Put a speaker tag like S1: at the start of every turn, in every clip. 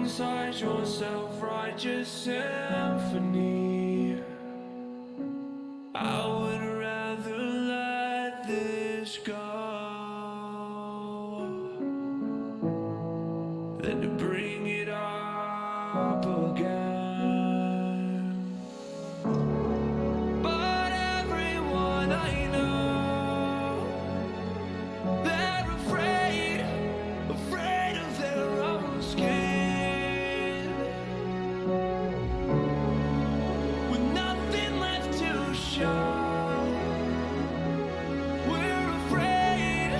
S1: inside your self-righteous symphony. I would rather let this go than to bring it up again. But everyone I know, they're afraid of their own skin, with nothing left to show. We're afraid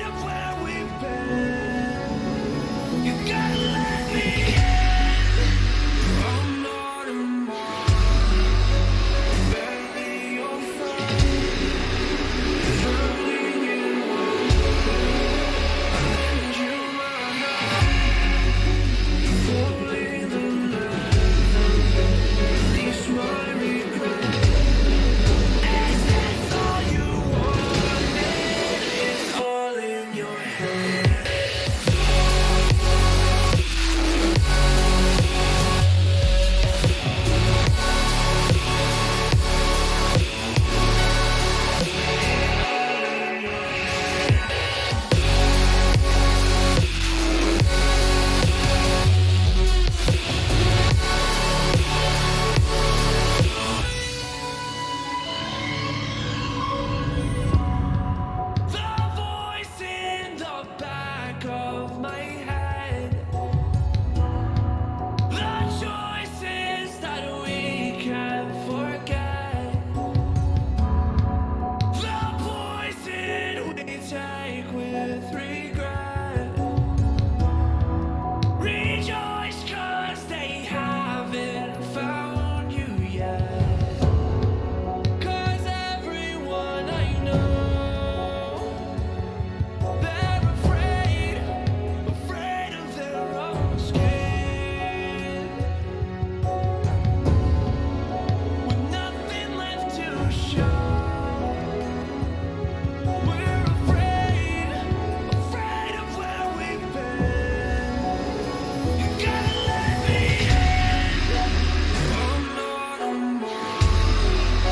S1: of where we've been. You gotta let me in. I'm not a mark. Bury your phone. Drowning in water. And you are not falling in love. Release my regret. Is this all you wanted? It's all in your head. The voice in the back of my head, the choices that we can't forget, the poison we take with regret. Rejoice 'cause they haven't found you yet. 'Cause everyone I know, they're afraid of their own skin, with nothing left to show. We're afraid of where we've been. You gotta let me in. I'm not a mark.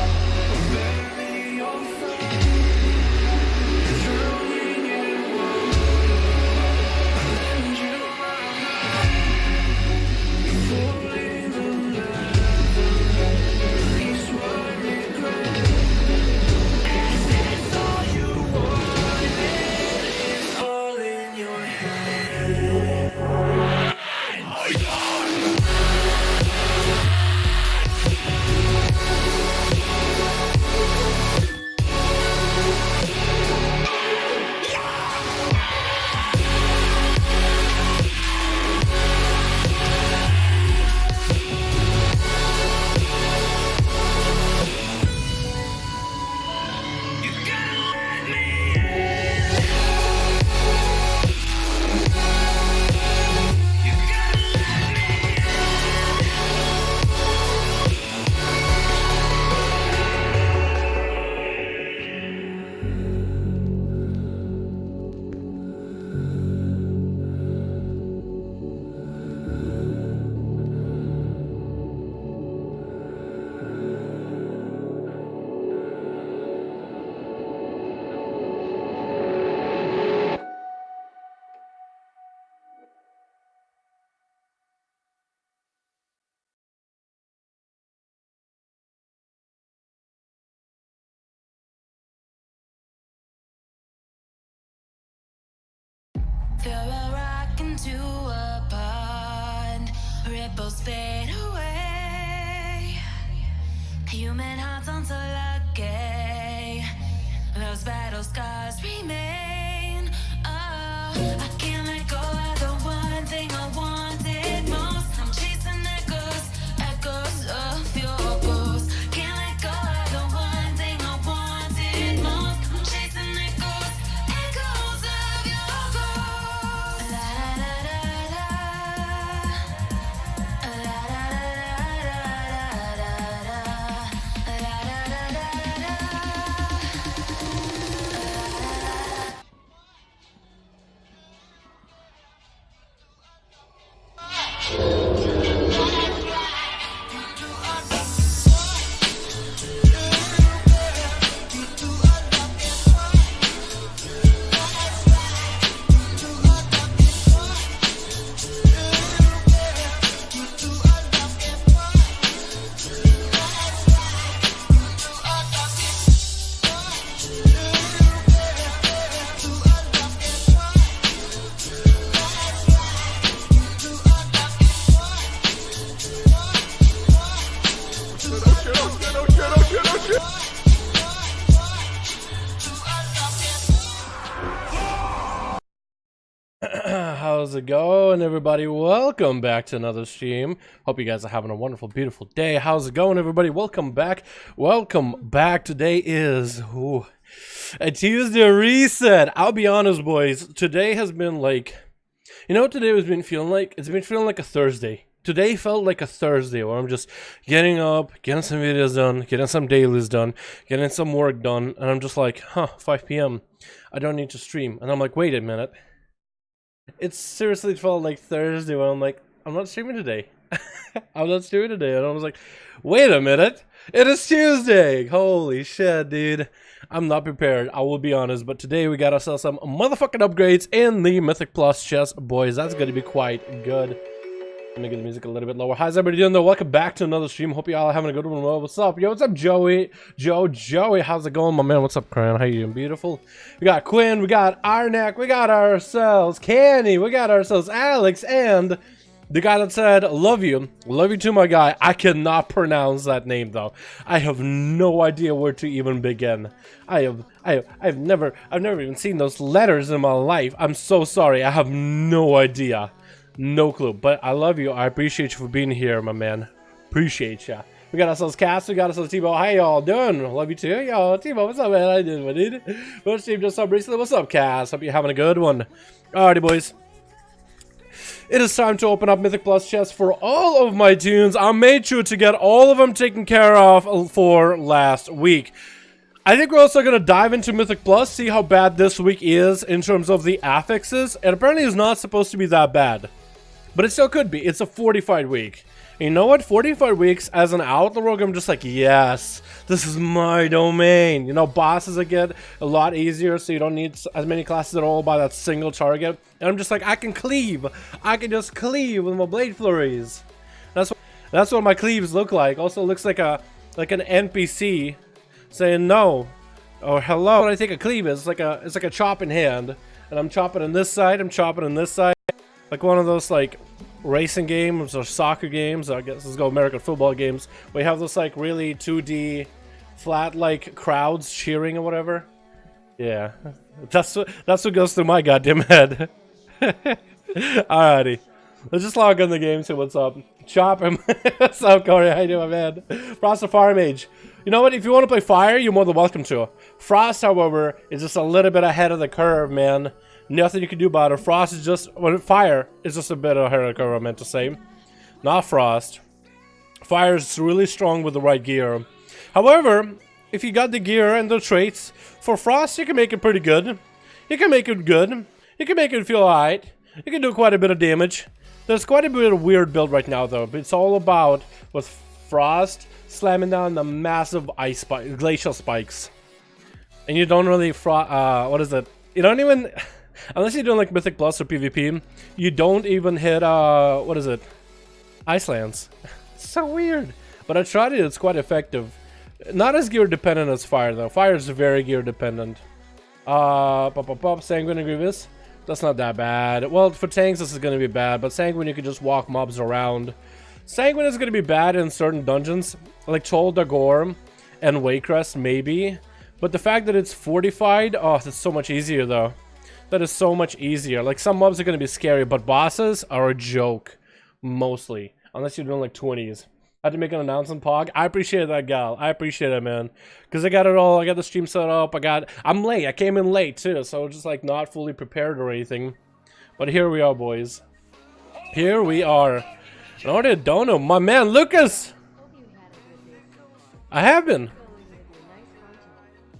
S1: Bury your phone. Drowning in water. And you are not falling in love. Release my regret. Is this all you wanted? It's all in your head. You gotta let me in. You gotta let me
S2: Throw a rock into a pond, ripples fade away. Human hearts aren't so lucky, those battle scars remain. Oh, I can't let go of the one thing I wanted most. I'm chasing echoes of your ghost. Can't let go of the one thing I wanted most. I'm chasing echoes of your ghost. La da da da da, la da da da da da, la da da da da.
S3: how's it going, everybody? Welcome back to another stream. Hope you guys are having a wonderful, beautiful day. How's it going, everybody? Welcome back. Welcome back. Today is a Tuesday reset. I'll be honest, boys. Today has been like, you know what today has been feeling like? It's been feeling like a Thursday. Today felt like a Thursday where I'm just getting up, getting some videos done, getting some dailies done, getting some work done, and I'm just like, 5 p.m. I don't need to stream. And I'm like, wait a minute. It seriously felt like Thursday where I'm like, I'm not streaming today. I'm not streaming today. And I was like, wait a minute. It is Tuesday. Holy shit, dude. I'm not prepared. I will be honest. But today we got ourselves some motherfucking upgrades in the Mythic Plus chest. Boys, that's going to be quite good. Let me get the music a little bit lower. How's everybody doing though? Welcome back to another stream. Hope you all are having a good one. What's up? Yo, what's up, Joey? Joey, how's it going, my man? What's up, Cran? How you doing? Beautiful. We got Quinn, we got Arnak, we got ourselves Kenny, we got ourselves Alex, and the guy that said, love you too, my guy. I cannot pronounce that name though. I have no idea where to even begin. I've never even seen those letters in my life. I'm so sorry. I have no idea. No clue, but I love you. I appreciate you for being here, my man. Appreciate ya. We got ourselves Cass, we got ourselves T-Bo. How y'all doing? Love you too. Yo, T-Bo, what's up, man? How you doing, my dude? What's Steve just up recently? What's up, Cass? Hope you're having a good one. Alrighty, boys. It is time to open up Mythic Plus chest for all of my tunes. I made sure to get all of them taken care of for last week. I think we're also going to dive into Mythic Plus, see how bad this week is in terms of the affixes. And apparently it's not supposed to be that bad. But it still could be. It's a 45 week. And you know what? 45 weeks as an Outlaw Rogue, I'm just like, yes, this is my domain. You know, bosses get a lot easier, so you don't need as many classes at all by that single target. And I'm just like, I can cleave. I can just cleave with my blade flurries. That's what my cleaves look like. Also looks like an NPC saying no or hello. What I think a cleave is, it's like a chopping hand. And I'm chopping on this side, I'm chopping on this side. Like one of those like racing games or soccer games, or I guess let's go American football games, where you have those like really 2D flat like crowds cheering or whatever. Yeah, that's what goes through my goddamn head. Alrighty, let's just log in the game, see what's up. Chop him. What's up, Corey? How you doing, man? Frost of Fire Mage. You know what? If you want to play Fire, you're more than welcome to. Frost, however, is just a little bit ahead of the curve, man. Nothing you can do about it. Frost is just, well, Fire is just a bit ahead of the curve, I meant to say. Not Frost. Fire is really strong with the right gear. However, if you got the gear and the traits, for Frost, you can make it pretty good. You can make it good. You can make it feel alright. You can do quite a bit of damage. There's quite a bit of weird build right now, though. But it's all about, with Frost, slamming down the massive glacial spikes. And you don't really, what is it? You don't even... Unless you're doing like Mythic Plus or PvP, you don't even hit, what is it? Icelands. So weird. But I tried it, it's quite effective. Not as gear dependent as Fire though. Fire is very gear dependent. Sanguine and Grievous. That's not that bad. Well, for tanks this is going to be bad, but Sanguine you can just walk mobs around. Sanguine is going to be bad in certain dungeons, like Chol Dagor and Waycrest maybe. But the fact that it's fortified, oh, that's so much easier though. That is so much easier. Like, some mobs are going to be scary, but bosses are a joke. Mostly. Unless you're doing, like, 20s. I had to make an announcement, Pog. I appreciate that, gal. I appreciate it, man. Because I got it all. I got the stream set up. I'm late. I came in late, too. So, just, like, not fully prepared or anything. But here we are, boys. Here we are. No, I don't know. My man, Lucas! I have been.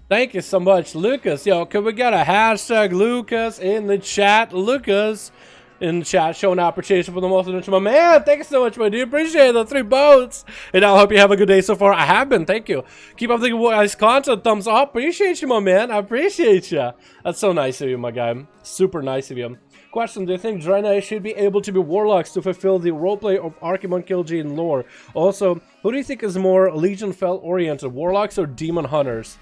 S3: Thank you so much, Lucas. Yo, can we get a hashtag Lucas in the chat? Lucas in the chat showing appreciation for the most of my man. Thank you so much, my dude. Appreciate the 3 boats. And I hope you have a good day so far. I have been. Thank you. Keep up the nice content. Thumbs up. Appreciate you, my man. I appreciate you. That's so nice of you, my guy. Super nice of you. Question, do you think Draenei should be able to be warlocks to fulfill the roleplay of Archimon Killji in lore? Also, who do you think is more Legion Fel oriented, warlocks or demon hunters?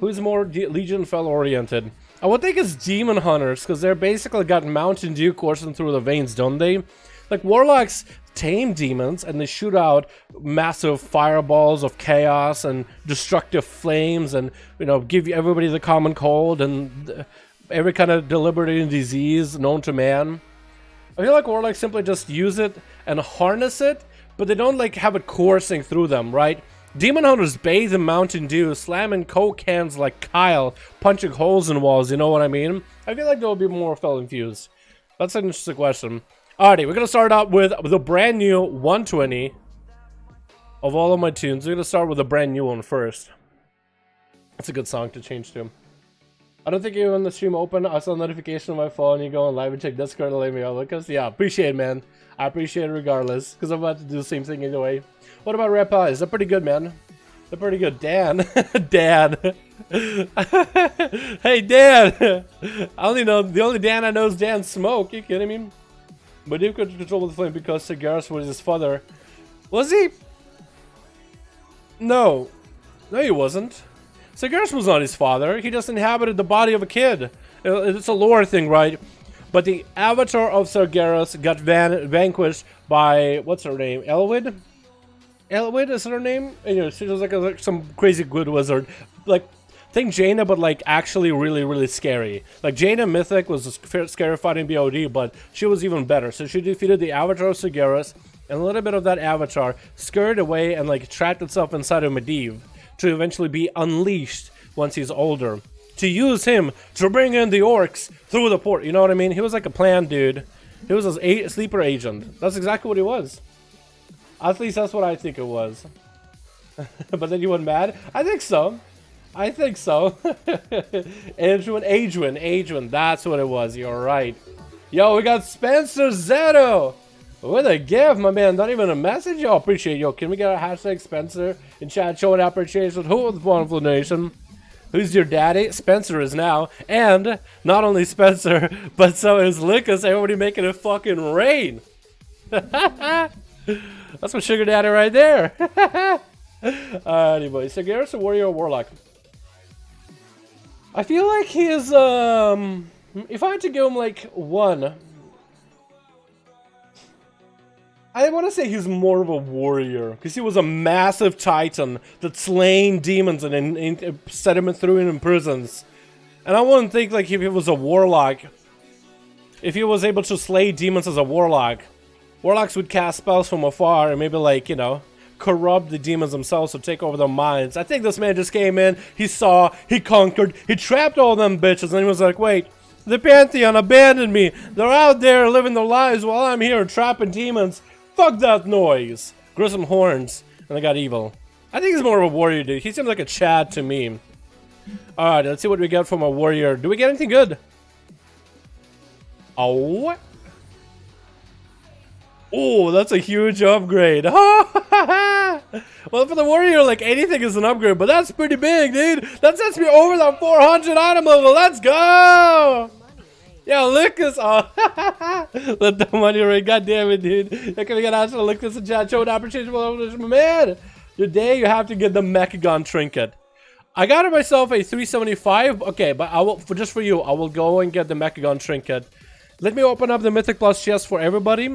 S3: Who's more Legion Fel oriented? I would think it's Demon Hunters, because they're basically got Mountain Dew coursing through the veins, don't they? Like, Warlocks tame demons, and they shoot out massive fireballs of chaos and destructive flames, and, you know, give everybody the common cold, and every kind of debilitating disease known to man. I feel like Warlocks simply just use it and harness it, but they don't like have it coursing through them, right? Demon Hunters bathe in Mountain Dew, slamming Coke cans like Kyle, punching holes in walls, you know what I mean? I feel like there will be more fel infused. That's an interesting question. Alrighty, we're gonna start out with the brand new 120 of all of my tunes. We're gonna start with a brand new one first. It's a good song to change to. I don't think you when the stream open, I saw a notification on my phone, you go on live and check Discord and let me know. Because yeah, appreciate it, man. I appreciate it regardless, because I'm about to do the same thing anyway. What about Red Pies? They're pretty good, man. They're pretty good. Dan. Dan. Hey, Dan. I only know, the only Dan I know is Dan Smoke. You kidding me? But he could control the flame because Cigaris was his father. Was he? No. No, he wasn't. Cigaris was not his father. He just inhabited the body of a kid. It's a lore thing, right? But the avatar of Sargeras got vanquished by, what's her name? Elwyd? Elwyd is her name? Anyway, she was like some crazy good wizard. Like, think Jaina, but like actually really, really scary. Like Jaina Mythic was a scary fight in BOD, but she was even better. So she defeated the avatar of Sargeras, and a little bit of that avatar scurried away and like trapped itself inside of Medivh to eventually be unleashed once he's older. To use him to bring in the orcs through the port. You know what I mean? He was like a planned dude. He was a sleeper agent. That's exactly what he was. At least that's what I think it was. But then you went mad? I think so. I think so. Adrian. That's what it was. You're right. Yo, we got Spencer Zetto. What a gift, my man. Not even a message? Yo, appreciate it. Yo, can we get a hashtag Spencer in chat showing appreciation? Who was the wonderful nation? Who's your daddy? Spencer is now. And not only Spencer, but so is Lucas. Everybody making it fucking rain. That's my sugar daddy right there. Anyway, so Garrett's a warrior or warlock. I feel like he is, if I had to give him like one, I want to say he's more of a warrior, because he was a massive titan that slain demons and set him through in prisons. And I wouldn't think like if he was a warlock, if he was able to slay demons as a warlock, warlocks would cast spells from afar and maybe like, you know, corrupt the demons themselves to take over their minds. I think this man just came in, he saw, he conquered, he trapped all them bitches, and he was like, wait, the Pantheon abandoned me. They're out there living their lives while I'm here trapping demons. Fuck that noise. Grissom horns. And I got evil. I think he's more of a warrior, dude. He seems like a Chad to me. Alright, let's see what we get from a warrior. Do we get anything good? Oh. Oh, that's a huge upgrade. Well, for the warrior, like anything is an upgrade, but that's pretty big, dude. That sets me over that 400 item level. Let's go. Yeah, Lucas. Oh, let the money ring. God damn it, dude. You're gonna get out to Lucas and chat. Show an opportunity for man. Today you have to get the Mechagon trinket. I got it myself a 375. Okay, but I will just for you. I will go and get the Mechagon trinket. Let me open up the Mythic Plus chest for everybody,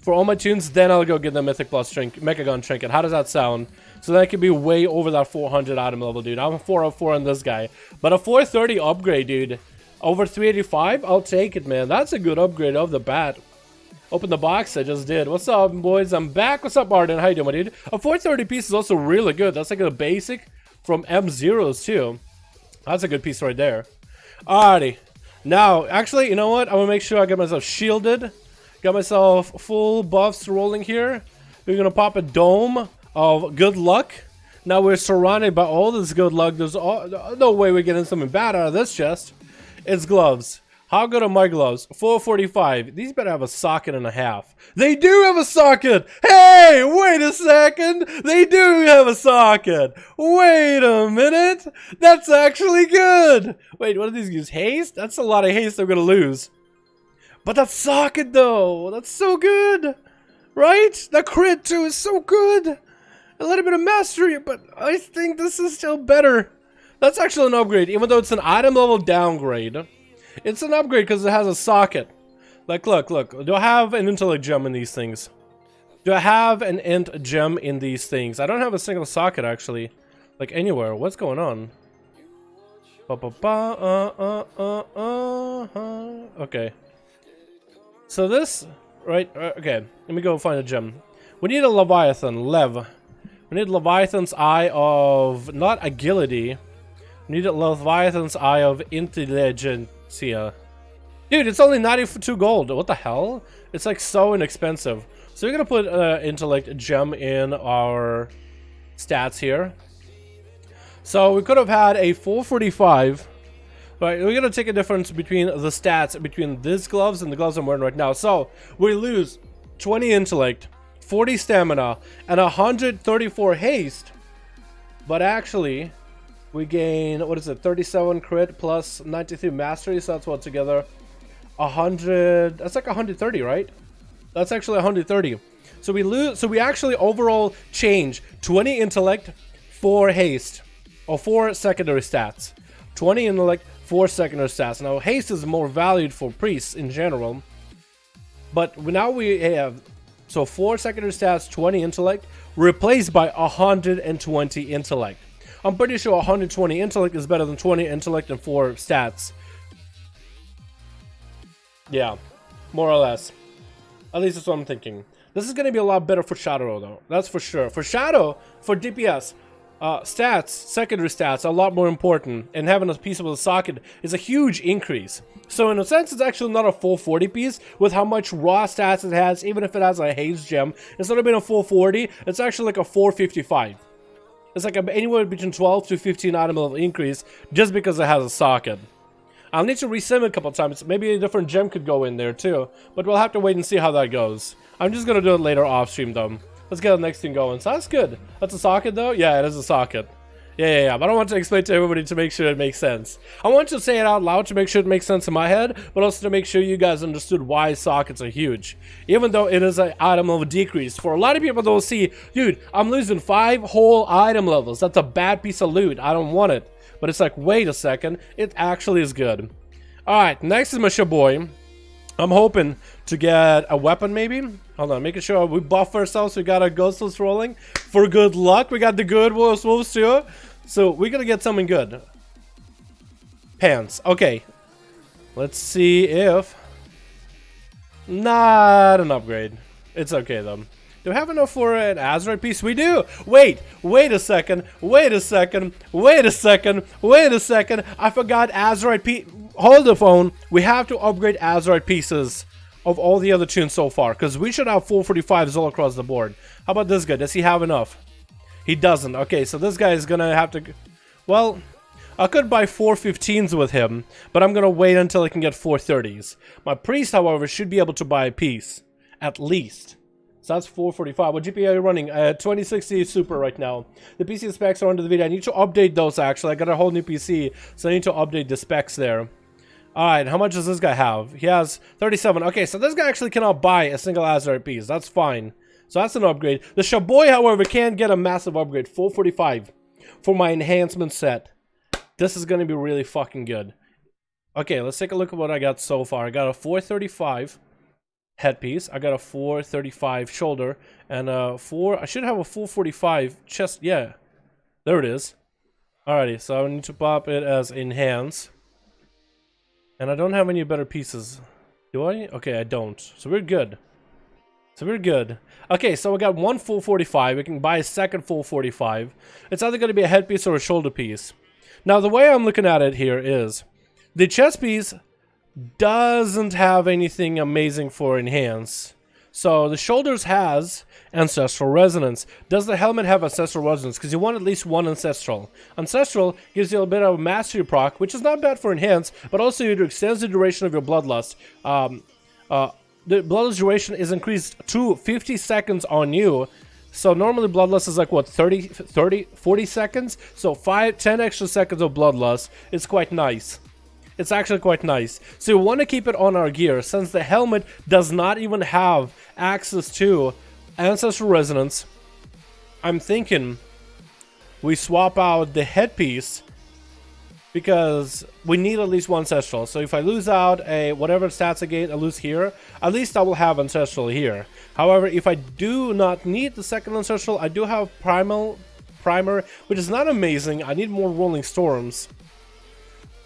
S3: for all my tunes. Then I'll go get the Mythic Plus Mechagon trinket. How does that sound? So that could be way over that 400 item level, dude. I'm a 404 on this guy, but a 430 upgrade, dude. Over 385, I'll take it, man. That's a good upgrade off the bat. Open the box, I just did. What's up, boys? I'm back. What's up, Arden? How you doing, my dude? A 430 piece is also really good. That's like a basic from M0s, too. That's a good piece right there. Alrighty. Now, actually, you know what? I'm gonna make sure I get myself shielded. Got myself full buffs rolling here. We're gonna pop a dome of good luck. Now we're surrounded by all this good luck. There's no way we're getting something bad out of this chest. It's gloves. How good are my gloves? 445. These better have a socket and a half. They do have a socket! Hey, wait a second! They do have a socket! Wait a minute! That's actually good! Wait, what do these use? Haste? That's a lot of haste they're gonna lose. But that socket though, that's so good! Right? That crit too is so good! A little bit of mastery, but I think this is still better. That's actually an upgrade, even though it's an item level downgrade. It's an upgrade because it has a socket. Like, look. Do I have an intellect gem in these things? Do I have an int gem in these things? I don't have a single socket, actually. Like, anywhere. What's going on? Okay. So this right? Okay, let me go find a gem. We need a Leviathan, Lev. We need Leviathan's Eye of, not agility. We need a Leviathan's Eye of intelligentsia. Dude, it's only 92 gold. What the hell? It's like so inexpensive. So we're gonna put intellect gem in our stats here. So we could have had a 445. Right, we're gonna take a difference between the stats between these gloves and the gloves I'm wearing right now. So we lose 20 intellect, 40 stamina, and 134 haste. But actually, we gain, what is it, 37 crit plus 93 mastery. So that's what together 100. That's like 130, right? That's actually 130. So we lose. So we actually overall change 20 intellect, 4 haste, or 4 secondary stats. 20 intellect, 4 secondary stats. Now haste is more valued for priests in general, but now we have, so 4 secondary stats, 20 intellect, replaced by 120 intellect. I'm pretty sure 120 intellect is better than 20 intellect and 4 stats. Yeah, more or less. At least that's what I'm thinking. This is going to be a lot better for Shadow though, that's for sure. For Shadow, for DPS, stats, secondary stats are a lot more important, and having a piece of the socket is a huge increase. So in a sense, it's actually not a full 40 piece with how much raw stats it has. Even if it has a haze gem, instead of being a full 40, it's actually like a 455. It's like anywhere between 12 to 15 item level increase just because it has a socket. I'll need to resim it a couple times. Maybe a different gem could go in there too, but we'll have to wait and see how that goes. I'm just gonna do it later off stream though. Let's get the next thing going. So that's good. That's a socket though? Yeah, it is a socket. Yeah. But I don't want to explain to everybody to make sure it makes sense. I want you to say it out loud to make sure it makes sense in my head, but also to make sure you guys understood why sockets are huge. Even though it is an item level decrease. For a lot of people, they'll see, dude, I'm losing 5 whole item levels. That's a bad piece of loot. I don't want it. But it's like, wait a second. It actually is good. Alright, next is my shaboy. I'm hoping to get a weapon maybe. Hold on, making sure we buff ourselves. We got our ghostless rolling for good luck. We got the good wolves too. So we're gonna get something good. Pants. Okay. Let's see if... Not an upgrade. It's okay though. Do we have enough for an Azeroth piece? We do! Wait a second. Wait a second. I forgot Azeroth piece. Hold the phone. We have to upgrade Azeroth pieces of all the other tunes so far, because we should have 445s all across the board. How about this guy? Does he have enough? He doesn't. Okay, so this guy is gonna have to... Well, I could buy 415s with him, but I'm gonna wait until I can get 430s. My priest, however, should be able to buy a piece. At least. So that's 445. What GPU are you running? 2060 Super right now. The PC specs are under the video. I need to update those actually. I got a whole new PC, so I need to update the specs there. Alright, how much does this guy have? He has 37. Okay, so this guy actually cannot buy a single Azeroth piece. That's fine. So that's an upgrade. The Shaboy, however, can get a massive upgrade. 445 for my enhancement set. This is going to be really fucking good. Okay, let's take a look at what I got so far. I got a 435 headpiece. I got a 435 shoulder. And I should have a 445 chest. Yeah, there it is. Alrighty, so I need to pop it as enhance. And I don't have any better pieces. Do I? Okay, I don't. So we're good. Okay, so we got one full 45. We can buy a second full 45. It's either going to be a headpiece or a shoulder piece. Now, the way I'm looking at it here is the chest piece doesn't have anything amazing for enhance. So the shoulders has ancestral resonance. Does the helmet have ancestral resonance? Because you want at least one ancestral. Ancestral gives you a bit of a mastery proc, which is not bad for enhance, but also it extends the duration of your bloodlust. The bloodlust duration is increased to 50 seconds on you. So normally bloodlust is like what, 40 seconds? So 10 extra seconds of bloodlust is quite nice. It's actually quite nice. So we want to keep it on our gear since the helmet does not even have access to ancestral resonance. I'm thinking we swap out the headpiece because we need at least one ancestral. So if I lose out a whatever stats I get, I lose here, at least I will have ancestral here. However, if I do not need the second ancestral, I do have primer, which is not amazing. I need more rolling storms.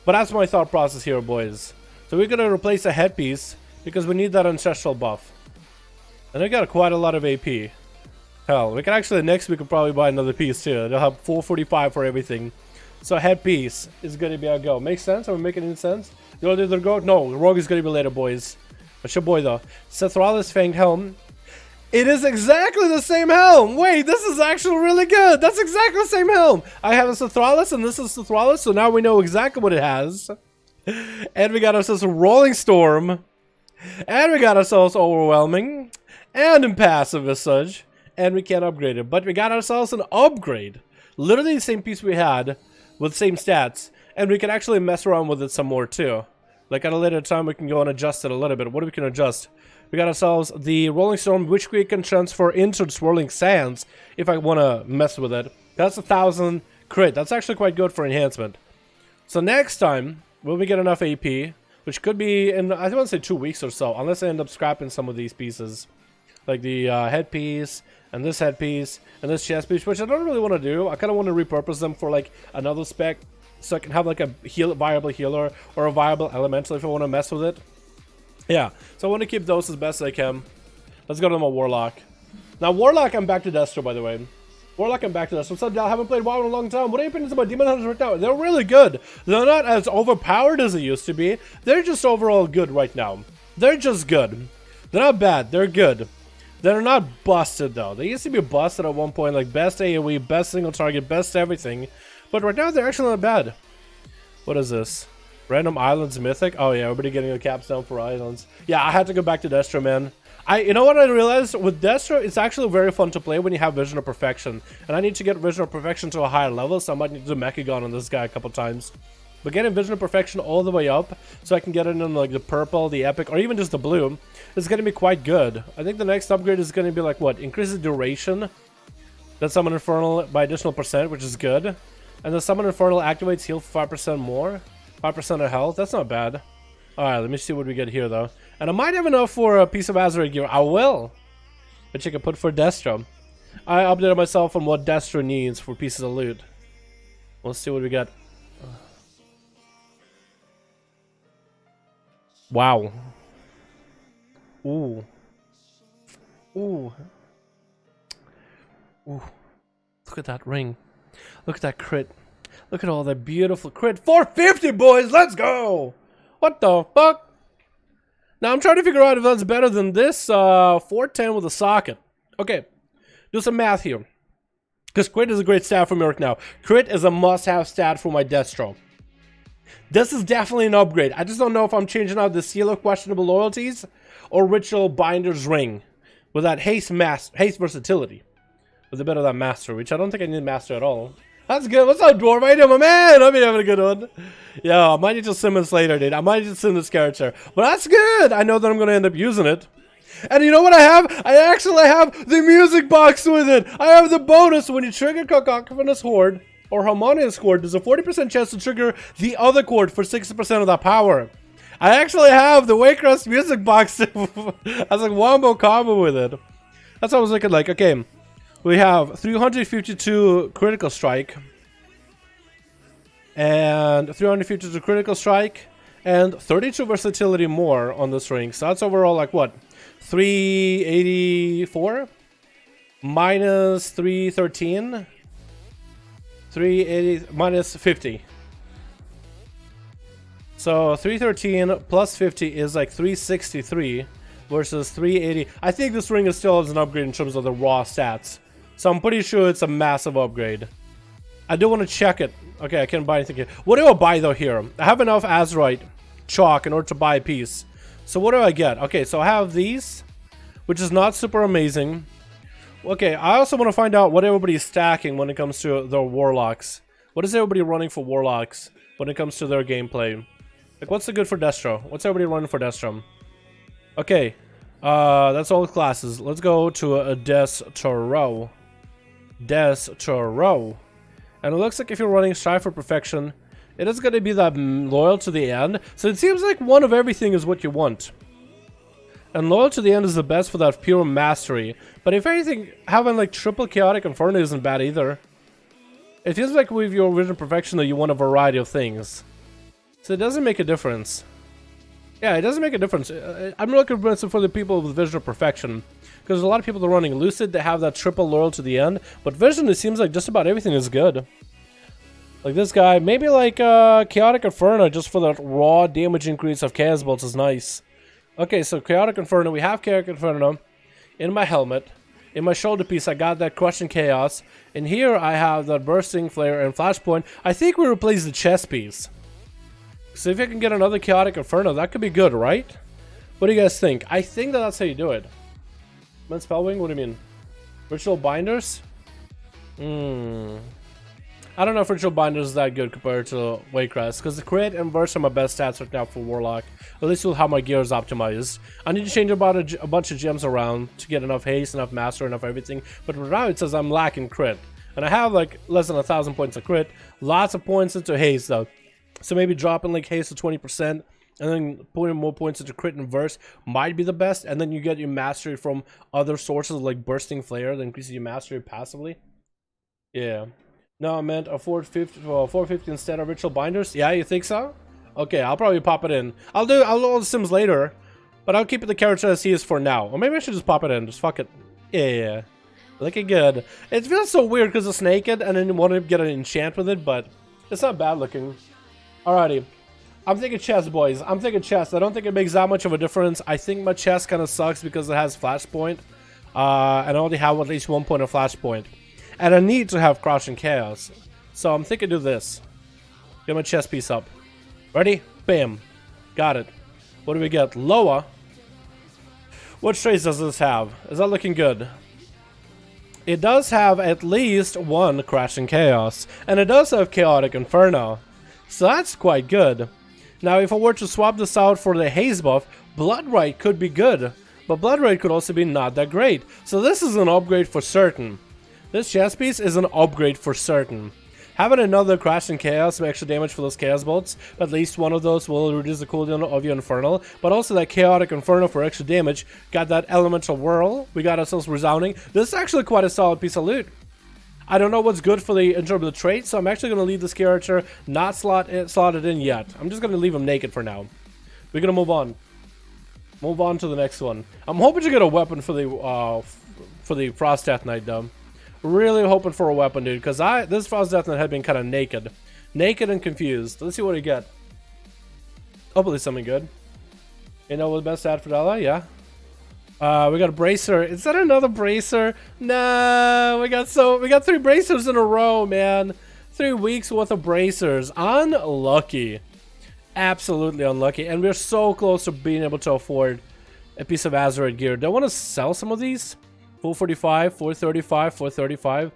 S3: But that's my thought process here, boys. So we're gonna replace a headpiece because we need that ancestral buff. And I got quite a lot of AP. Hell, we can actually, next week, we'll probably buy another piece too. They'll have 445 for everything. So headpiece is going to be our go. Makes sense? Are we making any sense? You want to do the go? No, Rogue is going to be later, boys. That's your boy, though. Sethralis Fanged Helm. It is exactly the same helm! Wait, this is actually really good! That's exactly the same helm! I have a Sethralis, and this is Sethralis, so now we know exactly what it has. And we got ourselves a Rolling Storm. And we got ourselves Overwhelming. And Impassive as such. And we can't upgrade it. But we got ourselves an upgrade. Literally the same piece we had, with same stats. And we can actually mess around with it some more too. Like at a later time we can go and adjust it a little bit. What do we can adjust? We got ourselves the Rolling Storm, which we can transfer into Swirling Sands if I want to mess with it. That's 1,000 crit. That's actually quite good for enhancement. So next time, when we get enough AP, which could be in, I want to say 2 weeks or so, unless I end up scrapping some of these pieces. Like the headpiece, and this headpiece, and this chest piece, which I don't really want to do. I kind of want to repurpose them for like another spec, so I can have like a viable healer or a viable elemental if I want to mess with it. Yeah, so I want to keep those as best as I can. Let's go to my Warlock. Now, Warlock, I'm back to Destro, by the way. Warlock, I'm back to Destro. So, I haven't played WoW in a long time. What are your opinions about Demon Hunters right now? They're really good. They're not as overpowered as they used to be. They're just overall good right now. They're just good. They're not bad. They're good. They're not busted, though. They used to be busted at one point, like best AoE, best single target, best everything. But right now, they're actually not bad. What is this? Random Islands Mythic? Oh yeah, everybody getting a capstone for Islands. Yeah, I had to go back to Destro, man. You know what I realized? With Destro, it's actually very fun to play when you have Vision of Perfection. And I need to get Vision of Perfection to a higher level, so I might need to do Mechagon on this guy a couple times. But getting Vision of Perfection all the way up, so I can get it in like the purple, the epic, or even just the blue, is going to be quite good. I think the next upgrade is going to be like, what? Increases duration. That Summon Infernal by additional %, which is good. And the Summon Infernal activates heal for 5% more. 5% of health, that's not bad. Alright, let me see what we get here though. And I might have enough for a piece of Azeroth gear. I will! Which I can put for Destro. I updated myself on what Destro needs for pieces of loot. Let's see what we got. Wow. Ooh. Ooh. Ooh. Look at that ring. Look at that crit. Look at all that beautiful crit. 450, boys! Let's go! What the fuck? Now, I'm trying to figure out if that's better than this 410 with a socket. Okay. Do some math here. Because crit is a great stat for me right now. Crit is a must-have stat for my Destro. This is definitely an upgrade. I just don't know if I'm changing out the Seal of Questionable Loyalties or Ritual Binder's Ring with that haste versatility. With a bit of that Master, which I don't think I need Master at all. That's good. What's up, Dwarf? How you doing, my man? I've been having a good one. Yo, I might need to sim this later, dude. I might need to sim this character. But that's good. I know that I'm going to end up using it. And you know what I have? I actually have the music box with it. I have the bonus when you trigger Cacophonous Horde or Harmonious Horde. There's a 40% chance to trigger the other chord for 60% of that power. I actually have the Waycrest music box as a wombo combo with it. That's what I was looking like. Okay. We have 352 critical strike and 352 critical strike and 32 versatility more on this ring. So that's overall like what? 384 minus 313, 380 minus 50. So 313 plus 50 is like 363 versus 380. I think this ring is still as an upgrade in terms of the raw stats. So I'm pretty sure it's a massive upgrade. I do want to check it. Okay, I can't buy anything here. What do I buy though here? I have enough Azeroth chalk in order to buy a piece. So what do I get? Okay, so I have these, which is not super amazing. Okay, I also want to find out what everybody's stacking when it comes to their Warlocks. What is everybody running for Warlocks when it comes to their gameplay? Like, what's the good for Destro? What's everybody running for Destro? Okay, that's all the classes. Let's go to a Destro. Destro. And it looks like if you're running Strive for Perfection, it is going to be that loyal to the end. So it seems like one of everything is what you want. And loyal to the end is the best for that pure mastery. But if anything, having like triple chaotic inferno isn't bad either. It feels like with your Vision of Perfection that you want a variety of things. So it doesn't make a difference. Yeah, it doesn't make a difference. I'm looking for the people with vision of perfection. Because a lot of people that are running Lucid, they have that triple loyal to the end. But vision, it seems like just about everything is good. Like this guy, maybe like Chaotic Inferno, just for that raw damage increase of Chaos Bolts is nice. Okay, so Chaotic Inferno, we have Chaotic Inferno in my helmet. In my shoulder piece, I got that Crushing Chaos. And here I have that Bursting Flare and Flashpoint. I think we replace the chest piece. So if I can get another Chaotic Inferno, that could be good, right? What do you guys think? I think that that's how you do it. Man Spellwing, what do you mean? Ritual Binders? I don't know if Ritual Binders is that good compared to Waycrest, because the crit and burst are my best stats right now for Warlock. At least with how my gear is optimized. I need to change about a bunch of gems around to get enough haste, enough master, enough everything. But right now it says I'm lacking crit. And I have like less than 1,000 points of crit. Lots of points into haste though. So maybe dropping like haste to 20%. And then putting more points into crit and verse might be the best. And then you get your mastery from other sources like Bursting Flare that increases your mastery passively. Yeah. No, I meant a 450 instead of Ritual Binders. Yeah, you think so? Okay, I'll probably pop it in. I'll do all the sims later, but I'll keep it the character as he is for now. Or maybe I should just pop it in. Just fuck it. Yeah. Looking good. It feels so weird because it's naked and then you want to get an enchant with it, but it's not bad looking. Alrighty. I'm thinking chest, boys. I'm thinking chest. I don't think it makes that much of a difference. I think my chest kind of sucks because it has Flashpoint. And I only have at least 1 point of Flashpoint. And I need to have Crouching Chaos. So I'm thinking do this. Get my chest piece up. Ready? Bam. Got it. What do we get? Loa. What traits does this have? Is that looking good? It does have at least one Crashing Chaos. And it does have Chaotic Inferno. So that's quite good. Now if I were to swap this out for the haze buff, Bloodright could be good. But Bloodright could also be not that great. So this is an upgrade for certain. This chest piece is an upgrade for certain. Having another Crashing Chaos, some extra damage for those Chaos Bolts. At least one of those will reduce the cooldown of your Infernal. But also that Chaotic Inferno for extra damage. Got that Elemental Whirl. We got ourselves Resounding. This is actually quite a solid piece of loot. I don't know what's good for the in terms of the trait, so I'm actually going to leave this character not slotted in yet. I'm just going to leave him naked for now. We're going to move on. Move on to the next one. I'm hoping to get a weapon for the Frost Death Knight though. Really hoping for a weapon, dude, because this Frost Death Knight had been kind of naked and confused. Let's see what we get. Hopefully something good. You know what the best ad for Dala? Yeah. We got a bracer. Is that another bracer? No, we got 3 bracers in a row, man. 3 weeks worth of bracers. Unlucky. Absolutely unlucky. And we're so close to being able to afford a piece of Azeroth gear. Do I want to sell some of these? 445, 435, 435.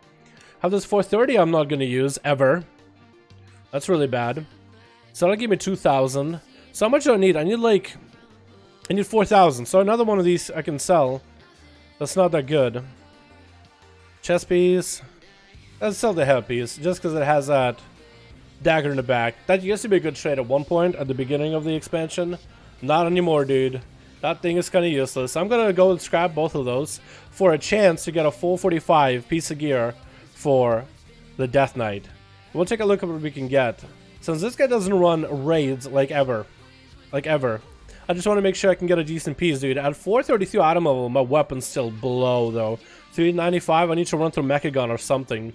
S3: Have this 430 I'm not going to use ever. That's really bad. So that'll give me 2,000. So how much do I need? I need 4,000. So another one of these I can sell. That's not that good. Chest piece. Let's sell the head piece just because it has that dagger in the back. That used to be a good trade at one point at the beginning of the expansion. Not anymore, dude. That thing is kind of useless. I'm going to go and scrap both of those for a chance to get a full 45 piece of gear for the Death Knight. We'll take a look at what we can get. Since this guy doesn't run raids like ever. I just want to make sure I can get a decent piece, dude. At 432 item level, my weapons still blow, though. 395, I need to run through Mechagon or something.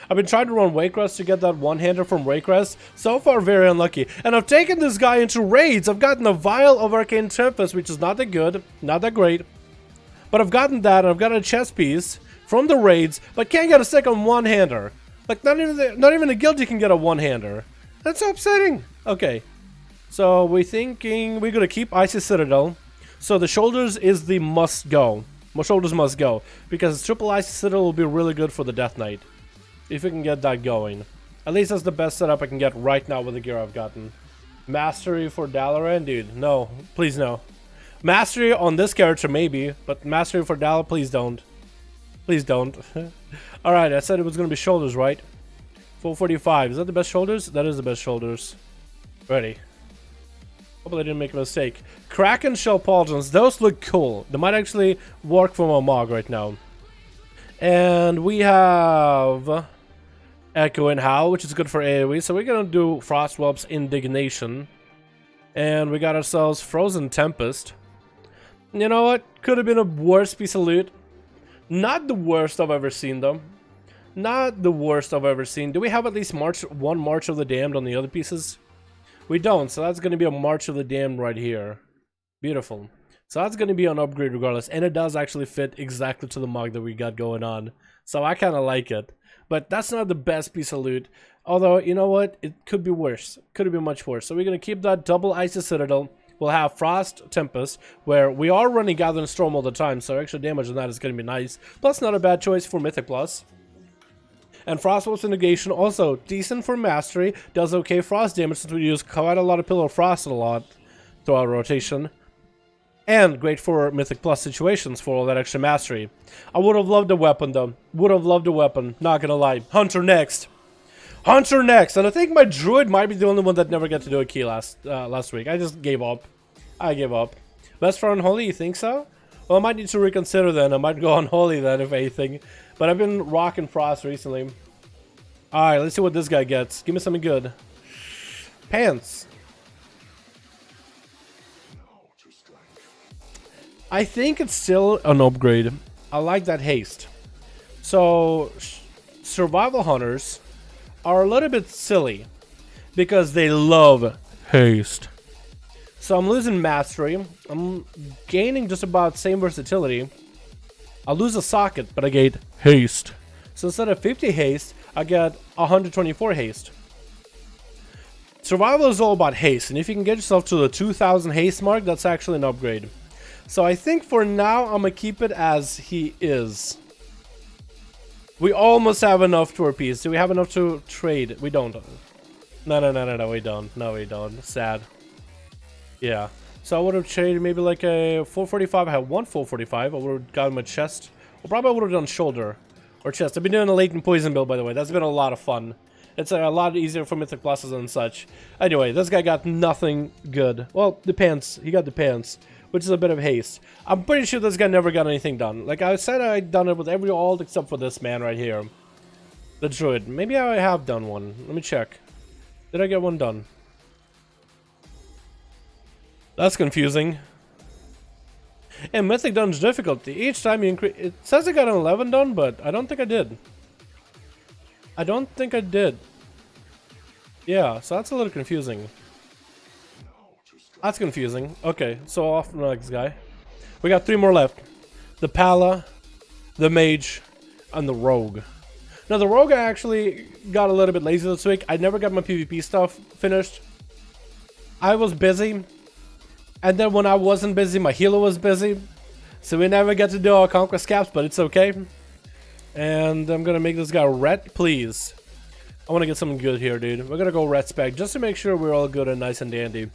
S3: I've been trying to run Waycrest to get that one-hander from Waycrest. So far, very unlucky. And I've taken this guy into raids. I've gotten a Vial of Arcane Tempest, which is not that good, not that great. But I've gotten that, and I've got a chest piece from the raids, but can't get a second one-hander. Like, not even the guild you can get a one-hander. That's so upsetting. Okay. So we're thinking we're going to keep Icy Citadel. So the shoulders is the must-go. My shoulders must go. Because triple Icy Citadel will be really good for the Death Knight. If we can get that going. At least that's the best setup I can get right now with the gear I've gotten. Mastery for Dalaran? Dude, no. Please no. Mastery on this character maybe. But mastery for Dal, please don't. Please don't. Alright, I said it was going to be shoulders, right? 445. Is that the best shoulders? That is the best shoulders. Ready. Hopefully I didn't make a mistake. Kraken Shell Pauldrons. Those look cool. They might actually work for my Mog right now. And we have Echo and Howl, which is good for AoE. So we're going to do Frostwhelp's Indignation. And we got ourselves Frozen Tempest. You know what? Could have been a worse piece of loot. Not the worst I've ever seen, though. Not the worst I've ever seen. Do we have at least one March of the Damned on the other pieces? We don't, so that's going to be a March of the Damned right here. Beautiful. So that's going to be an upgrade regardless, and it does actually fit exactly to the mug that we got going on. So I kind of like it. But that's not the best piece of loot. Although, you know what? It could be worse. Could have been much worse. So we're going to keep that double Icy Citadel. We'll have Frost Tempest, where we are running Gathering Storm all the time, so extra damage on that is going to be nice. Plus, not a bad choice for Mythic Plus. And Frostwolf's Negation, also decent for Mastery. Does okay frost damage since we use quite a lot of Pillar of Frost a lot throughout rotation. And great for Mythic Plus situations for all that extra mastery. I would have loved a weapon though. Would have loved a weapon, not gonna lie. Hunter next. Hunter next. And I think my Druid might be the only one that never got to do a key last week. I just gave up. I gave up. Best for Unholy, you think so? Well, I might need to reconsider then. I might go Unholy then, if anything. But I've been rocking Frost recently. Alright, let's see what this guy gets. Give me something good. Pants. I think it's still an upgrade. I like that haste. So, survival hunters are a little bit silly because they love haste. So I'm losing mastery. I'm gaining just about same versatility. I lose a socket, but I get haste. So instead of 50 haste, I get 124 haste. Survival is all about haste, and if you can get yourself to the 2000 haste mark, that's actually an upgrade. So I think for now, I'm going to keep it as he is. We almost have enough to piece. Do we have enough to trade? We don't. No, we don't. No, we don't. Sad. Yeah. So I would have traded maybe like a 445. I had one 445. I would have got him a chest. Or probably I would have done shoulder or chest. I've been doing a latent poison build, by the way. That's been a lot of fun. It's a lot easier for Mythic Pluses and such. Anyway, this guy got nothing good. Well, the pants. He got the pants, which is a bit of haste. I'm pretty sure this guy never got anything done. Like I said, I'd done it with every alt except for this man right here. The Druid. Maybe I have done one. Let me check. Did I get one done? That's confusing. And Mythic Dungeon difficulty. Each time you increase... It says I got an 11 done, but I don't think I did. I don't think I did. Yeah, so that's a little confusing. That's confusing. Okay, so off the next guy. We got 3 more left. The Pala, the Mage, and the Rogue. Now the Rogue I actually got a little bit lazy this week. I never got my PvP stuff finished. I was busy. And then when I wasn't busy, my healer was busy. So we never get to do our Conquest caps, but it's okay. And I'm gonna make this guy red, please. I wanna get something good here, dude. We're gonna go red spec just to make sure we're all good and nice and dandy.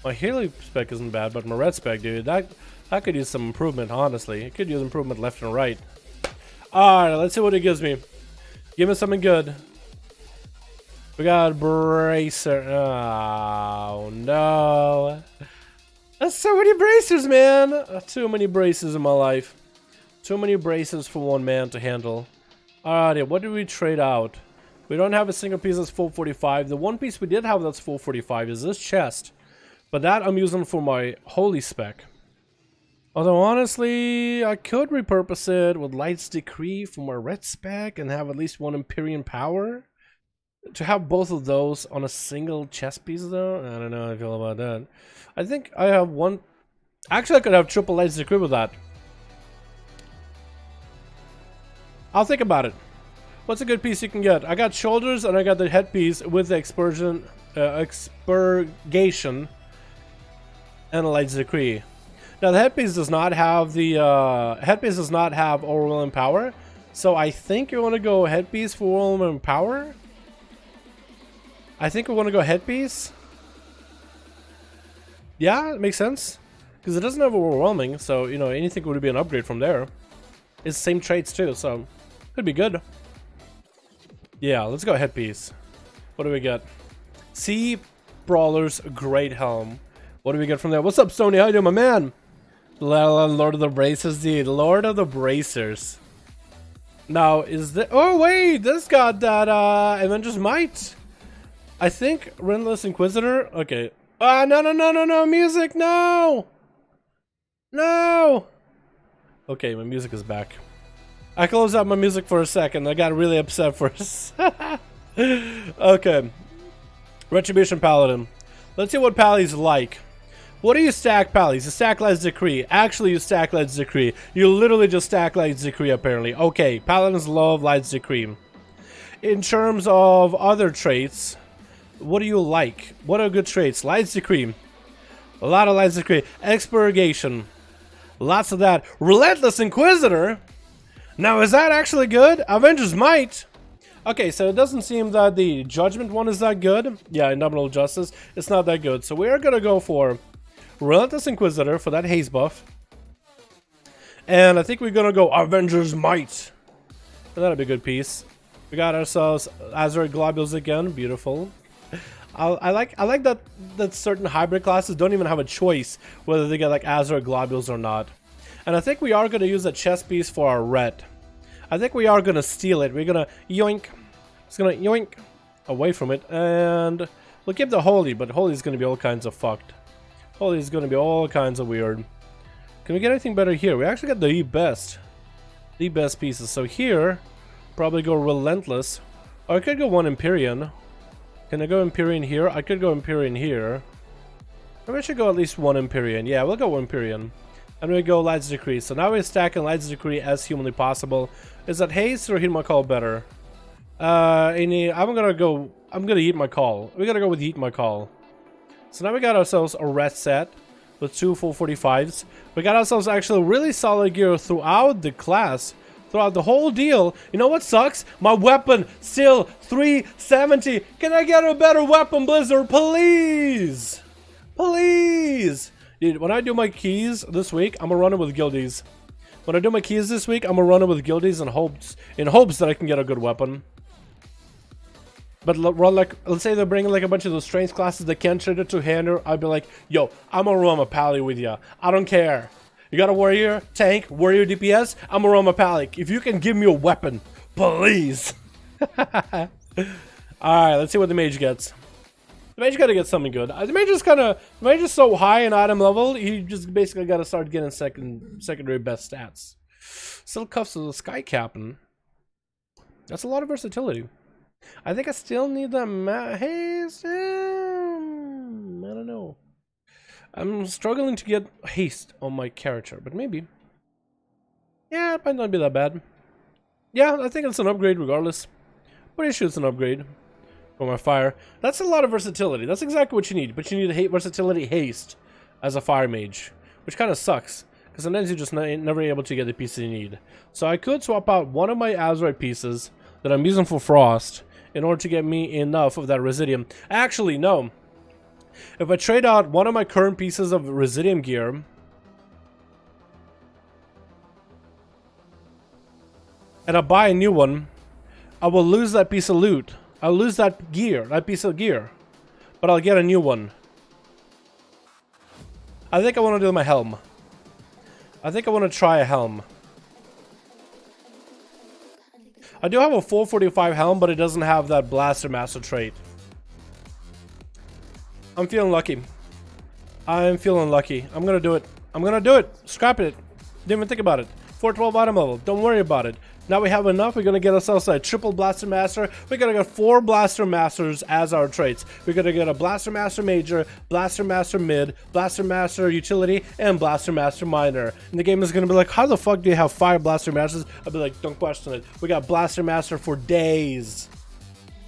S3: My healing spec isn't bad, but my red spec, dude, that could use some improvement, honestly. It could use improvement left and right. Alright, let's see what it gives me. Give me something good. We got Bracer. Oh, no. That's so many bracers, man. Too many bracers in my life. Too many bracers for one man to handle. Alrighty, what did we trade out? We don't have a single piece that's full 45. The one piece we did have that's full 45 is this chest. But that I'm using for my holy spec. Although honestly, I could repurpose it with Light's Decree for my red spec and have at least one Empyrean power. To have both of those on a single chest piece though, I don't know how I feel about that. I think I have one. Actually, I could have triple Light's Decree with that. I'll think about it. What's a good piece you can get? I got shoulders and I got the headpiece with the expurgation and a Light's Decree. Now the headpiece does not have the overwhelming power, so I think you want to go headpiece for overwhelming power. I think we want to go headpiece. Yeah, it makes sense because it doesn't have overwhelming, so you know anything would be an upgrade from there. It's the same traits too, so could be good. Yeah, let's go headpiece. What do we get? Sea Brawler's Great Helm. What do we get from there? What's up, Stoney? How you doing, my man? Lord of the Bracers, dude. Lord of the Bracers. Now, is the... Oh, wait! This got that, Avengers Might. I think Relentless Inquisitor... Okay. Ah, no, no, no, no, no, music, no! No! Okay, my music is back. I closed out my music for a second. I got really upset for a second. Okay. Retribution Paladin. Let's see what Pally's like. What do you stack, Pally's? You stack Let's Decree. Actually, you stack Let's Decree. You literally just stack Let's Decree, apparently. Okay, Paladins love Let's Decree. In terms of other traits, what do you like? What are good traits? Let's Decree. A lot of Let's Decree. Expurgation. Lots of that. Relentless Inquisitor. Now, is that actually good? Avengers Might. Okay, so it doesn't seem that the Judgment one is that good. Yeah, in Nominal Justice, it's not that good. So we're gonna go for Relentless Inquisitor for that haze buff. And I think we're gonna go Avengers Might. And that'll be a good piece. We got ourselves Azeroth Globules again. Beautiful. I like that certain hybrid classes don't even have a choice whether they get like Azeroth Globules or not. And I think we are gonna use a chest piece for our red. I think we are gonna steal it. We're gonna yoink. It's gonna yoink away from it, and we'll keep the holy, but holy is gonna be all kinds of fucked. Holy is gonna be all kinds of weird. Can we get anything better here? We actually got the best pieces. So here, probably go Relentless, or I could go one Empyrean. Can I go Empyrean here? I could go Empyrean here. Maybe I should go at least one Empyrean. Yeah, we'll go one Empyrean. And we go Light's Decree. So now we're stacking Light's Decree as humanly possible. Is that haste or Heed My Call better? I'm gonna Eat My Call. We gotta go with Eat My Call. So now we got ourselves a red set with 2 full 45s. We got ourselves actually really solid gear throughout the class. Throughout the whole deal. You know what sucks? My weapon still 370. Can I get a better weapon, Blizzard? Please! Please! Dude, when I do my keys this week, I'm gonna run it with guildies. When I do my keys this week, I'm gonna run it with guildies in hopes that I can get a good weapon. But run like, let's say they're bringing like a bunch of those strange classes that can't trade it two-hander. I'd be like, yo, I'm gonna run a pally with ya. I don't care. You got a warrior, tank, warrior DPS, I'm gonna run a pally. If you can give me a weapon, please. Alright, let's see what the mage gets. The mage gotta get something good. The mage is so high in item level, he just basically gotta start getting secondary best stats. Still cuffs to the Sky Captain. That's a lot of versatility. I think I still need the haste. I don't know. I'm struggling to get haste on my character, but maybe. Yeah, it might not be that bad. Yeah, I think it's an upgrade regardless. Pretty sure it's an upgrade for my fire. That's a lot of versatility. That's exactly what you need. But you need versatility haste as a fire mage, which kind of sucks because sometimes you're just never able to get the pieces you need. So I could swap out one of my Azeroth pieces that I'm using for Frost in order to get me enough of that Residium. Actually, no. If I trade out one of my current pieces of Residium gear and I buy a new one, I will lose that piece of loot. I'll lose that piece of gear, but I'll get a new one. I think I want to do my helm. I think I want to try a helm. I do have a 445 helm, but it doesn't have that Blaster Master trait. I'm feeling lucky. I'm feeling lucky. I'm gonna do it. I'm gonna do it. Scrap it. Didn't even think about it. 412 item level. Don't worry about it. Now we have enough. We're gonna get ourselves a triple Blaster Master. We're gonna get 4 Blaster Masters as our traits. We're gonna get a Blaster Master Major, Blaster Master Mid, Blaster Master Utility, and Blaster Master Minor. And the game is gonna be like, how the fuck do you have 5 Blaster Masters? I'll be like, don't question it. We got Blaster Master for days.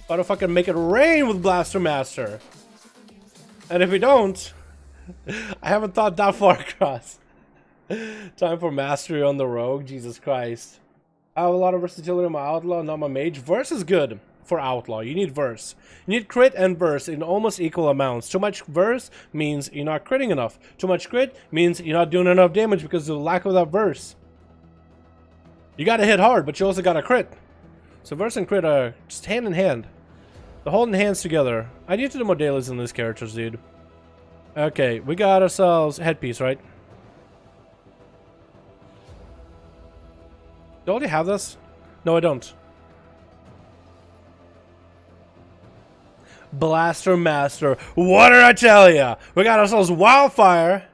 S3: Why don't fucking make it rain with Blaster Master? And if we don't, I haven't thought that far across. Time for mastery on the rogue. Jesus Christ. I have a lot of versatility in my outlaw, not my mage. Verse is good for outlaw. You need verse. You need crit and verse in almost equal amounts. Too much verse means you're not critting enough. Too much crit means you're not doing enough damage because of the lack of that verse. You gotta hit hard, but you also gotta crit. So verse and crit are just hand in hand. They're holding hands together. I need to do more dailies in these characters, dude. Okay, we got ourselves a headpiece, right? Do I already have this? No, I don't. Blaster Master. What did I tell ya? We got ourselves Wildfire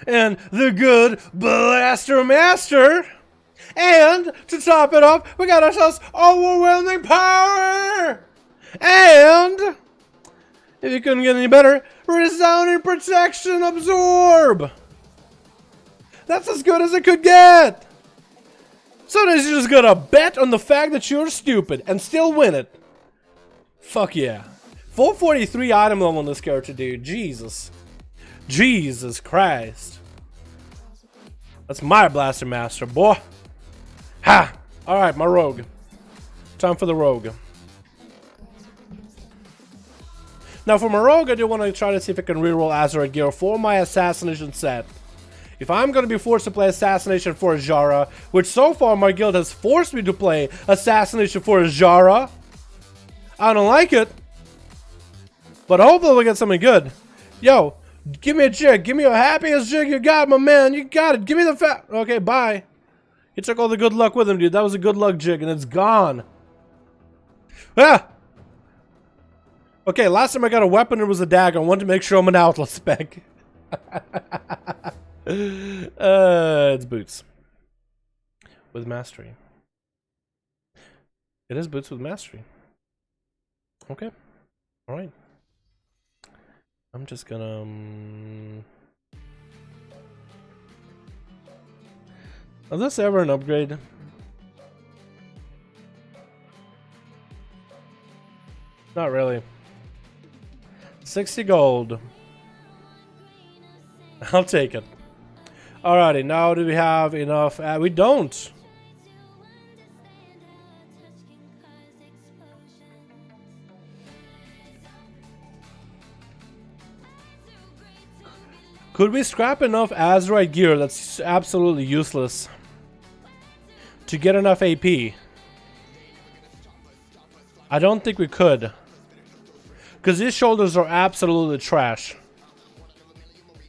S3: and the good Blaster Master. And to top it off, we got ourselves Overwhelming Power. And if you couldn't get any better, Resounding Protection Absorb. That's as good as it could get. Sometimes you just gotta bet on the fact that you're stupid and still win it. Fuck yeah. 443 item level on this character, dude. Jesus. Jesus Christ. That's my Blaster Master, boy. Ha! Alright, my rogue. Time for the rogue. Now for my rogue, I do want to try to see if I can reroll Azeroth gear for my assassination set. If I'm going to be forced to play Assassination for Azara, which so far my guild has forced me to play Assassination for Azara, I don't like it. But hopefully we'll get something good. Yo, give me a jig. Give me the happiest jig you got, my man. You got it. Give me the fat. Okay, bye. He took all the good luck with him, dude. That was a good luck jig, and it's gone. Ah! Okay, last time I got a weapon, it was a dagger. I wanted to make sure I'm an outlaw spec. It's boots. With mastery. It is boots with mastery. Okay. Alright. I'm just gonna... Is this ever an upgrade? Not really. 60 gold. I'll take it. Alrighty, now do we have enough? We don't. Could we scrap enough Azeroth gear that's absolutely useless to get enough AP? I don't think we could. Because these shoulders are absolutely trash.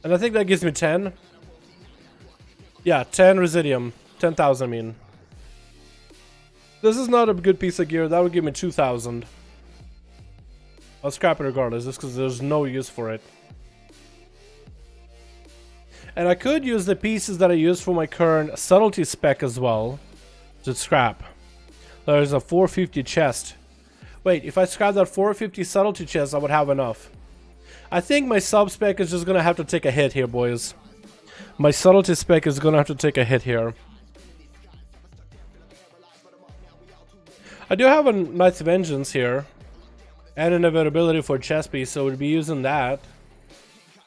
S3: And I think that gives me 10. Yeah, 10 Residium. 10,000, I mean. This is not a good piece of gear. That would give me 2,000. I'll scrap it regardless, just because there's no use for it. And I could use the pieces that I use for my current subtlety spec as well to scrap. There's a 450 chest. Wait, if I scrap that 450 subtlety chest, I would have enough. I think my sub spec is just gonna have to take a hit here, boys. My subtlety spec is gonna have to take a hit here. I do have a Knight's Vengeance here. And an availability for a chest piece, so we'd be using that.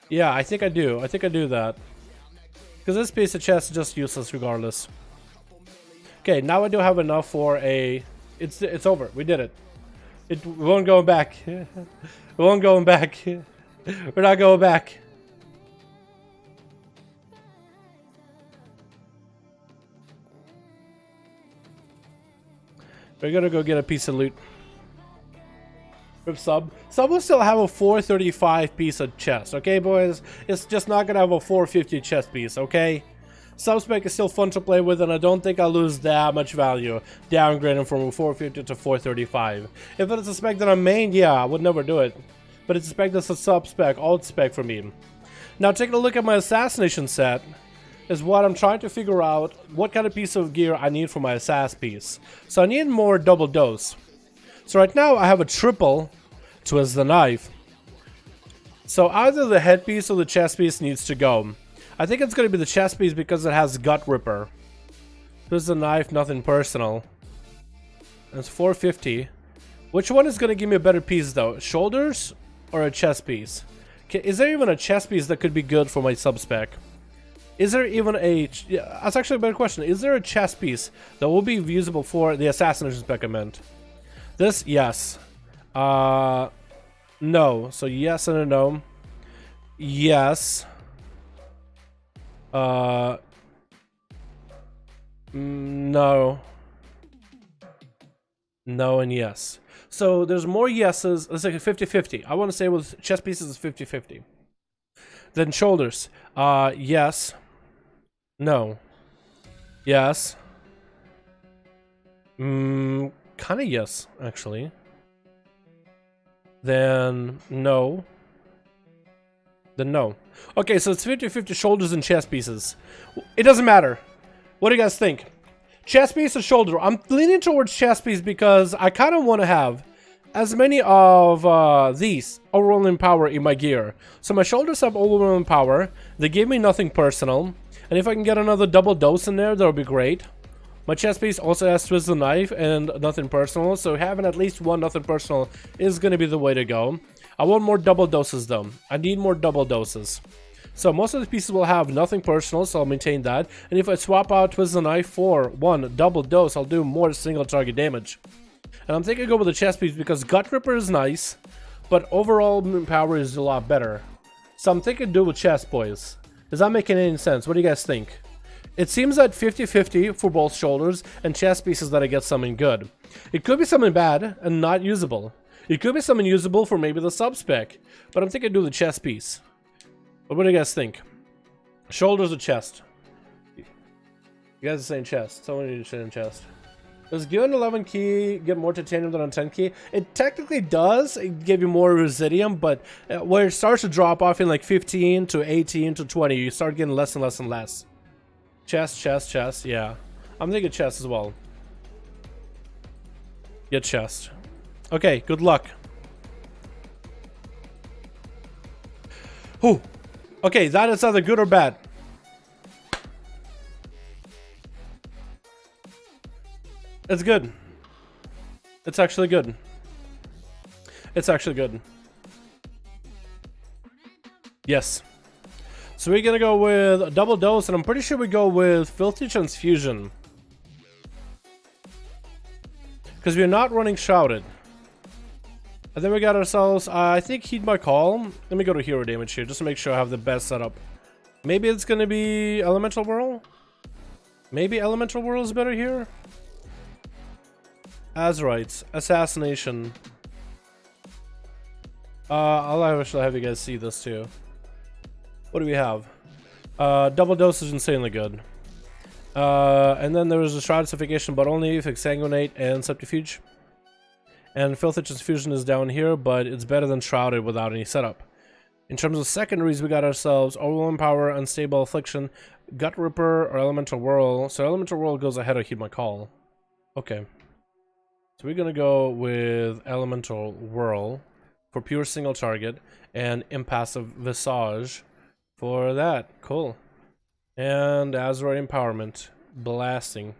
S3: Yeah, I think I do. I think I do that. Because this piece of chest is just useless regardless. Okay, now I do have enough for a... It's over. We did it. We won't go back. We won't go back. We're not going back. We're gonna go get a piece of loot. Sub will still have a 435 piece of chest, okay, boys? It's just not gonna have a 450 chest piece, okay? Sub spec is still fun to play with, and I don't think I'll lose that much value downgrading from a 450 to 435. If it's a spec that I'm main, yeah, I would never do it. But it's a spec that's a sub spec, alt spec for me. Now, taking a look at my assassination set is what I'm trying to figure out what kind of piece of gear I need for my assass piece. So I need more double dose. So right now I have a triple twist the knife. So either the headpiece or the chest piece needs to go. I think it's going to be the chest piece because it has gut ripper. Twist the knife, nothing personal. That's 450. Which one is going to give me a better piece though? Shoulders or a chest piece? Okay, is there even a chest piece that could be good for my sub spec? Is there even a... Yeah, that's actually a better question. Is there a chest piece that will be usable for the assassination spec I meant? This, yes. No. So yes and a no. Yes. No. No and yes. So there's more yeses. Let's say 50-50. I want to say with chest pieces is 50-50. Then shoulders. Yes. No. Yes. Kind of yes, actually. then no. Then no. Okay, so it's 50-50 shoulders and chest pieces. It doesn't matter. What do you guys think? Chest piece or shoulder? I'm leaning towards chest piece because I kind of want to have as many of these overwhelming power in my gear. So my shoulders have overwhelming power. They give me nothing personal. And if I can get another double dose in there, that would be great. My chest piece also has twist the knife and nothing personal. So having at least one nothing personal is going to be the way to go. I want more double doses though. I need more double doses. So most of the pieces will have nothing personal, so I'll maintain that. And if I swap out twist the knife for one double dose, I'll do more single target damage. And I'm thinking go with the chest piece because Gut Ripper is nice, but overall power is a lot better. So I'm thinking do with chest, boys. Is that making any sense? What do you guys think? It seems that 50-50 for both shoulders and chest pieces that I get something good. It could be something bad and not usable. It could be something usable for maybe the sub-spec, but I'm thinking do the chest piece. But what do you guys think? Shoulders or chest? You guys are saying chest. Someone needs to say chest. Does given 11 key get more titanium than on 10 key? It technically does. It give you more residium, but where it starts to drop off in like 15 to 18 to 20, you start getting less and less and less. Chest, chest, chest. Yeah. I'm thinking chest as well. Get chest. Okay, good luck. Whew. Okay, that is either good or bad. It's good. It's actually good. It's actually good. Yes. So we're gonna go with a double dose, and I'm pretty sure we go with Filthy Transfusion. Because we're not running Shrouded. And then we got ourselves, I think Heed My Call. Let me go to hero damage here, just to make sure I have the best setup. Maybe it's gonna be Elemental Whirl? Maybe Elemental Whirl is better here? Azeroth, Assassination. I'll actually have you guys see this too. What do we have? Double dose is insanely good. And then there was a Shroudicification, but only if Exsanguinate and Subterfuge. And Filthy Transfusion is down here, but it's better than Shrouded without any setup. In terms of secondaries, we got ourselves Overwhelming Power, Unstable Affliction, Gut Ripper, or Elemental Whirl. So Elemental Whirl goes ahead of Heed My Call. Okay. So we're gonna go with Elemental Whirl for pure single target, and Impassive Visage for that. Cool. And Azeroth Empowerment. Blasting.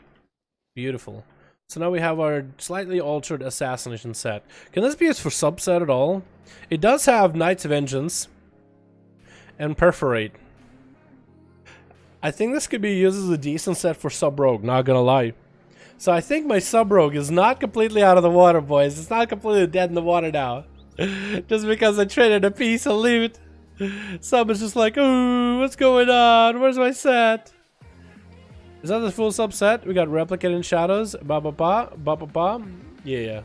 S3: Beautiful. So now we have our slightly altered Assassination set. Can this be used for subset at all? It does have Knight's Vengeance and Perforate. I think this could be used as a decent set for Sub-Rogue, not gonna lie. So I think my Sub-Rogue is not completely out of the water, boys. It's not completely dead in the water now. Just because I traded a piece of loot. Sub is just like, ooh, what's going on? Where's my set? Is that the full subset? We got Replicating Shadows. Ba ba ba. Ba ba ba. Yeah.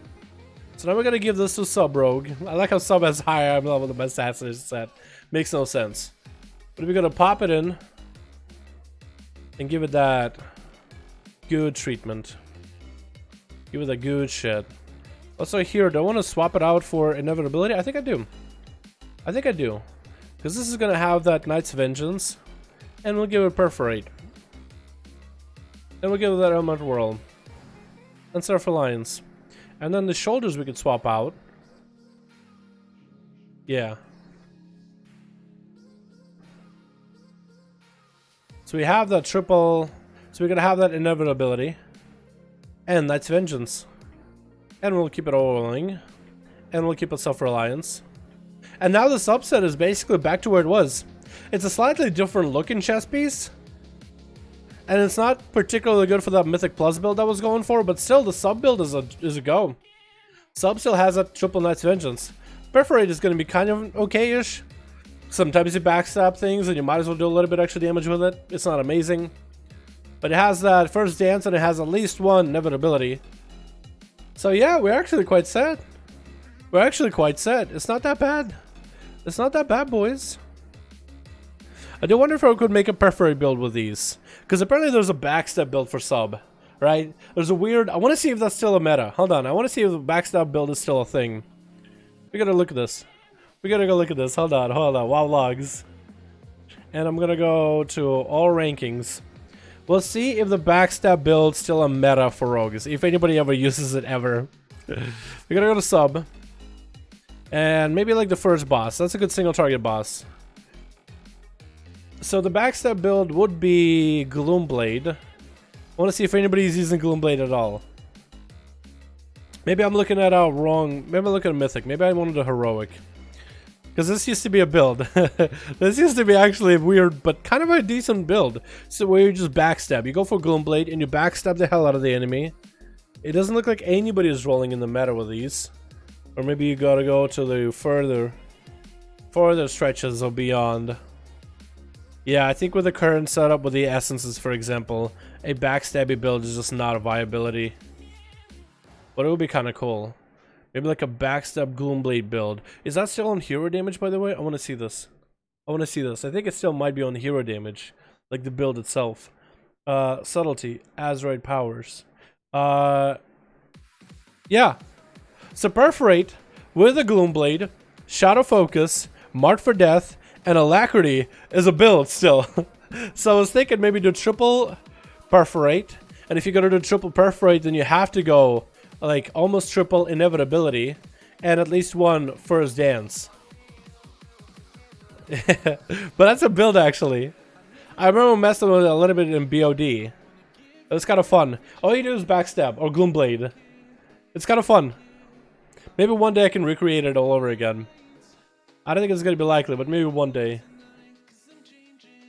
S3: So now we're gonna give this to Sub-Rogue. I like how Sub has higher level than my Assassination set. Makes no sense. But we're gonna pop it in and give it that good treatment. Give it that good shit. Also here, do I want to swap it out for Inevitability? I think I do. I think I do. Because this is gonna have that Knight's Vengeance. And we'll give it Perforate. Then we'll give it that Elemental Whirl. And Self-Reliance. And then the shoulders we could swap out. Yeah. So we have that triple. So we're gonna have that Inevitability. And Knight's Vengeance. And we'll keep it overwhelming. And we'll keep it Self-Reliance. And now the subset is basically back to where it was. It's a slightly different looking chess piece. And it's not particularly good for that Mythic Plus build I was going for, but still the sub build is a go. Sub still has that triple Knight's Vengeance. Perforate is going to be kind of okay-ish. Sometimes you backstab things and you might as well do a little bit extra damage with it. It's not amazing. But it has that first dance and it has at least one inevitability. So yeah, we're actually quite set. We're actually quite set. It's not that bad. It's not that bad, boys. I do wonder if I could make a Perforate build with these. Because apparently there's a backstab build for sub, right? There's a weird... I want to see if that's still a meta. Hold on. I want to see if the backstab build is still a thing. We gotta look at this. We gotta go look at this. Hold on, hold on. WoW logs. And I'm gonna go to all rankings. We'll see if the backstab build's still a meta for rogues. If anybody ever uses it ever. We're gonna go to sub. And maybe like the first boss. That's a good single target boss. So the backstab build would be Gloomblade. I want to see if anybody's using Gloomblade at all. Maybe I'm looking at a wrong. Maybe I'm looking at Mythic. Maybe I wanted a Heroic. Because this used to be a build. This used to be actually a weird, but kind of a decent build. So where you just backstab. You go for Gloomblade and you backstab the hell out of the enemy. It doesn't look like anybody is rolling in the meta with these. Or maybe you gotta go to the further stretches or beyond. Yeah, I think with the current setup with the essences, for example, a backstabby build is just not a viability. But it would be kind of cool. Maybe like a backstab Gloomblade build. Is that still on hero damage, by the way? I want to see this. I want to see this. I think it still might be on hero damage. Like the build itself. Subtlety. Azeroth powers. Yeah. So Perforate with a Gloomblade, Shadow Focus, Mark for Death, and Alacrity is a build still. So I was thinking maybe do triple Perforate. And if you're going to do triple Perforate, then you have to go like almost triple Inevitability and at least one First Dance. But that's a build actually. I remember messing with it a little bit in BOD. It was kind of fun. All you do is backstab or Gloomblade. It's kind of fun. Maybe one day I can recreate it all over again. I don't think it's going to be likely, but maybe one day.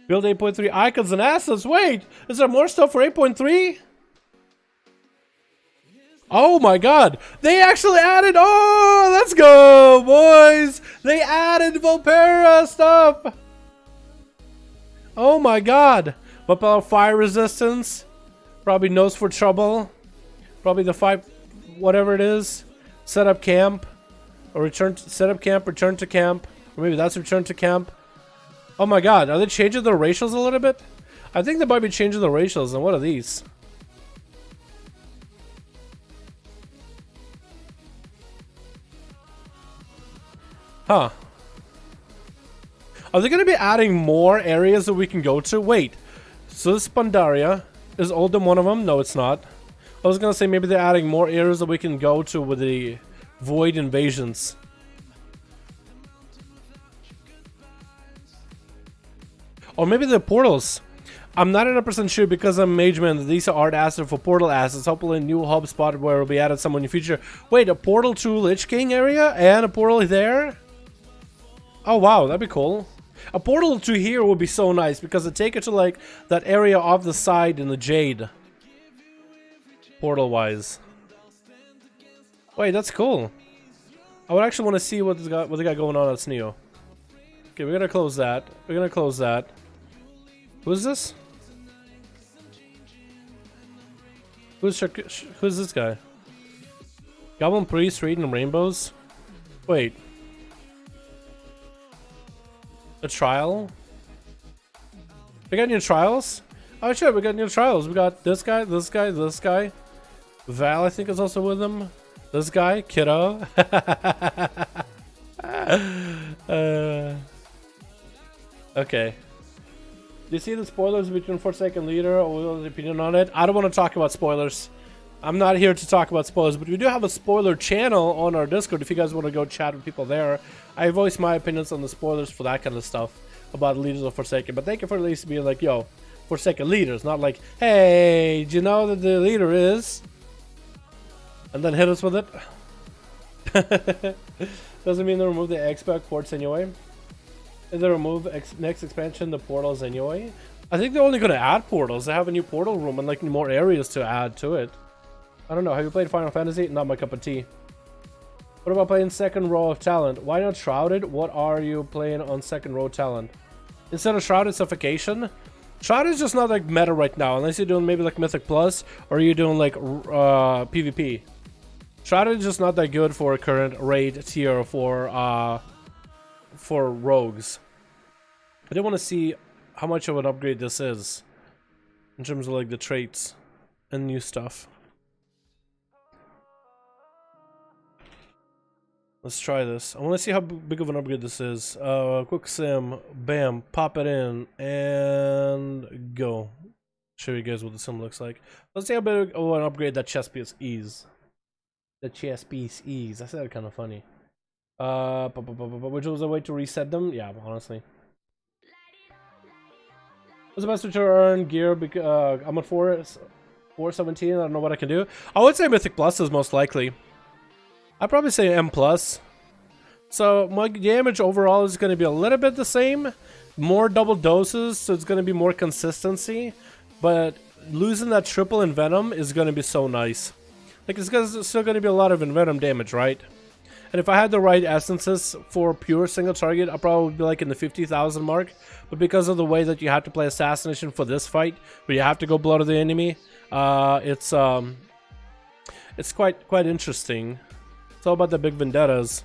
S3: Build 8.3 icons and assets. Wait, is there more stuff for 8.3? Oh my god, they actually added, oh, let's go, boys. They added Volpera stuff. Oh my god. What about fire resistance? Probably nose for trouble. Probably the 5, whatever it is. Set up camp. Or return to, set up camp, return to camp. Or maybe that's return to camp. Oh my god, are they changing the ratios a little bit? I think they might be changing the ratios. And what are these? Huh. Are they going to be adding more areas that we can go to? Wait. So this Pandaria. Is Oldham one of them? No, it's not. I was going to say maybe they're adding more areas that we can go to with the Void invasions. Or maybe the portals. I'm not 100% sure because I'm Mageman that these are art assets for portal assets. Hopefully a new hub spot where will be added someone in the future. Wait, a portal to Lich King area and a portal there? Oh wow, that'd be cool. A portal to here would be so nice because it take it to like that area off the side in the Jade. Portal wise. Wait, that's cool. I would actually want to see what they got going on at Sneo. Okay, we're gonna close that. We're gonna close that. Who's this? Who's this guy? Goblin Priest reading rainbows? Wait. A trial? We got new trials? Oh shit, we got new trials. We got this guy, this guy, this guy. Val, I think, is also with him. This guy, Kiddo. Okay. Do you see the spoilers between Forsaken Leader or Will's opinion on it? I don't want to talk about spoilers. I'm not here to talk about spoilers, but we do have a spoiler channel on our Discord if you guys want to go chat with people there. I voice my opinions on the spoilers for that kind of stuff about Leaders of Forsaken. But thank you for at least being like, yo, Forsaken Leaders, not like, hey, do you know that the leader is? And then hit us with it. Doesn't mean they remove the expect ports anyway. If they remove next expansion the portals anyway. I think they're only going to add portals. They have a new portal room and like more areas to add to it. I don't know. Have you played Final Fantasy? Not my cup of tea. What about playing second row of talent? Why not Shrouded? What are you playing on second row talent? Instead of Shrouded Suffocation? Shrouded is just not like meta right now. Unless you're doing maybe like Mythic Plus or you're doing like PvP. Shrouded is just not that good for current raid tier for rogues. I do want to see how much of an upgrade this is in terms of like the traits and new stuff. Let's try this. I want to see how big of an upgrade this is. Quick sim, bam, pop it in, and go. Show you guys what the sim looks like. Let's see how big of an upgrade that chess piece is. The chess piece is. I said it kind of funny. Which was a way to reset them? Yeah, honestly. What's the best way to earn gear? I'm at 417. I don't know what I can do. I would say Mythic Plus is most likely. I'd probably say M+. So my damage overall is going to be a little bit the same. More double doses, so it's going to be more consistency. But losing that triple Envenom is going to be so nice. Like, it's still going to be a lot of Envenom damage, right? And if I had the right essences for pure single target, I'd probably be like in the 50,000 mark. But because of the way that you have to play Assassination for this fight, where you have to go blow to the enemy, it's quite interesting. It's all about the big vendettas.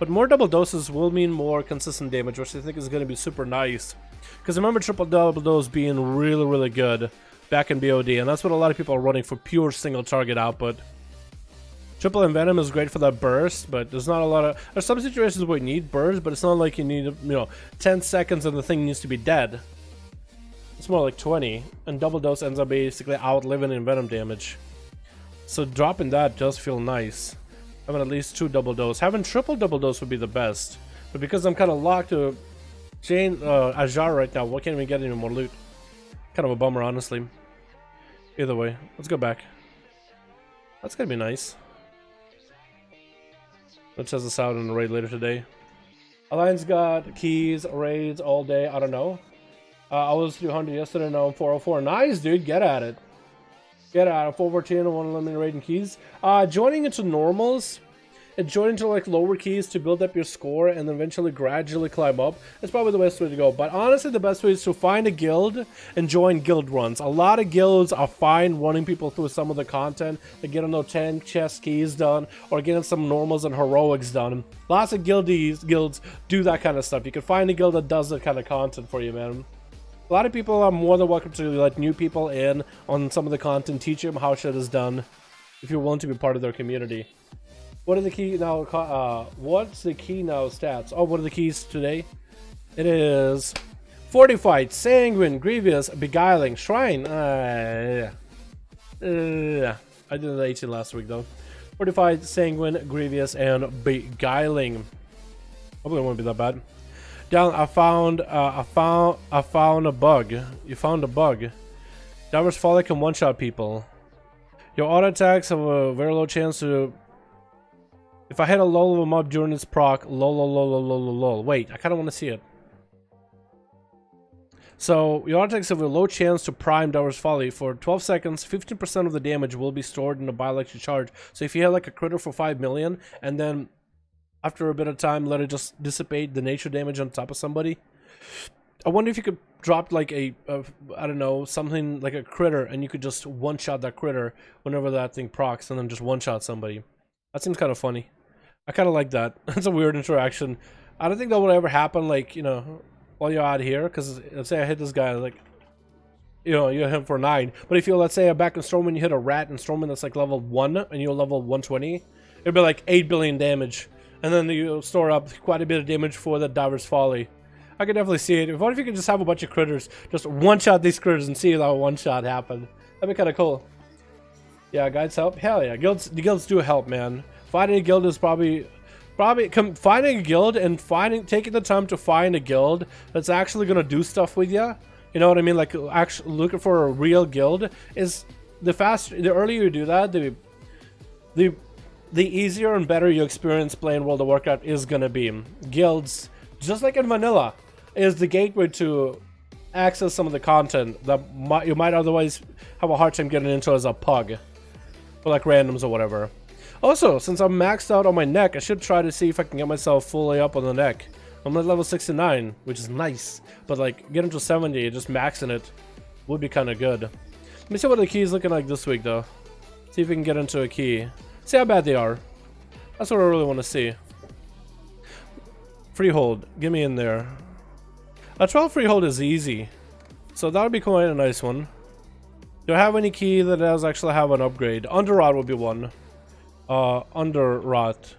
S3: But more double doses will mean more consistent damage, which I think is going to be super nice. Because remember triple double dose being really, really good back in BOD, and that's what a lot of people are running for pure single target output. Triple Envenom is great for that burst, but there's not a lot of... There's some situations where you need burst, but it's not like you need, 10 seconds and the thing needs to be dead. It's more like 20, and double dose ends up basically outliving Envenom damage. So dropping that does feel nice. Having at least 2 double dose. Having triple double dose would be the best. But because I'm kind of locked to Ajar right now, why can't we get any more loot? Kind of a bummer, honestly. Either way, let's go back. That's gonna be nice. Let's test this out in the raid later today. Alliance got keys, raids all day. I don't know. I was 300 yesterday, now I'm 404. Nice, dude. Get at it. Get at it. 414 and 1 eliminated raid and keys. Joining into normals and joining into like lower keys to build up your score and then eventually gradually climb up. That's probably the best way to go. But honestly, the best way is to find a guild and join guild runs. A lot of guilds are fine running people through some of the content. Like getting those 10 chest keys done or getting some normals and heroics done. Lots of guilds do that kind of stuff. You can find a guild that does that kind of content for you, man. A lot of people are more than welcome to let new people in on some of the content, teach them how shit is done if you're willing to be part of their community. What are the key now? What's the key now stats? Oh, what are the keys today? It is Fortified, Sanguine, Grievous, Beguiling, Shrine. I did the 18 last week though. Fortified, Sanguine, Grievous, and Beguiling. Hopefully it won't be that bad. Down, I found a bug. You found a bug. Diverse Folly can one-shot people. Your auto attacks have a very low chance to... If I hit a low level mob during its proc, lol. Wait, I kind of want to see it. So, your auto attacks have a low chance to prime Diver's Folly. For 12 seconds, 15% of the damage will be stored in a bioelectric charge. So if you hit like a critter for 5 million, and then after a bit of time let it just dissipate the nature damage on top of somebody. I wonder if you could drop like I don't know, something like a critter, and you could just one-shot that critter whenever that thing procs, and then just one-shot somebody. That seems kind of funny. I kind of like that. That's a weird interaction. I don't think that would ever happen, like, while you're out here, because let's say I hit this guy, like, you hit him for 9. But if you, let's say, back in Stormwind, you hit a rat in Stormwind that's like level 1, and you're level 120, it'd be like 8 billion damage. And then you store up quite a bit of damage for the Diver's Folly. I could definitely see it. What if you could just have a bunch of critters, just one-shot these critters and see that one-shot happen? That'd be kind of cool. Yeah, guides help? Hell yeah, the guilds do help, man. Finding a guild is probably finding a guild and taking the time to find a guild that's actually gonna do stuff with you. You know what I mean? Like actually looking for a real guild is the earlier you do that, the easier and better your experience playing World of Warcraft is gonna be. Guilds, just like in vanilla, is the gateway to access some of the content that you might otherwise have a hard time getting into as a pug, or like randoms or whatever. Also, since I'm maxed out on my neck, I should try to see if I can get myself fully up on the neck. I'm at level 69, which is nice, but like getting to 70, just maxing it would be kind of good. Let me see what the key is looking like this week, though. See if we can get into a key. See how bad they are. That's what I really want to see. Freehold, get me in there. A 12 freehold is easy, so that would be quite a nice one. Do I have any key that does actually have an upgrade? Underrot would be one. Underrot.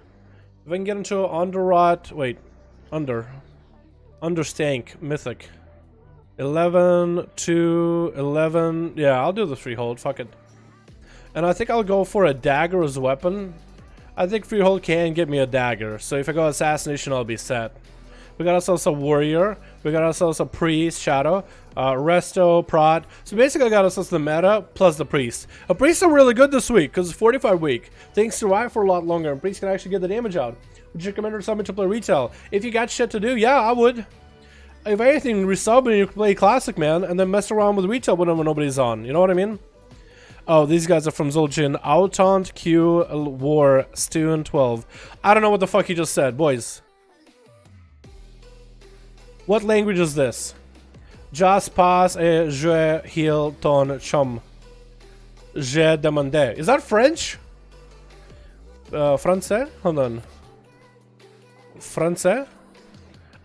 S3: If I can get into Underrot, wait, Understank, Mythic. 11 to 11, yeah, I'll do the freehold, fuck it. And I think I'll go for a dagger as a weapon. I think freehold can get me a dagger, so if I go assassination, I'll be set. We got ourselves a warrior, we got ourselves a priest, shadow, resto, prot. So basically I got ourselves the meta plus the priest. A priest are really good this week because it's 45 week. Things survive for a lot longer and priest can actually get the damage out. Would you recommend resubbing to play retail? If you got shit to do, yeah, I would. If anything, resub and you can play classic, man, and then mess around with retail whenever nobody's on. You know what I mean? Oh, these guys are from Zul'jin. Autant Q War Stune 12. I don't know what the fuck you just said, boys. What language is this? Just passe et je heal ton chum. Je demandé. Is that French? Français? Hold on. Français?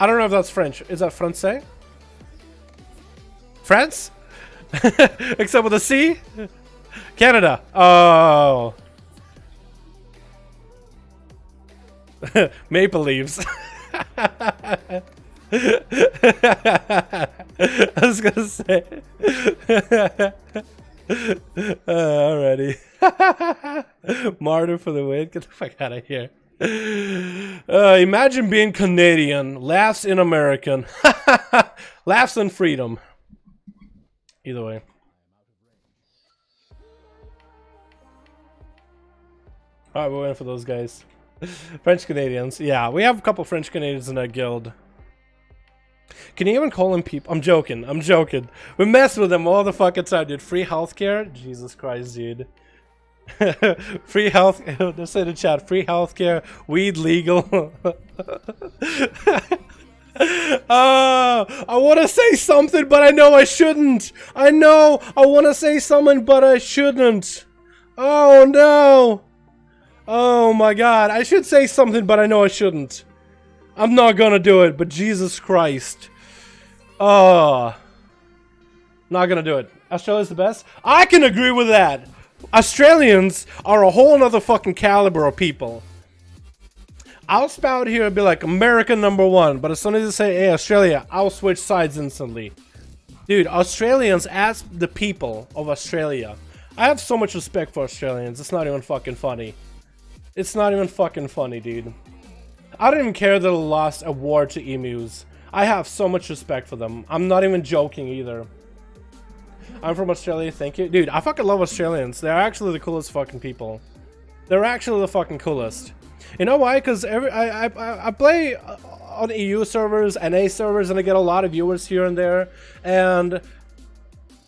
S3: I don't know if that's French. Is that Français? France? Except with a C? Canada. Oh. Maple leaves. I was gonna say. Alrighty. Martyr for the win. Get the fuck out of here. Imagine being Canadian. Laughs in American. Laughs in freedom. Either way. Alright, we're waiting for those guys. French Canadians. Yeah, we have a couple French Canadians in that guild. Can you even call them people? I'm joking. I'm joking. We mess with them all the fucking time, dude. Free healthcare? Jesus Christ, dude. Free health. Just say in the chat. Free healthcare. Weed legal. I want to say something, but I know I shouldn't. I know I want to say something, but I shouldn't. Oh no. Oh my god. I should say something, but I know I shouldn't. I'm not gonna do it, but Jesus Christ. Oh. Not gonna do it. Australia's the best? I can agree with that. Australians are a whole nother fucking caliber of people. I'll spout here and be like, America #1, but as soon as you say, hey, Australia, I'll switch sides instantly. Dude, Australians, as the people of Australia, I have so much respect for Australians, it's not even fucking funny. It's not even fucking funny, dude. I don't even care that they lost a war to emus. I have so much respect for them. I'm not even joking either. I'm from Australia, thank you. Dude, I fucking love Australians. They're actually the coolest fucking people. They're actually the fucking coolest. You know why? Because I play on EU servers, NA servers, and I get a lot of viewers here and there. And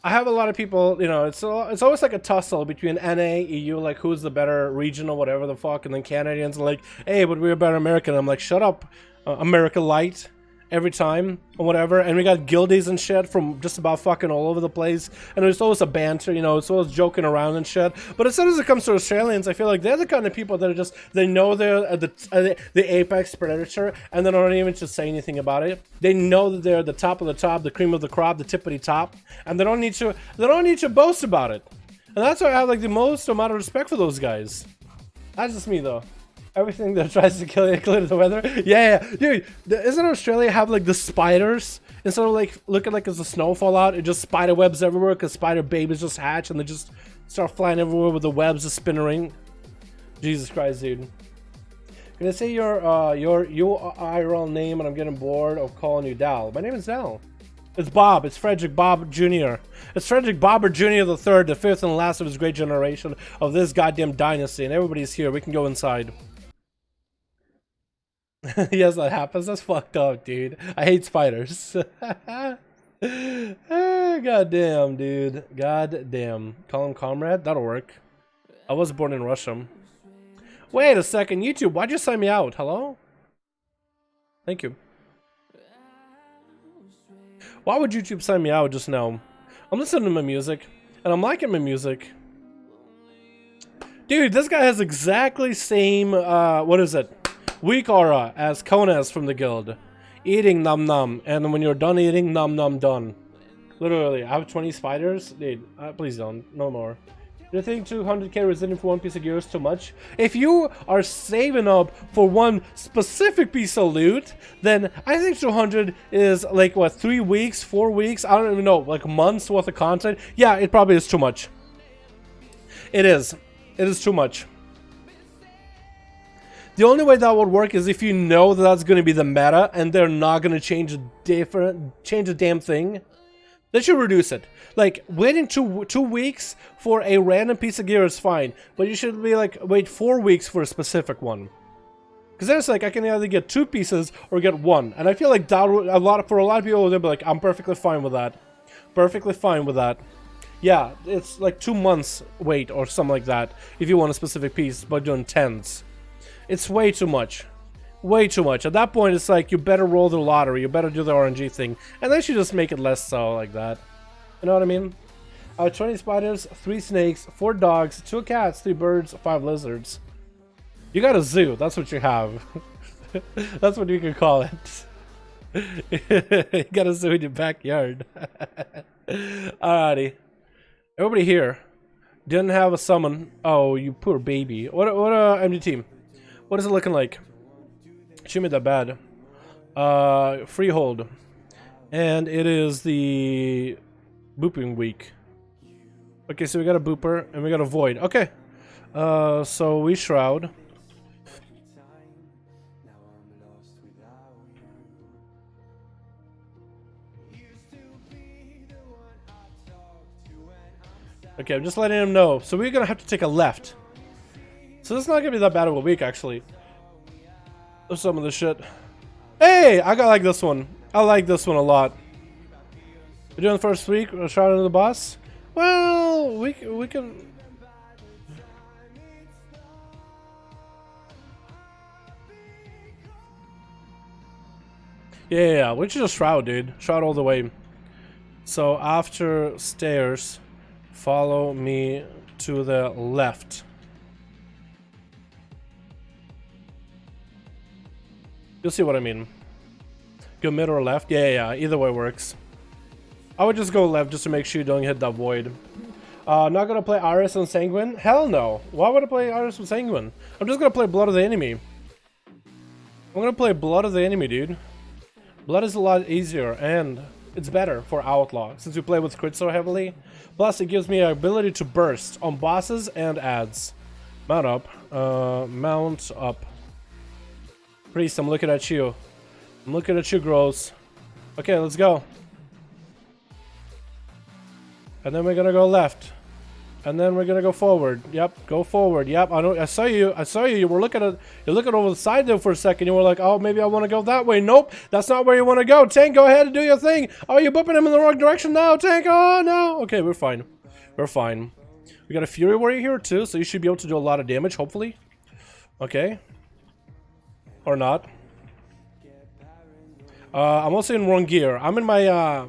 S3: I have a lot of people, you know, it's always like a tussle between NA, EU, like who's the better region or whatever the fuck. And then Canadians are like, hey, but we're better American. I'm like, shut up, America Light. Every time or whatever, and we got guildies and shit from just about fucking all over the place, and there's always a banter, you know, it's always joking around and shit. But as soon as it comes to Australians, I feel like they're the kind of people that are just, they know they're the apex predator, and they don't even just say anything about it. They know that they're the top of the top, the cream of the crop, the tippity top, and they don't need to boast about it. And that's why I have like the most amount of respect for those guys. That's just me though. Everything that tries to kill you, including the weather. Yeah, dude. Isn't Australia have like the spiders instead of like looking like it's a snowfall out? It just spider webs everywhere because spider babies just hatch and they just start flying everywhere with the webs just spinning. Jesus Christ, dude. Can I say your URL name and I'm getting bored of calling you Dal? My name is Dal. It's Bob. It's Frederick Bob Jr. It's Frederick Bobber Jr. the third, the fifth and last of his great generation of this goddamn dynasty. And everybody's here. We can go inside. Yes, that happens. That's fucked up, dude. I hate spiders. God damn, dude. God damn. Call him comrade? That'll work. I was born in Russia. Wait a second. YouTube, why'd you sign me out? Hello? Thank you. Why would YouTube sign me out just now? I'm listening to my music, and I'm liking my music. Dude, this guy has exactly same, what is it? Weak aura as Konas from the guild. Eating num num, and when you're done eating, num num done. Literally, I have 20 spiders. Dude, please don't. No more. Do you think 200k residing for one piece of gear is too much? If you are saving up for one specific piece of loot, then I think 200 is like, what, 3 weeks, 4 weeks? I don't even know, like months worth of content? Yeah, it probably is too much. It is. It is too much. The only way that would work is if you know that that's going to be the meta and they're not going to change a damn thing. They should reduce it. Like, waiting two weeks for a random piece of gear is fine, but you should be like, wait 4 weeks for a specific one. Because then it's like, I can either get 2 pieces or get 1. And I feel like that would, for a lot of people, they'll be like, I'm perfectly fine with that. Perfectly fine with that. Yeah, it's like 2 months wait or something like that if you want a specific piece by doing 10s. It's way too much. Way too much. At that point, it's like, you better roll the lottery, you better do the RNG thing, and they should just make it less so like that. You know what I mean? 20 spiders, 3 snakes, 4 dogs, 2 cats, 3 birds, 5 lizards. You got a zoo, that's what you have. That's what you can call it. You got a zoo in your backyard. Alrighty. Everybody here didn't have a summon. Oh, you poor baby. What empty team? What is it looking like? Shouldn't be that bad. Freehold. And it is the booping week. Okay, so we got a booper and we got a void. Okay. So we shroud. Okay, I'm just letting him know. So we're gonna have to take a left. So this is not gonna be that bad of a week, actually. Of some of this shit. Hey, I got like this one. I like this one a lot. We're doing the first week. We're shot into the boss. Well, we can. Yeah, we should just shroud, dude. Shroud all the way. So after stairs, follow me to the left. You'll see what I mean. Go mid or left? Yeah, either way works. I would just go left just to make sure you don't hit that void. Not gonna play Iris and Sanguine? Hell no. Why would I play Iris and Sanguine? I'm just gonna play Blood of the Enemy. I'm gonna play Blood of the Enemy, dude. Blood is a lot easier and it's better for Outlaw since we play with crit so heavily. Plus it gives me the ability to burst on bosses and adds. Mount up. Mount up. Priest, I'm looking at you. I'm looking at you, Gross. Okay, let's go. And then we're gonna go left. And then we're gonna go forward. Yep, go forward. Yep, I know. I saw you. I saw you. You were looking at. You're looking over the side there for a second. You were like, "Oh, maybe I want to go that way." Nope, that's not where you want to go. Tank, go ahead and do your thing. Oh, you're booping him in the wrong direction now, Tank. Oh no. Okay, we're fine. We're fine. We got a Fury Warrior here too, so you should be able to do a lot of damage, hopefully. Okay. Or not. I'm also in wrong gear. I'm in my.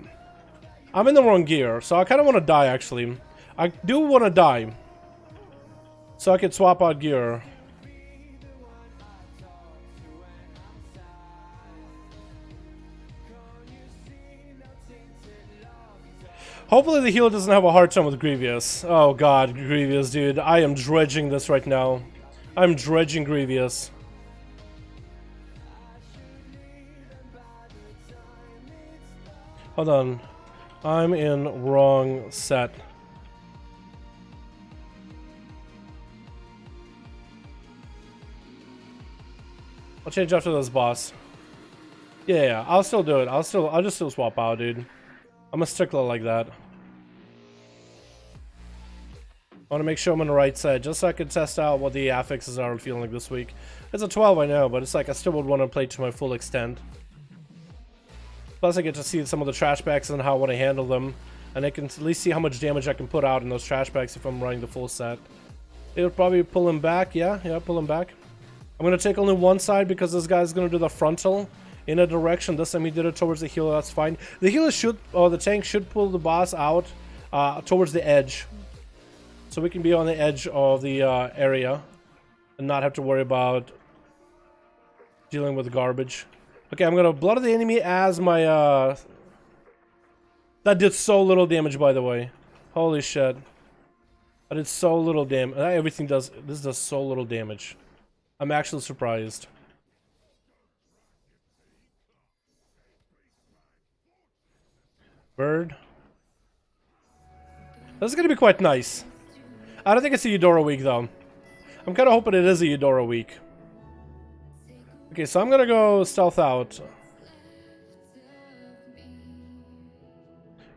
S3: I'm in the wrong gear, so I kind of want to die actually. I do want to die, so I can swap out gear. Hopefully the healer doesn't have a hard time with Grievous. Oh god, Grievous, dude. I am dredging this right now. I'm dredging Grievous. Hold on. I'm in wrong set. I'll change after this boss. Yeah, I'll still do it. I'll just still swap out, dude. I'm a stickler like that. I want to make sure I'm on the right side, just so I can test out what the affixes are feeling like this week. It's a 12, I know, but it's like I still would want to play to my full extent. Plus I get to see some of the trash bags and how I want to handle them. And I can at least see how much damage I can put out in those trash bags if I'm running the full set. It'll probably pull him back, yeah, pull him back. I'm going to take only one side because this guy's going to do the frontal in a direction. This time he did it towards the healer, that's fine. The healer should, or the tank should pull the boss out towards the edge. So we can be on the edge of the area and not have to worry about dealing with garbage. Okay, I'm going to Blood of the Enemy as my... That did so little damage, by the way. Holy shit. But it's so little damage. Everything does. This does so little damage. I'm actually surprised. Bird. This is gonna be quite nice. I don't think it's a Eudora week though. I'm kind of hoping it is a Eudora week. Okay, so I'm gonna go stealth out.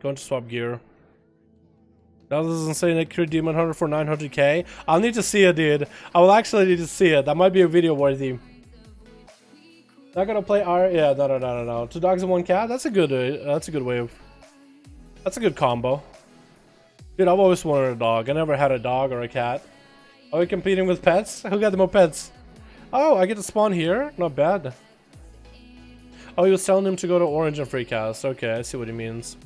S3: Going to swap gear. Now this is insane. Accurate Demon Hunter for 900k. I'll need to see it, dude. I will actually need to see it. That might be a video worthy. Not gonna play R. Yeah, no. 2 dogs and 1 cat. That's a good. That's a good way of. That's a good combo. Dude, I've always wanted a dog. I never had a dog or a cat. Are we competing with pets? Who got the more pets? Oh, I get to spawn here? Not bad. Oh, he was telling him to go to orange and free cast. Okay, I see what he means.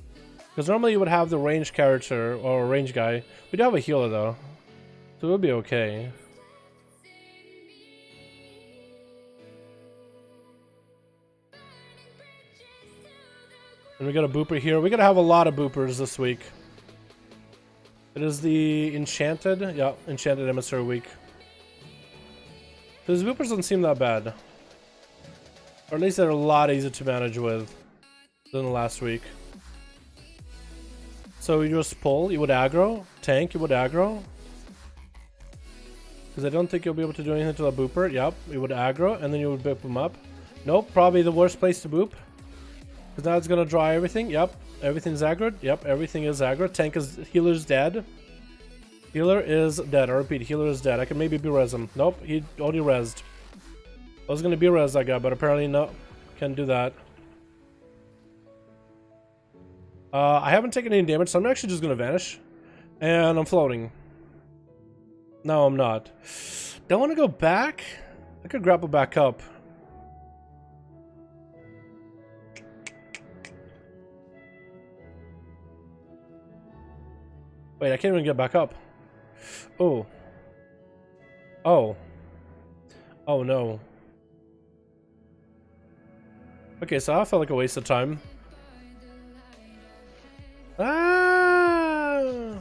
S3: Because normally you would have the range character or range guy. We do have a healer though. So we'll be okay. And we got a booper here. We're gonna have a lot of boopers this week. It is the Enchanted, yeah, Enchanted Emissary week. These boopers don't seem that bad. Or at least they're a lot easier to manage with than the last week. So you just pull, you would aggro, tank, you would aggro. Because I don't think you'll be able to do anything to the booper. Yep, you would aggro, and then you would boop them up. Nope, probably the worst place to boop. Because now it's gonna dry everything. Yep, everything's aggroed. Yep, everything is aggroed. Tank is, healer's dead. Healer is dead. I repeat, healer is dead. I can maybe be-res him. Nope, he already rezzed. I was gonna be-res that guy, but apparently no. Can't do that. I haven't taken any damage, so I'm actually just gonna vanish. And I'm floating. No, I'm not. Don't want to go back? I could grapple back up. Wait, I can't even get back up. Oh. Oh. Oh no. Okay, so I felt like a waste of time. Ah!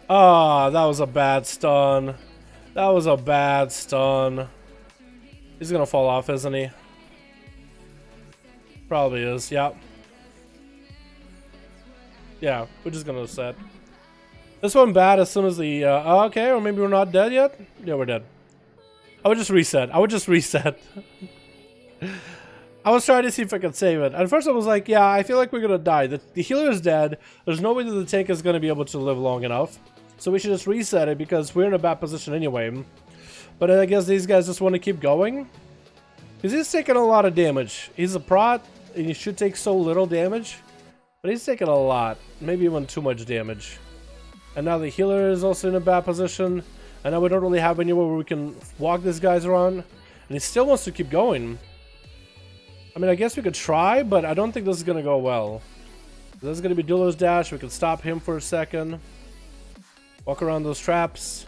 S3: Ah, that was a bad stun. That was a bad stun. He's gonna fall off, isn't he? Probably is, yeah. Yeah, we're just gonna set. This one bad as soon as the, okay, or maybe we're not dead yet? Yeah, we're dead. I would just reset. I would just reset. I was trying to see if I could save it. At first I was like, yeah, I feel like we're gonna die. The healer is dead. There's no way that the tank is gonna be able to live long enough. So we should just reset it because we're in a bad position anyway. But I guess these guys just want to keep going. Because he's taking a lot of damage. He's a prot, and he should take so little damage. But he's taking a lot. Maybe even too much damage. And now the healer is also in a bad position. And now we don't really have anywhere where we can walk these guys around. And he still wants to keep going. I mean, I guess we could try, but I don't think this is going to go well. This is going to be Dueler's Dash. We can stop him for a second. Walk around those traps.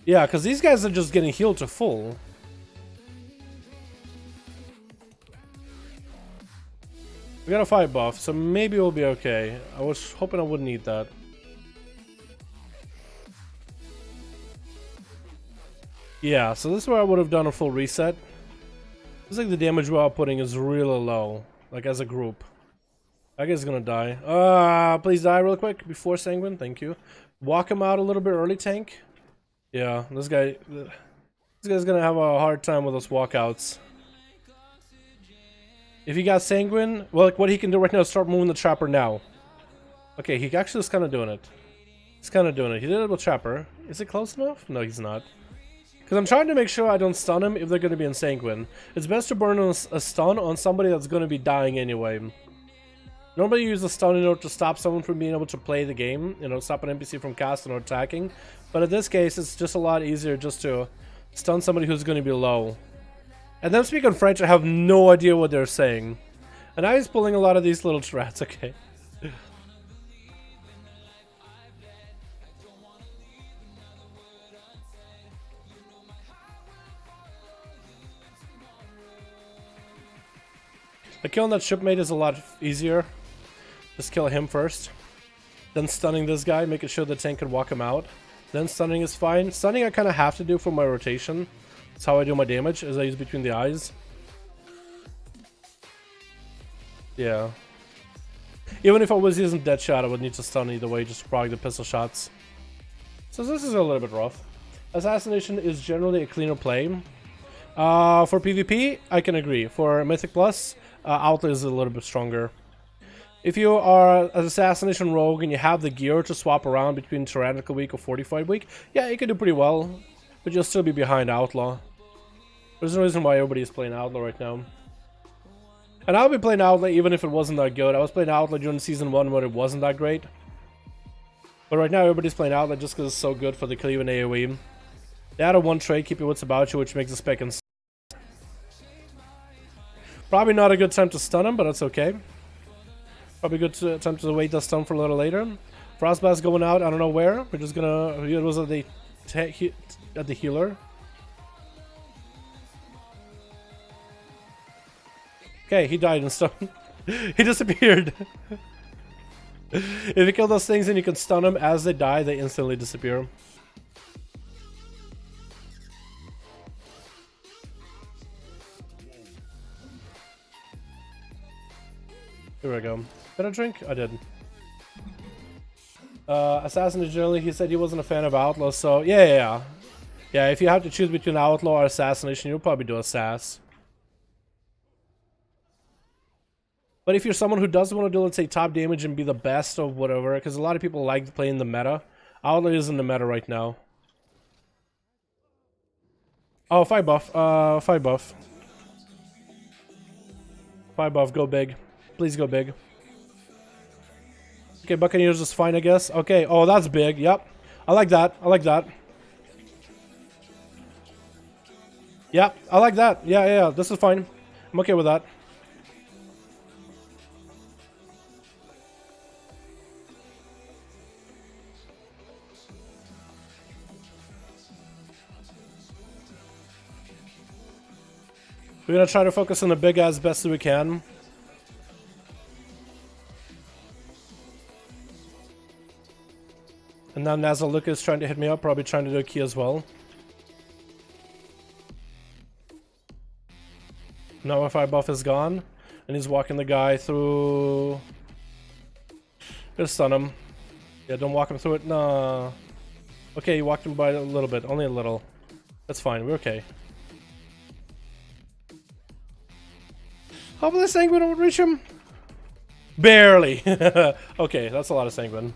S3: Yeah, because these guys are just getting healed to full. We got a fight buff, so maybe we'll be okay. I was hoping I wouldn't need that. Yeah, so this is where I would have done a full reset. Looks like the damage we're outputting is really low, like as a group. I guess he's gonna die. Please die real quick before Sanguine, thank you. Walk him out a little bit early, tank. Yeah, this guy's gonna have a hard time with those walkouts. If he got Sanguine, well, like what he can do right now is start moving the Trapper now. Okay, he actually is kind of doing it. He's kind of doing it. He did it with Trapper. Is it close enough? No, he's not. Because I'm trying to make sure I don't stun him if they're going to be in Sanguine. It's best to burn a stun on somebody that's going to be dying anyway. Normally you use a stun in order to stop someone from being able to play the game. You know, stop an NPC from casting or attacking. But in this case, it's just a lot easier just to stun somebody who's going to be low. And them speaking French, I have no idea what they're saying. And now he's pulling a lot of these little strats, okay. Like killing that shipmate is a lot easier. Just kill him first. Then stunning this guy, making sure the tank can walk him out. Then stunning is fine. Stunning I kind of have to do for my rotation. That's how I do my damage, is I use between the eyes. Yeah. Even if I was using dead shot, I would need to stun either way, just to proc the pistol shots. So this is a little bit rough. Assassination is generally a cleaner play. For PvP, I can agree. For Mythic Plus, Outlaw is a little bit stronger. If you are an Assassination Rogue and you have the gear to swap around between Tyrannical Week or Fortified Week, yeah, you can do pretty well, but you'll still be behind Outlaw. There's no reason why everybody is playing Outlaw right now. And I'll be playing Outlaw even if it wasn't that good. I was playing Outlaw during Season 1 when it wasn't that great. But right now everybody's playing Outlaw just because it's so good for the cleave and AoE. They added one trait, keep your wits about you, which makes the spec insane. Probably not a good time to stun him, but that's okay. Probably good time to wait the stun for a little later. Frostbath's going out, I don't know where. We're just gonna... It was at the healer. Okay, he died in stun. He disappeared. If you kill those things and you can stun them as they die, they instantly disappear. Here we go. Did I drink? I did. Assassin generally, he said he wasn't a fan of Outlaw, so yeah. Yeah, if you have to choose between Outlaw or Assassination, you'll probably do Assass. But if you're someone who doesn't want to do, let's say, top damage and be the best or whatever, because a lot of people like playing the meta, Outlaw is in the meta right now. Oh, 5 buff. 5 buff. 5 buff, go big. Please go big. Okay, Buccaneers is fine, I guess. Okay, oh, that's big. Yep. I like that. I like that. Yeah, I like that. Yeah, this is fine. I'm okay with that. We're gonna try to focus on the big as best as we can. And now Nazaluka is trying to hit me up, probably trying to do a key as well. Now my 5 buff is gone, and he's walking the guy through... Just stun him. Yeah, don't walk him through it. No. Okay, you walked him by a little bit, only a little. That's fine, we're okay. Hopefully the Sanguine won't reach him. Barely. Okay, that's a lot of Sanguine.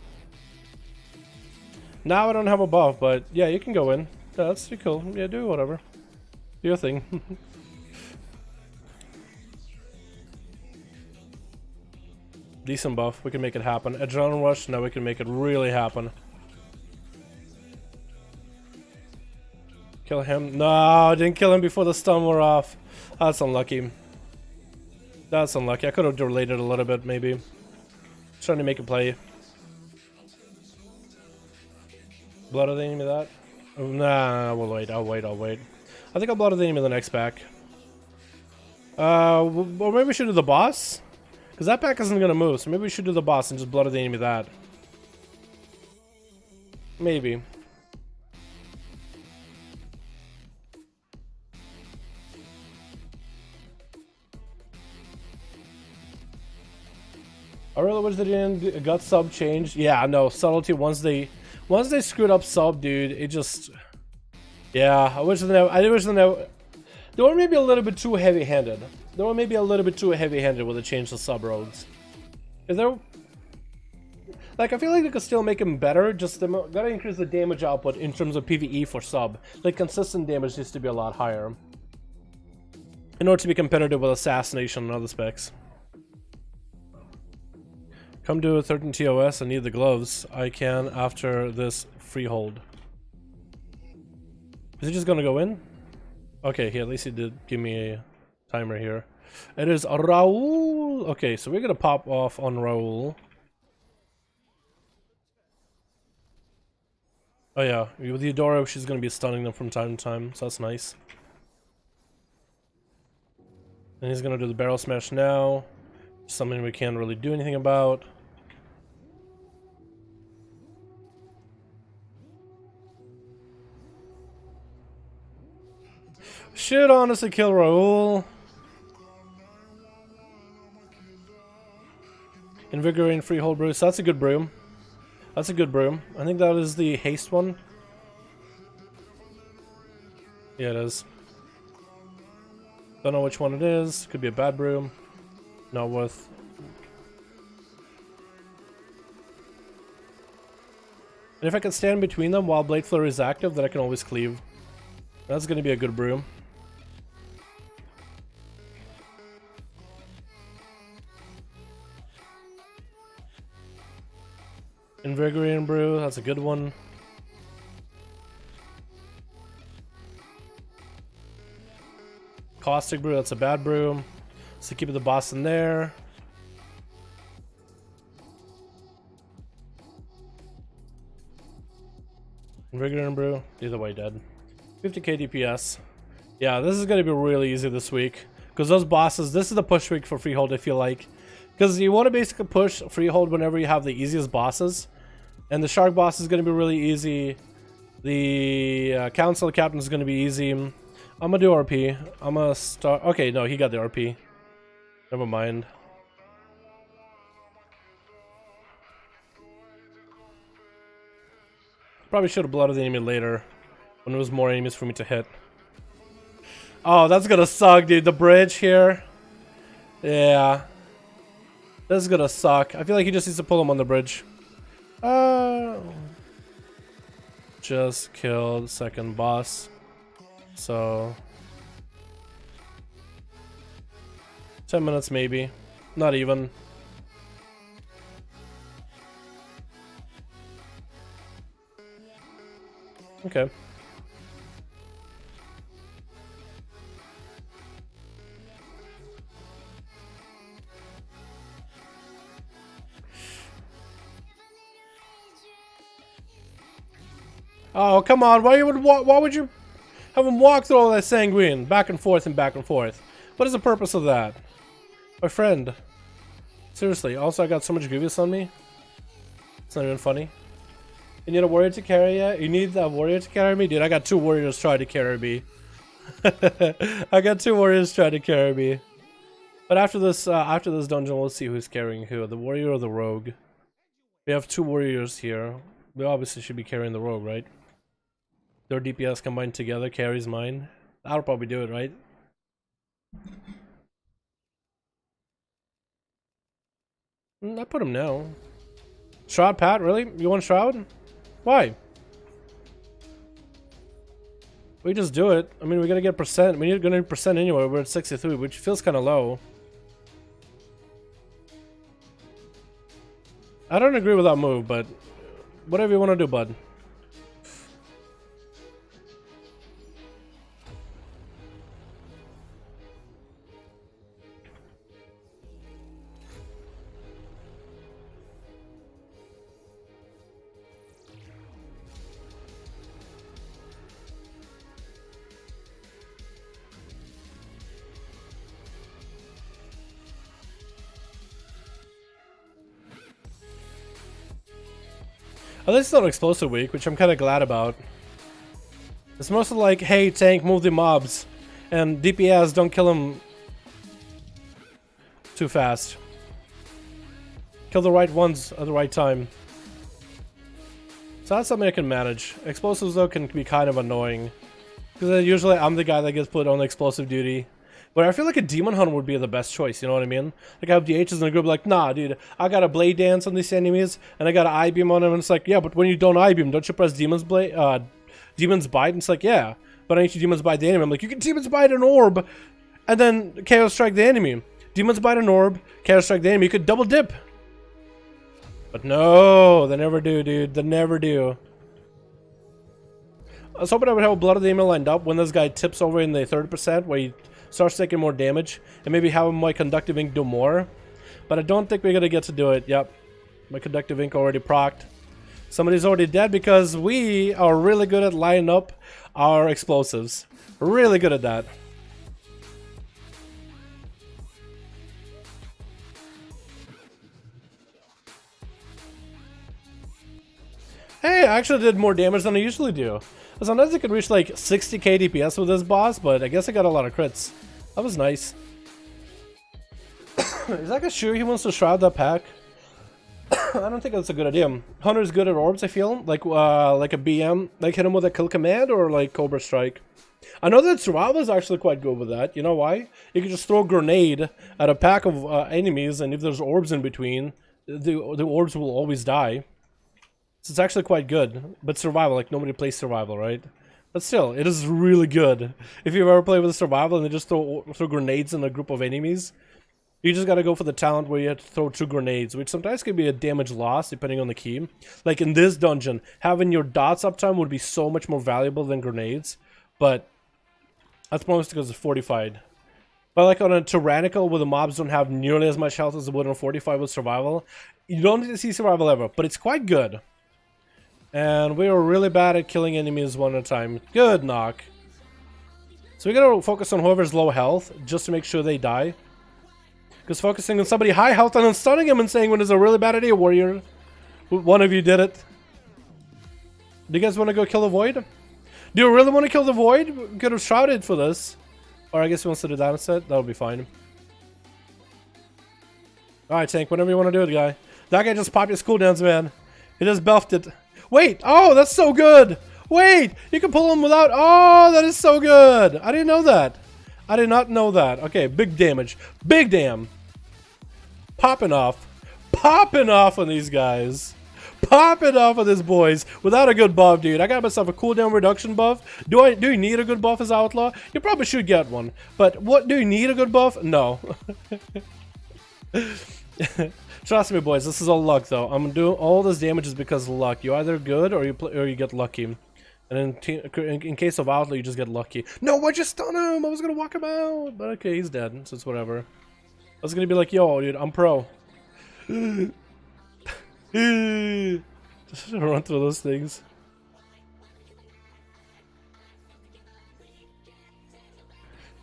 S3: Now I don't have a buff, but yeah, you can go in. Yeah, that's pretty cool. Yeah, do whatever. Do your thing. Decent buff. We can make it happen. Adrenaline rush. Now we can make it really happen. Kill him. No, I didn't kill him before the stun wore off. That's unlucky. That's unlucky. I could have delayed it a little bit, maybe. Trying to make a play. Blood of the enemy that? Oh, nah, we'll wait. I'll wait. I think I'll blood of the enemy the next pack. Well, maybe we should do the boss? Because that pack isn't going to move, so maybe we should do the boss and just blood of the enemy that. Maybe. I really wish they didn't got sub changed. Yeah, no, subtlety once they screwed up sub, dude, it just... Yeah, I wish they were maybe a little bit too heavy-handed. They were maybe a little bit too heavy-handed when they changed the sub rogues. Is there... Like, I feel like they could still make them better, just they gotta increase the damage output in terms of PvE for sub. Like, consistent damage needs to be a lot higher. In order to be competitive with Assassination and other specs. Come to a 13 TOS, I need the gloves. I can after this freehold. Is he just gonna go in? Okay, at least he did give me a timer here. It is Raul. Okay, so we're gonna pop off on Raul. Oh yeah, with the Eudora, she's gonna be stunning them from time to time, so that's nice. And he's gonna do the barrel smash now. Something we can't really do anything about. Should honestly kill Raul. Invigorating Freehold Brew. So that's a good brew. That's a good brew. I think that is the haste one. Yeah, it is. Don't know which one it is. Could be a bad brew. Not worth. And if I can stand between them while Blade Flurry is active, then I can always cleave. That's gonna be a good brew. Invigorating Brew, that's a good one. Caustic Brew, that's a bad brew. So keep the boss in there. Invigorating Brew, either way dead. 50k DPS. Yeah, this is gonna be really easy this week. Because those bosses, this is the push week for Freehold, I feel like. Because you want to basically push Freehold whenever you have the easiest bosses. And the Shark boss is going to be really easy. The Council Captain is going to be easy. I'm going to do RP. I'm going to start... Okay, no, he got the RP. Never mind. Probably should have blooded the enemy later. When there was more enemies for me to hit. Oh, that's going to suck, dude. The bridge here. Yeah. This is going to suck. I feel like he just needs to pull him on the bridge. Just killed second boss. So 10 minutes maybe. Not even. Okay. Oh, come on. Why would you have him walk through all that sanguine? Back and forth and back and forth. What is the purpose of that? My friend. Seriously. Also, I got so much Grievous on me. It's not even funny. You need a warrior to carry you? You need a warrior to carry me? Dude, I got 2 warriors trying to carry me. I got 2 warriors trying to carry me. But after this dungeon, we'll see who's carrying who. The warrior or the rogue. We have 2 warriors here. We obviously should be carrying the rogue, right? Their DPS combined together carries mine. That'll probably do it, right? I put him now. Shroud, Pat? Really? You want Shroud? Why? We just do it. I mean, we gotta get percent. We need to get percent anyway. We're at 63, which feels kind of low. I don't agree with that move, but whatever you want to do, bud. At least it's not explosive week, which I'm kind of glad about. It's mostly like, hey, tank, move the mobs. And DPS, don't kill them too fast. Kill the right ones at the right time. So that's something I can manage. Explosives, though, can be kind of annoying. Because usually I'm the guy that gets put on explosive duty. But I feel like a Demon Hunter would be the best choice, you know what I mean? Like I have DHs in the group like, nah, dude, I got a Blade Dance on these enemies, and I got an I-Beam on them, and it's like, yeah, but when you don't I-Beam, don't you press Demon's Bite? And it's like, yeah, but I need to Demon's Bite the enemy. I'm like, you can Demon's Bite an orb, and then Chaos Strike the enemy. Demon's Bite an orb, Chaos Strike the enemy, you could double dip. But no, they never do, dude, they never do. I was hoping I would have a Blood of the Enemy lined up when this guy tips over in the 30% where he starts taking more damage, and maybe have my Conductive Ink do more. But I don't think we're gonna get to do it. Yep, my Conductive Ink already procced. Somebody's already dead because we are really good at lining up our explosives. Really good at that. Hey, I actually did more damage than I usually do. Sometimes I could reach like 60k DPS with this boss, but I guess I got a lot of crits. That was nice. Is that sure he wants to shroud that pack? I don't think that's a good idea. Hunter's good at orbs, I feel. Like a BM, like hit him with a kill command or like Cobra Strike. I know that Survival is actually quite good with that. You know why? You can just throw a grenade at a pack of enemies, and if there's orbs in between, the orbs will always die. So it's actually quite good. But Survival, like nobody plays Survival, right? But still, it is really good. If you've ever played with Survival and they just throw grenades in a group of enemies, you just gotta go for the talent where you have to throw 2 grenades, which sometimes can be a damage loss depending on the key. Like in this dungeon, having your dots uptime would be so much more valuable than grenades, but that's mostly because it's fortified. But like on a tyrannical where the mobs don't have nearly as much health as they would on fortified with Survival, you don't need to see Survival ever, but it's quite good. And we were really bad at killing enemies one at a time. Good knock. So we gotta focus on whoever's low health just to make sure they die. Because focusing on somebody high health and then stunning him and saying when it's a really bad idea, warrior. One of you did it. Do you guys want to go kill the void? Do you really want to kill the void? We could have shrouded for this. Or I guess he wants to do that instead. That would be fine. Alright, Tank, whenever you want to do it, guy. That guy just popped his cooldowns, man. He just buffed it. Wait! Oh, that's so good! Wait! You can pull him without... Oh, that is so good! I didn't know that. I did not know that. Okay, big damage. Big damn! Popping off. Popping off on these guys. Popping off on these boys without a good buff, dude. I got myself a cooldown reduction buff. Do you need a good buff as Outlaw? You probably should get one. But what, do you need a good buff? No. Trust me, boys, this is all luck, though. I'm doing all this damage is because of luck. You're either good or you get lucky. And in case of Outlaw, you just get lucky. No, why'd you stun him? I was gonna walk him out. But okay, he's dead, so it's whatever. I was gonna be like, yo, dude, I'm pro. Just run through those things.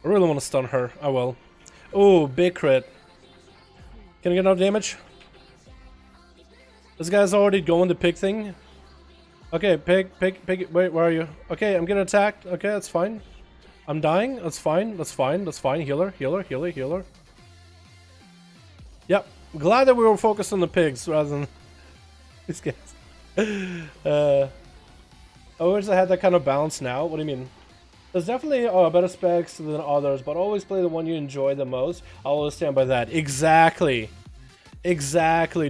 S3: I really want to stun her. I will. Oh, big crit. Can I get enough damage? This guy's already going to pig thing. Okay, pig. Wait, where are you? Okay, I'm getting attacked. Okay, that's fine. I'm dying. That's fine. That's fine. Healer. Yep. Glad that we were focused on the pigs rather than these guys. I wish I had that kind of balance now. What do you mean? There's definitely better specs than others, but always play the one you enjoy the most. I'll always stand by that. Exactly,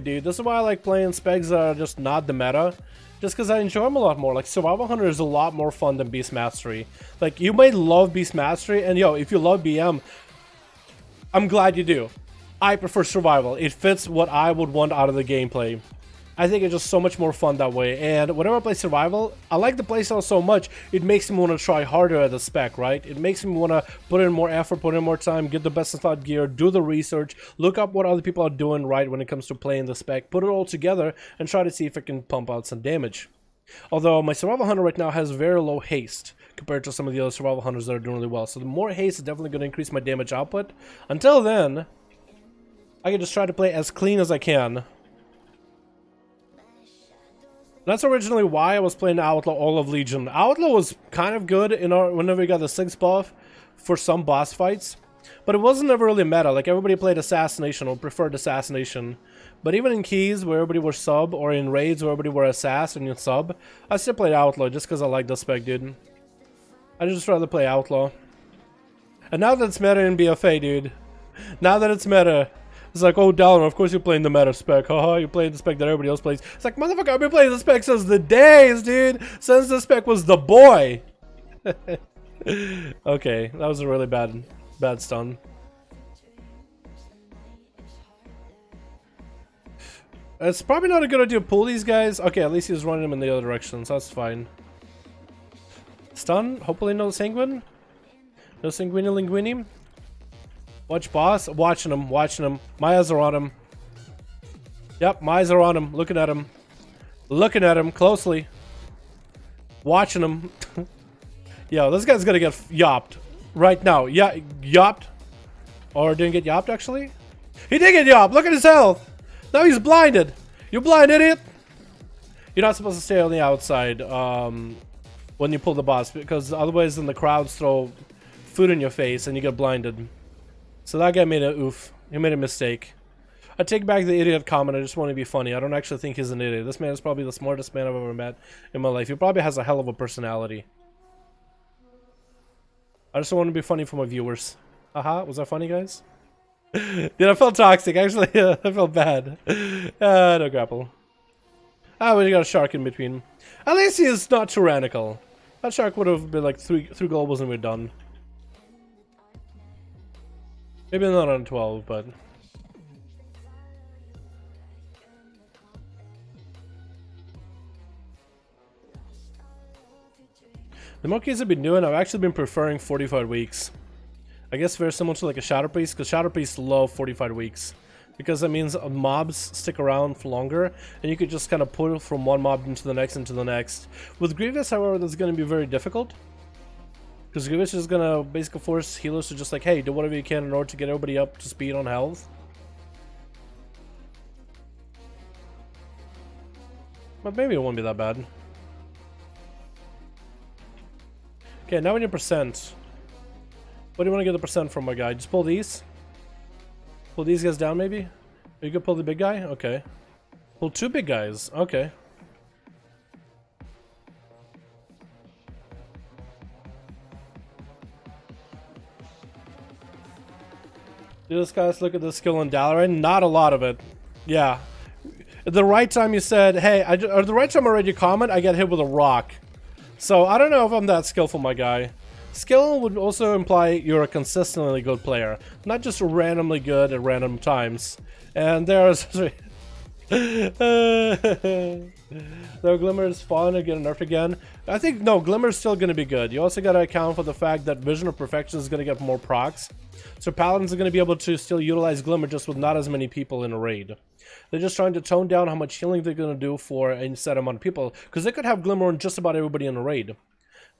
S3: dude. This is why I like playing specs that are just not the meta. Just because I enjoy them a lot more. Like, Survival Hunter is a lot more fun than Beast Mastery. Like, you may love Beast Mastery, and yo, if you love BM, I'm glad you do. I prefer Survival. It fits what I would want out of the gameplay. I think it's just so much more fun that way. And whenever I play Survival, I like the playstyle so much, it makes me want to try harder at the spec, right? It makes me want to put in more effort, put in more time, get the best slot gear, do the research, look up what other people are doing right when it comes to playing the spec, put it all together, and try to see if I can pump out some damage. Although my Survival Hunter right now has very low haste compared to some of the other Survival Hunters that are doing really well. So the more haste is definitely going to increase my damage output. Until then, I can just try to play as clean as I can. That's originally why I was playing Outlaw all of Legion. Outlaw was kind of good in whenever we got the 6th buff for some boss fights. But it wasn't ever really meta. Like, everybody played Assassination or preferred Assassination. But even in Keys where everybody were sub, or in Raids where everybody were Assassin and sub, I still played Outlaw just because I like the spec, dude. I just rather play Outlaw. And now that it's meta in BFA, dude. Now that it's meta, it's like, oh, Dalaran, of course you're playing the meta spec. Haha, you're playing the spec that everybody else plays. It's like, motherfucker, I've been playing the spec since the days, dude. Since the spec was the boy. Okay, that was a really bad stun. It's probably not a good idea to pull these guys. Okay, at least he's running them in the other direction, so that's fine. Stun, hopefully no Sanguine. No Sanguini Linguini. Watch boss, watching him. My eyes are on him. Yep, my eyes are on him, looking at him closely. Watching him. Yo, this guy's gonna get yopped right now. Yeah, yopped. Or didn't get yopped, actually? He did get yopped, look at his health. Now he's blinded. You blind idiot. You're not supposed to stay on the outside when you pull the boss, because otherwise then the crowds throw food in your face and you get blinded. So that guy made a oof. He made a mistake. I take back the idiot comment. I just want to be funny. I don't actually think he's an idiot. This man is probably the smartest man I've ever met in my life. He probably has a hell of a personality. I just want to be funny for my viewers. Haha, was that funny, guys? Dude, I felt toxic. Actually, I felt bad. No grapple. Ah, we got a shark in between. At least he is not tyrannical. That shark would have been like three globals and we're done. Maybe not on 12, but... The monkeys have been doing, I've actually been preferring 45 weeks. I guess very similar to like a Shadow Priest, because Shadow Priests love 45 weeks. Because that means mobs stick around for longer, and you could just kind of pull from one mob into the next, With Grievous, however, that's going to be very difficult. Because Grievous is going to basically force healers to just like, hey, do whatever you can in order to get everybody up to speed on health. But maybe it won't be that bad. Okay, now we need percent. What do you want to get the percent from, my guy? Just pull these? Pull these guys down, maybe? You could pull the big guy? Okay. Pull two big guys. Okay. Do this, guys, look at the skill in Dalaran. Not a lot of it. Yeah. At the right time you said, hey, or the right time I read your comment, I get hit with a rock. So, I don't know if I'm that skillful, my guy. Skill would also imply you're a consistently good player, not just randomly good at random times. And there's... Though Glimmer is fun and get nerfed again. I think, no, Glimmer's still going to be good. You also got to account for the fact that Vision of Perfection is going to get more procs. So Paladins are going to be able to still utilize Glimmer just with not as many people in a raid. They're just trying to tone down how much healing they're going to do for a set amount of people. Because they could have Glimmer on just about everybody in a raid.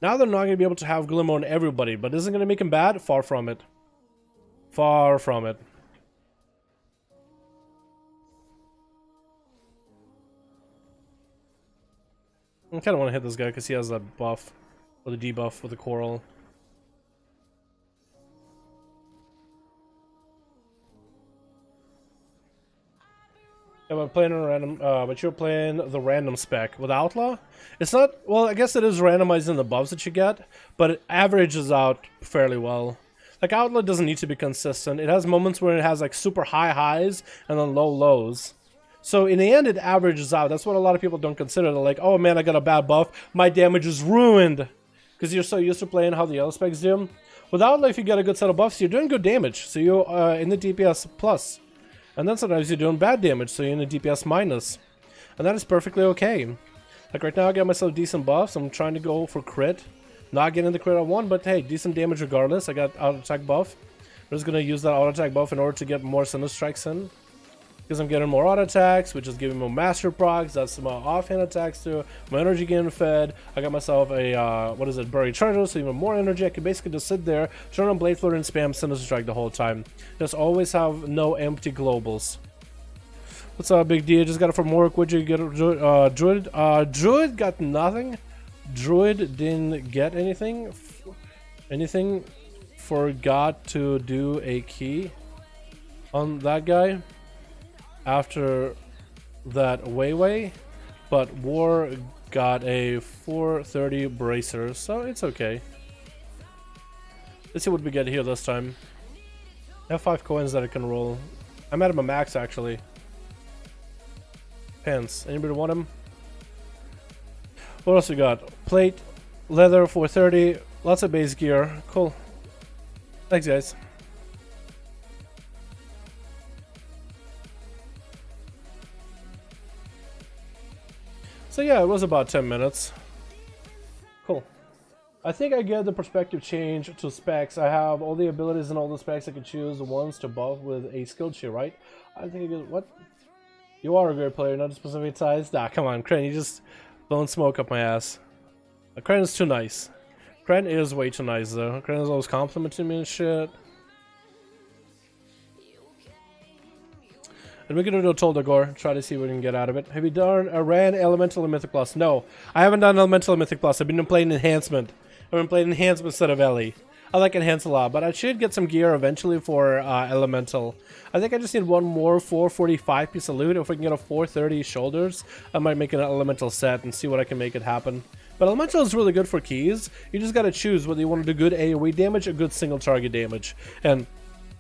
S3: Now they're not going to be able to have Glimmer on everybody. But isn't it going to make them bad? Far from it. Far from it. I kind of want to hit this guy because he has that buff. Or the debuff with the coral. Yeah, I'm playing a random, but you're playing the random spec with Outlaw. It's not, well, I guess it is randomized in the buffs that you get, but it averages out fairly well. Like Outlaw doesn't need to be consistent. It has moments where it has like super high highs and then low lows. So in the end, it averages out. That's what a lot of people don't consider. They're like, oh man, I got a bad buff. My damage is ruined. Because you're so used to playing how the other specs do. With Outlaw, if you get a good set of buffs, you're doing good damage. So you're in the DPS plus. And then sometimes you're doing bad damage, so you're in the DPS minus. And that is perfectly okay. Like right now, I got myself decent buffs. I'm trying to go for crit. Not getting the crit I want, but hey, decent damage regardless. I got auto attack buff. I'm just going to use that auto attack buff in order to get more Cinder Strikes in. Because I'm getting more auto attacks, which is giving me more master procs. That's my offhand attacks too. My energy getting fed. I got myself a, what is it, buried treasure, so even more energy. I can basically just sit there, turn on Blade Floater and spam Cinder Strike the whole time. Just always have no empty globals. What's up, Big D? I just got it from work. Would you get a Druid? Druid got nothing. Druid didn't get anything. Anything. Forgot to do a key on that guy. After that Wayway, but War got a 430 bracer, so it's okay. Let's see what we get here this time. I have 5 coins that I can roll. I'm at my max actually. Pants. Anybody want them? What else we got? Plate, leather, 430, lots of base gear. Cool. Thanks, guys. So yeah, it was about 10 minutes. Cool. I think I get the perspective change to specs. I have all the abilities and all the specs I can choose the ones to buff with a skill tree, right? I think I get what? You are a great player, not a specific size. Nah, come on, Crane, you just blowing smoke up my ass. Crane is too nice. Crane is way too nice though. Crane is always complimenting me and shit. And we're gonna do a Toldagor, try to see what we can get out of it. Have you done a ran Elemental and Mythic Plus? No, I haven't done Elemental and Mythic Plus. I've been playing Enhancement. I've been playing Enhancement instead of Ellie. I like Enhance a lot, but I should get some gear eventually for Elemental. I think I just need one more 445 piece of loot. If we can get a 430 shoulders, I might make an Elemental set and see what I can make it happen. But Elemental is really good for keys. You just gotta choose whether you want to do good AoE damage or good single target damage. And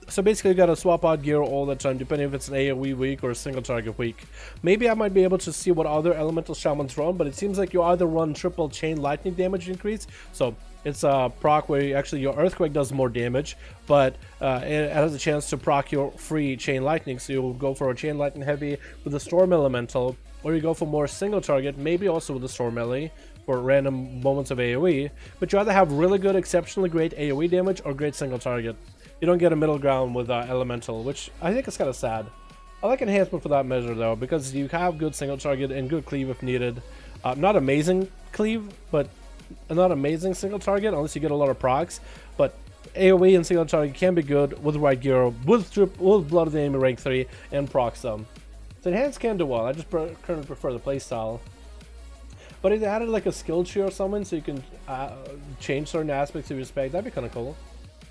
S3: so basically you gotta swap out gear all the time, depending if it's an AoE week or a single target week. Maybe I might be able to see what other Elemental Shamans run, but it seems like you either run triple chain lightning damage increase, so it's a proc where your Earthquake does more damage, but it has a chance to proc your free chain lightning, so you'll go for a chain lightning heavy with a Storm Elemental, or you go for more single target, maybe also with a Storm Melee, for random moments of AoE, but you either have really good, exceptionally great AoE damage or great single target. You don't get a middle ground with Elemental, which I think is kind of sad. I like Enhancement for that measure though, because you have good single target and good cleave if needed. Not amazing cleave, but not amazing single target unless you get a lot of procs. But AoE and single target can be good with the right gear, with Blood of the Enemy rank 3 and procs them. So Enhance can do well. I just currently prefer the playstyle. But if they added like a skill tree or something so you can change certain aspects of your spec, that'd be kind of cool.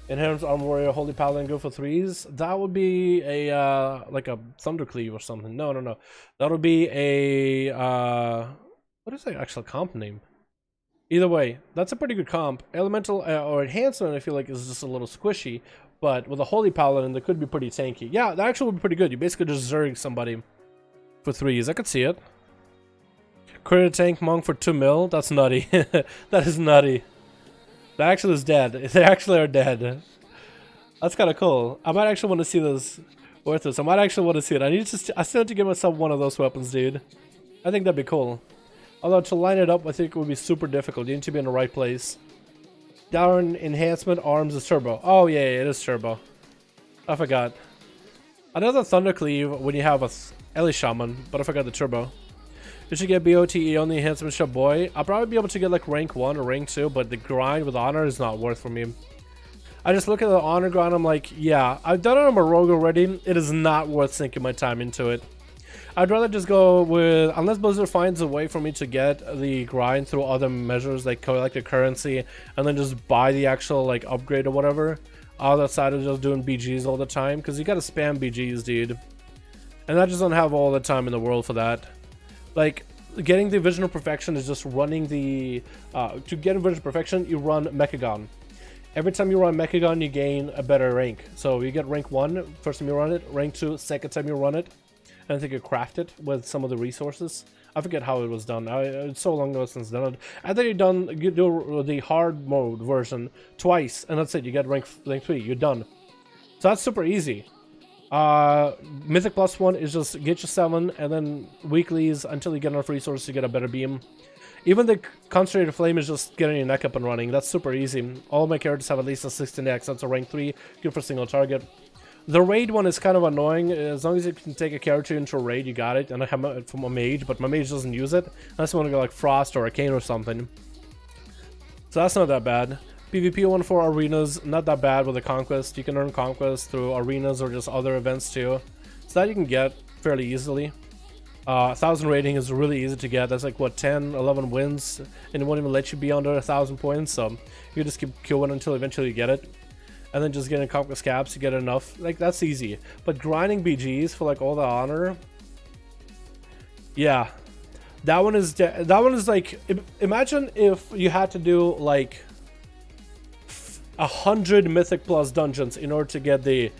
S3: Enhanced Armor Warrior, Holy Paladin, go for 3s. That would be a like a Thundercleave or something. No. That would be a what is the actual comp name? Either way, that's a pretty good comp. Elemental or Enhancement, I feel like is just a little squishy, but with a Holy Paladin, that could be pretty tanky. Yeah, that actually would be pretty good. You basically just zerg somebody for 3s. I could see it. Crit tank monk for 2 mil. That's nutty. That is nutty. That actually is dead. They actually are dead. That's kind of cool. I might actually want to see this worthless. I might actually want to see it. I still have to give myself one of those weapons, dude. I think that'd be cool. Although to line it up, I think it would be super difficult. You need to be in the right place. Dalaran Enhancement Arms is turbo. Oh yeah, it is turbo. I forgot. Another Thundercleave when you have a Ellie Shaman, but I forgot the turbo. You should get BOTE on the Enhancement shop, boy. I'll probably be able to get like rank 1 or rank 2, but the grind with honor is not worth for me. I just look at the honor grind, I'm like, yeah, I've done it on my rogue already. It is not worth sinking my time into it. I'd rather just go with, unless Blizzard finds a way for me to get the grind through other measures like collect the currency and then just buy the actual like upgrade or whatever, outside of just doing BGs all the time, because you gotta spam BGs, dude. And I just don't have all the time in the world for that. Like, getting the Vision of Perfection is just running the... to get a Vision of Perfection, you run Mechagon. Every time you run Mechagon, you gain a better rank. So you get rank 1, first time you run it, rank 2, second time you run it. And I think you craft it with some of the resources. I forget how it was done. It's so long ago since done it. And then you do the hard mode version twice, and that's it. You get rank 3, you're done. So that's super easy. Mythic Plus 1 is just get your 7 and then weeklies until you get enough resources to get a better beam. Even the Concentrated Flame is just getting your neck up and running. That's super easy. All my characters have at least a 16x. That's a rank 3. Good for single target. The raid one is kind of annoying. As long as you can take a character into a raid, you got it. And I have it from a mage, but my mage doesn't use it. Unless you want to go like Frost or Arcane or something. So that's not that bad. PvP 1 for arenas, not that bad with the Conquest. You can earn Conquest through arenas or just other events too. So that you can get fairly easily. 1000 rating is really easy to get. That's like, what, 10, 11 wins? And it won't even let you be under 1000 points. So you just keep queuing until eventually you get it. And then just getting Conquest caps to get enough. Like, that's easy. But grinding BGs for like all the honor... Yeah. That one is like... Imagine if you had to do like... 100 Mythic Plus dungeons in order to get the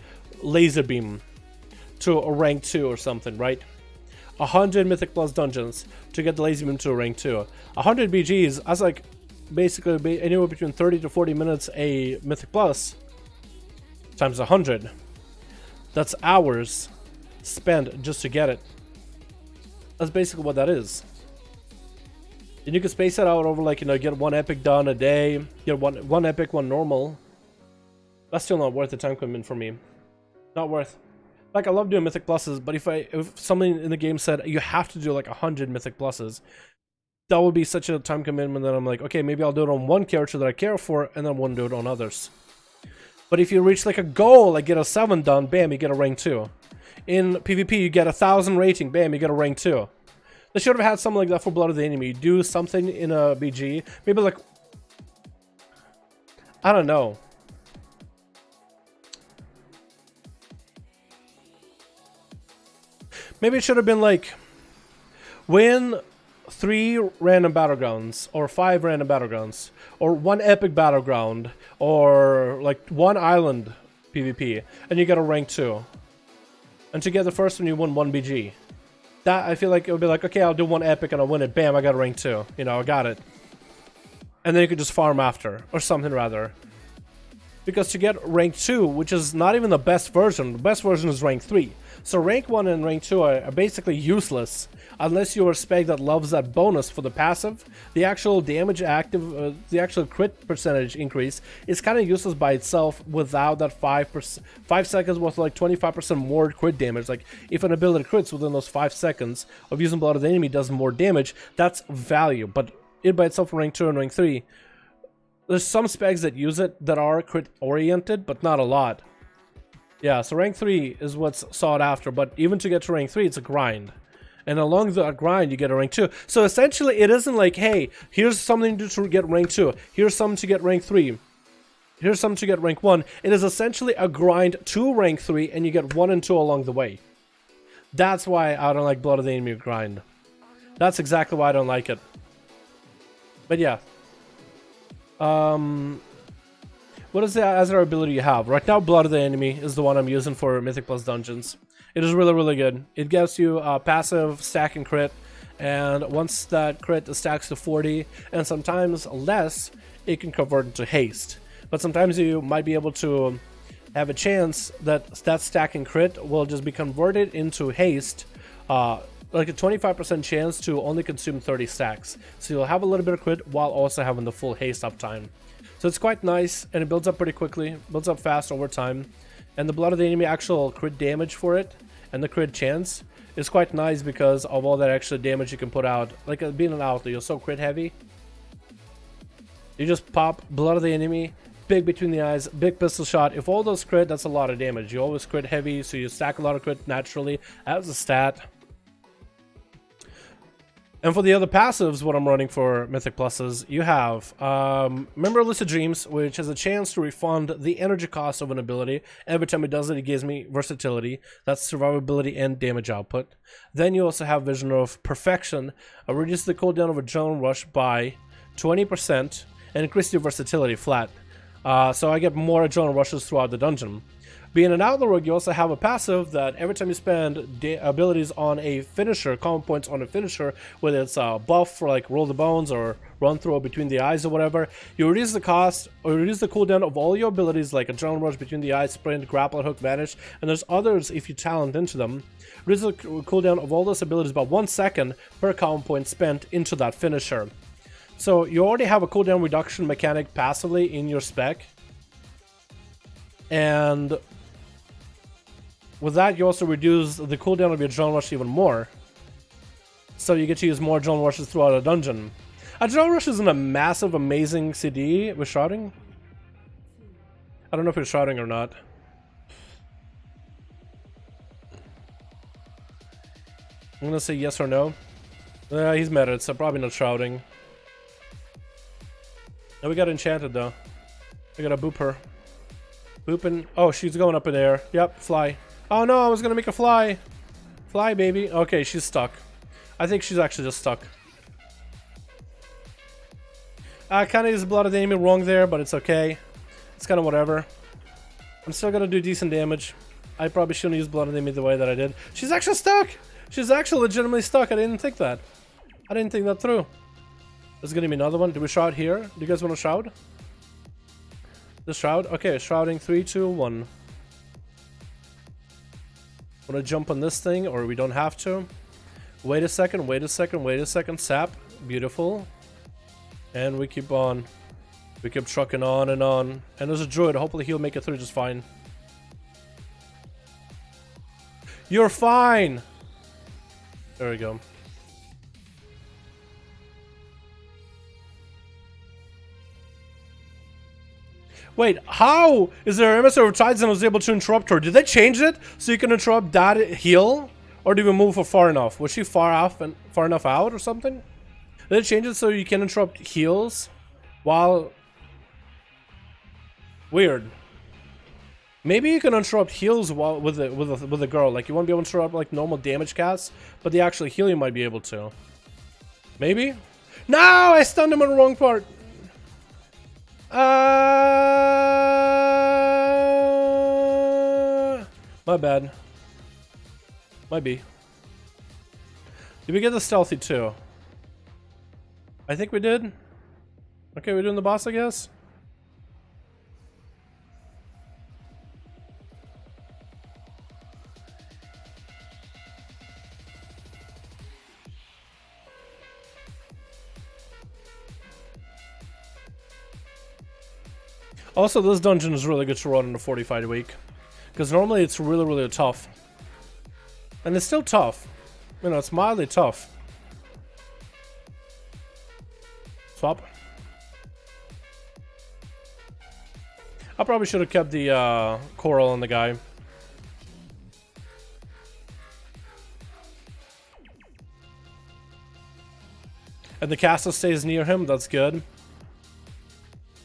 S3: laser beam to a rank 2 or something, right? 100 Mythic Plus dungeons to get the laser beam to a rank 2. 100 BGs, that's like basically anywhere between 30 to 40 minutes a Mythic Plus times 100. That's hours spent just to get it. That's basically what that is. And you can space that out over, like, you know, get one epic done a day, get one epic, one normal. That's still not worth the time commitment for me. Not worth. Like, I love doing Mythic Pluses, but if something in the game said you have to do like 100 Mythic Pluses, that would be such a time commitment that I'm like, okay, maybe I'll do it on one character that I care for, and then I won't do it on others. But if you reach like a goal, like get a 7 done, bam, you get a rank 2. In PvP, you get 1,000 rating, bam, you get a rank 2. They should have had something like that for Blood of the Enemy. Do something in a BG, maybe like, I don't know. Maybe it should have been like, win 3 random battlegrounds, or 5 random battlegrounds, or 1 epic battleground, or like 1 island PvP, and you get a rank 2. And to get the first one, you win 1 BG. That, I feel like it would be like, okay, I'll do 1 epic and I'll win it, bam, I got a rank 2. You know, I got it. And then you could just farm after, or something rather. Because to get rank 2, which is not even the best version is rank 3. So rank 1 and rank 2 are basically useless unless you're a spec that loves that bonus for the passive. The actual damage active, the actual crit percentage increase is kind of useless by itself without that 5 seconds worth of like 25% more crit damage. Like if an ability crits within those 5 seconds of using Blood of the Enemy does more damage, that's value. But it by itself for rank 2 and rank 3, there's some specs that use it that are crit oriented, but not a lot. Yeah, so rank 3 is what's sought after, but even to get to rank 3, it's a grind. And along that grind, you get a rank 2. So essentially, it isn't like, hey, here's something to get rank 2. Here's something to get rank 3. Here's something to get rank 1. It is essentially a grind to rank 3, and you get 1 and 2 along the way. That's why I don't like Blood of the Enemy grind. That's exactly why I don't like it. But yeah. What is the Azeroth ability you have? Right now, Blood of the Enemy is the one I'm using for Mythic Plus Dungeons. It is really, really good. It gives you a passive stack and crit, and once that crit stacks to 40, and sometimes less, it can convert into haste. But sometimes you might be able to have a chance that that stack and crit will just be converted into haste, like a 25% chance to only consume 30 stacks. So you'll have a little bit of crit while also having the full haste uptime. So it's quite nice, and it builds up pretty quickly, builds up fast over time. And the Blood of the Enemy actual crit damage for it, and the crit chance, is quite nice because of all that extra damage you can put out. Like being an outlaw, you're so crit heavy. You just pop Blood of the Enemy, big between the eyes, big pistol shot. If all those crit, that's a lot of damage. You always crit heavy, so you stack a lot of crit naturally as a stat. And for the other passives, what I'm running for Mythic Pluses, you have Remember Lucid Dreams, which has a chance to refund the energy cost of an ability. Every time it does it, it gives me versatility. That's survivability and damage output. Then you also have Vision of Perfection, reduce the cooldown of Adrenaline Rush by 20% and increase your versatility flat. So I get more Adrenaline Rushes throughout the dungeon. Being an Outlaw Rogue, you also have a passive that every time you spend abilities on a finisher, common points on a finisher, whether it's a buff for like Roll the Bones or Run Through Between the Eyes or whatever, you reduce the cost or reduce the cooldown of all your abilities like Adrenaline Rush, Between the Eyes, Sprint, Grapple, Hook, Vanish, and there's others if you talent into them. Reduce the cooldown of all those abilities by 1 second per common point spent into that finisher. So you already have a cooldown reduction mechanic passively in your spec. And with that, you also reduce the cooldown of your Adrenaline Rush even more. So you get to use more Adrenaline Rushes throughout a dungeon. Adrenaline Rush isn't a massive, amazing CD with shouting. I don't know if you're shouting or not. I'm gonna say yes or no. He's meta, so probably not shouting. Oh, we got enchanted though. We gotta boop her. Booping. Oh, she's going up in the air. Yep, fly. Oh no, I was gonna make her fly. Fly, baby. Okay, she's stuck. I think she's actually just stuck. I kind of used Blood of the Enemy wrong there, but it's okay. It's kind of whatever. I'm still gonna do decent damage. I probably shouldn't use Blood of the Enemy the way that I did. She's actually stuck! She's actually legitimately stuck. I didn't think that. I didn't think that through. There's gonna be another one. Do we shout here? Do you guys want to shout? The shroud? Okay, shrouding 3, 2, 1. Want to jump on this thing, or we don't have to? Wait a second, wait a second, wait a second. Sap. Beautiful. And we keep on. We keep trucking on and on. And there's a druid. Hopefully he'll make it through just fine. You're fine! There we go. Wait, how is there emissary of Tides and was able to interrupt her? Did they change it so you can interrupt that heal? Or did we move her far enough? Was she far off and far enough out or something? Did they change it so you can interrupt heals while... Weird. Maybe you can interrupt heals while with the girl. Like you won't be able to interrupt like normal damage casts, but the actual heal you might be able to. Maybe? No! I stunned him on the wrong part! My bad. Might be. Did we get the stealthy too? I think we did. Okay, we're doing the boss, I guess. Also, this dungeon is really good to run in a 45 week. Because normally it's really, really tough. And it's still tough. You know, it's mildly tough. Swap. I probably should have kept the coral on the guy. And the caster stays near him, that's good.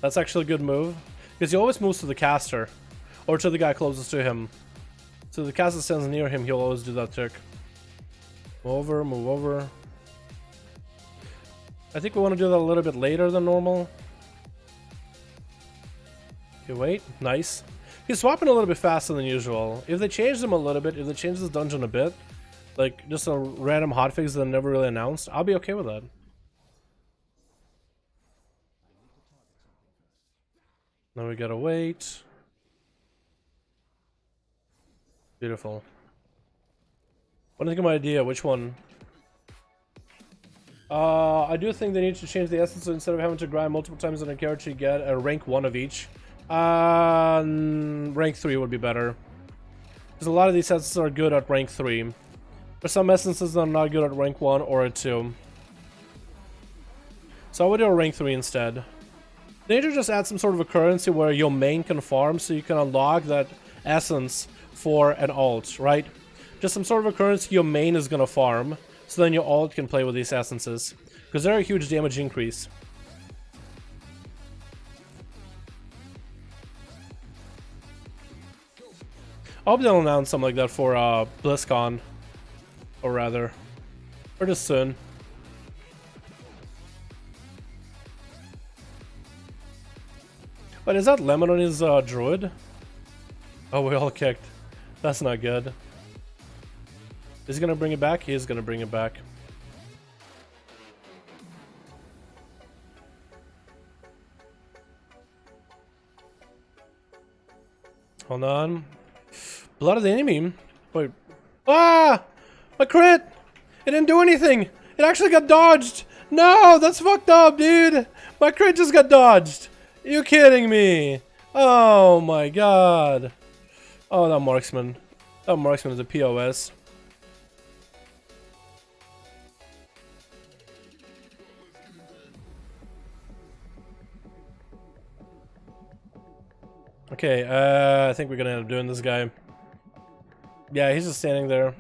S3: That's actually a good move. Because he always moves to the caster. Or to the guy closest to him. So the caster stands near him, he'll always do that trick. Move over, move over. I think we want to do that a little bit later than normal. Okay, wait. Nice. He's swapping a little bit faster than usual. If they change him a little bit, if they change this dungeon a bit, like just a random hotfix that never really announced, I'll be okay with that. Now we gotta wait. Beautiful. What do you think of my idea? Which one? I do think they need to change the essence, so instead of having to grind multiple times on a character, you get a rank 1 of each. Rank 3 would be better. Because a lot of these essences are good at rank 3. There's some essences that are not good at rank 1 or a 2. So I would do a rank 3 instead. They need to just add some sort of a currency where your main can farm so you can unlock that essence for an alt, right? Just some sort of a currency your main is gonna farm, so then your alt can play with these essences. Because they're a huge damage increase. I hope they'll announce something like that for BlizzCon. Or rather. Or just soon. But is that Lemon on his druid? Oh, we all kicked. That's not good. Is he gonna bring it back? He is gonna bring it back. Hold on. Blood of the enemy? Wait. Ah! My crit! It didn't do anything! It actually got dodged! No! That's fucked up, dude! My crit just got dodged! Are you kidding me? Oh my god. Oh, that marksman. That marksman is a POS. Okay, I think we're gonna end up doing this guy. Yeah, he's just standing there.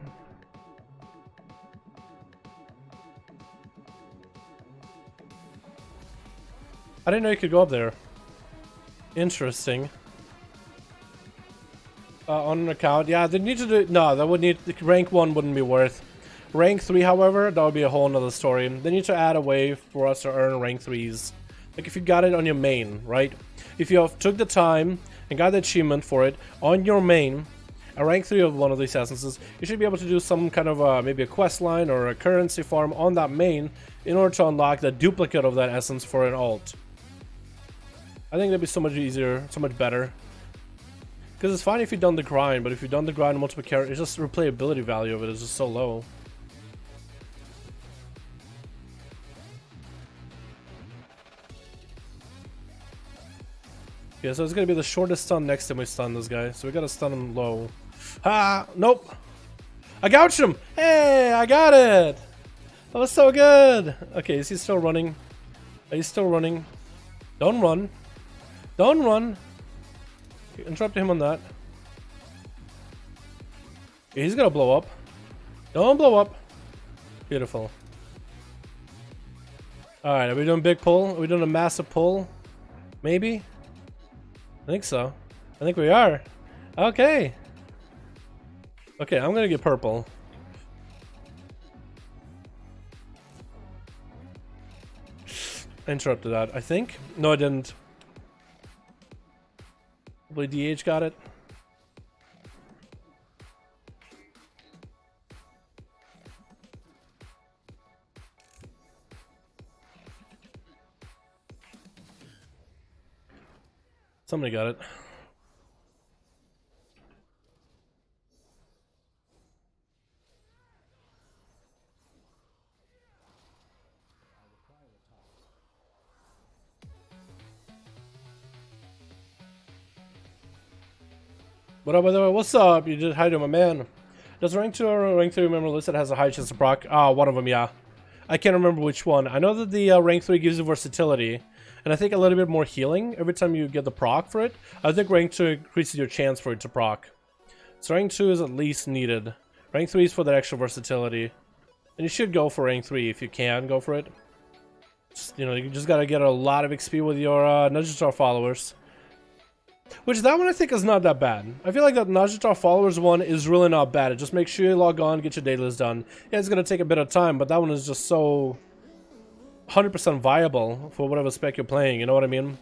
S3: I didn't know you could go up there. Interesting. On an account, yeah, they need to do. No, that would need rank 1 wouldn't be worth. Rank 3, however, that would be a whole nother story. They need to add a way for us to earn rank 3s. Like if you got it on your main, right? If you took the time and got the achievement for it on your main, a rank 3 of one of these essences, you should be able to do some kind of maybe a quest line or a currency farm on that main in order to unlock the duplicate of that essence for an alt. I think that'd be so much easier, so much better. Because it's fine if you've done the grind, but if you've done the grind on multiple characters, it's just the replayability value of it is just so low. Yeah, so it's gonna be the shortest stun next time we stun this guy, so we gotta stun him low. Ah, nope! I gouged him! Hey, I got it! That was so good! Okay, is he still running? Are you still running? Don't run. Don't run. Interrupt him on that. Okay, he's gonna blow up. Don't blow up. Beautiful. Alright, are we doing big pull? Are we doing a massive pull? Maybe? I think so. I think we are. Okay. Okay, I'm gonna get purple. I interrupted that, I think. No, I didn't. Probably DH got it. Somebody got it. What up, by the way? What's up? You did hi to my man. Does rank 2 or rank 3 remember list that has a high chance to proc? Ah, one of them, yeah. I can't remember which one. I know that the rank 3 gives you versatility, and I think a little bit more healing every time you get the proc for it. I think rank 2 increases your chance for it to proc. So rank 2 is at least needed. Rank 3 is for that extra versatility. And you should go for rank 3 if you can go for it. Just, you know, you just gotta get a lot of XP with your Najitar followers. Which, that one I think is not that bad. I feel like that Najitar followers one is really not bad. It just makes sure you log on, get your dailies done. Yeah, it's gonna take a bit of time, but that one is just so 100% viable for whatever spec you're playing, you know what I mean?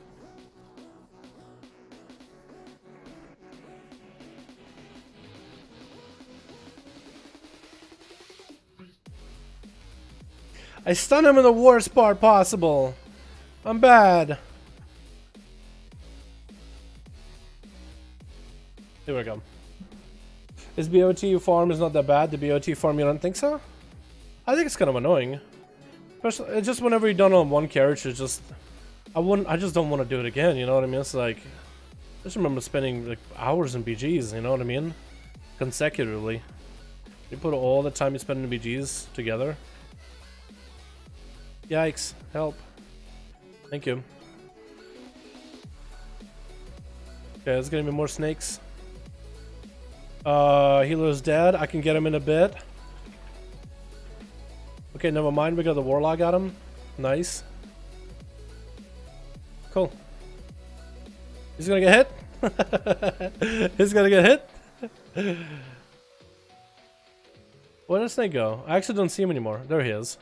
S3: I stun him in the worst part possible. I'm bad. Here we go. Is BOT farm is not that bad? The BOT farm, you don't think so? I think it's kind of annoying. Especially, it's just whenever you're done on one character, it's just... I just don't want to do it again, you know what I mean? It's like... I just remember spending like hours in BGs, you know what I mean? Consecutively. You put all the time you spend in BGs together. Yikes. Help. Thank you. Okay, there's gonna be more snakes. Healer's dead. I can get him in a bit. Okay, never mind. We got the Warlock at him. Nice. Cool. He's gonna get hit. He's gonna get hit. Where does Snake go? I actually don't see him anymore. There he is.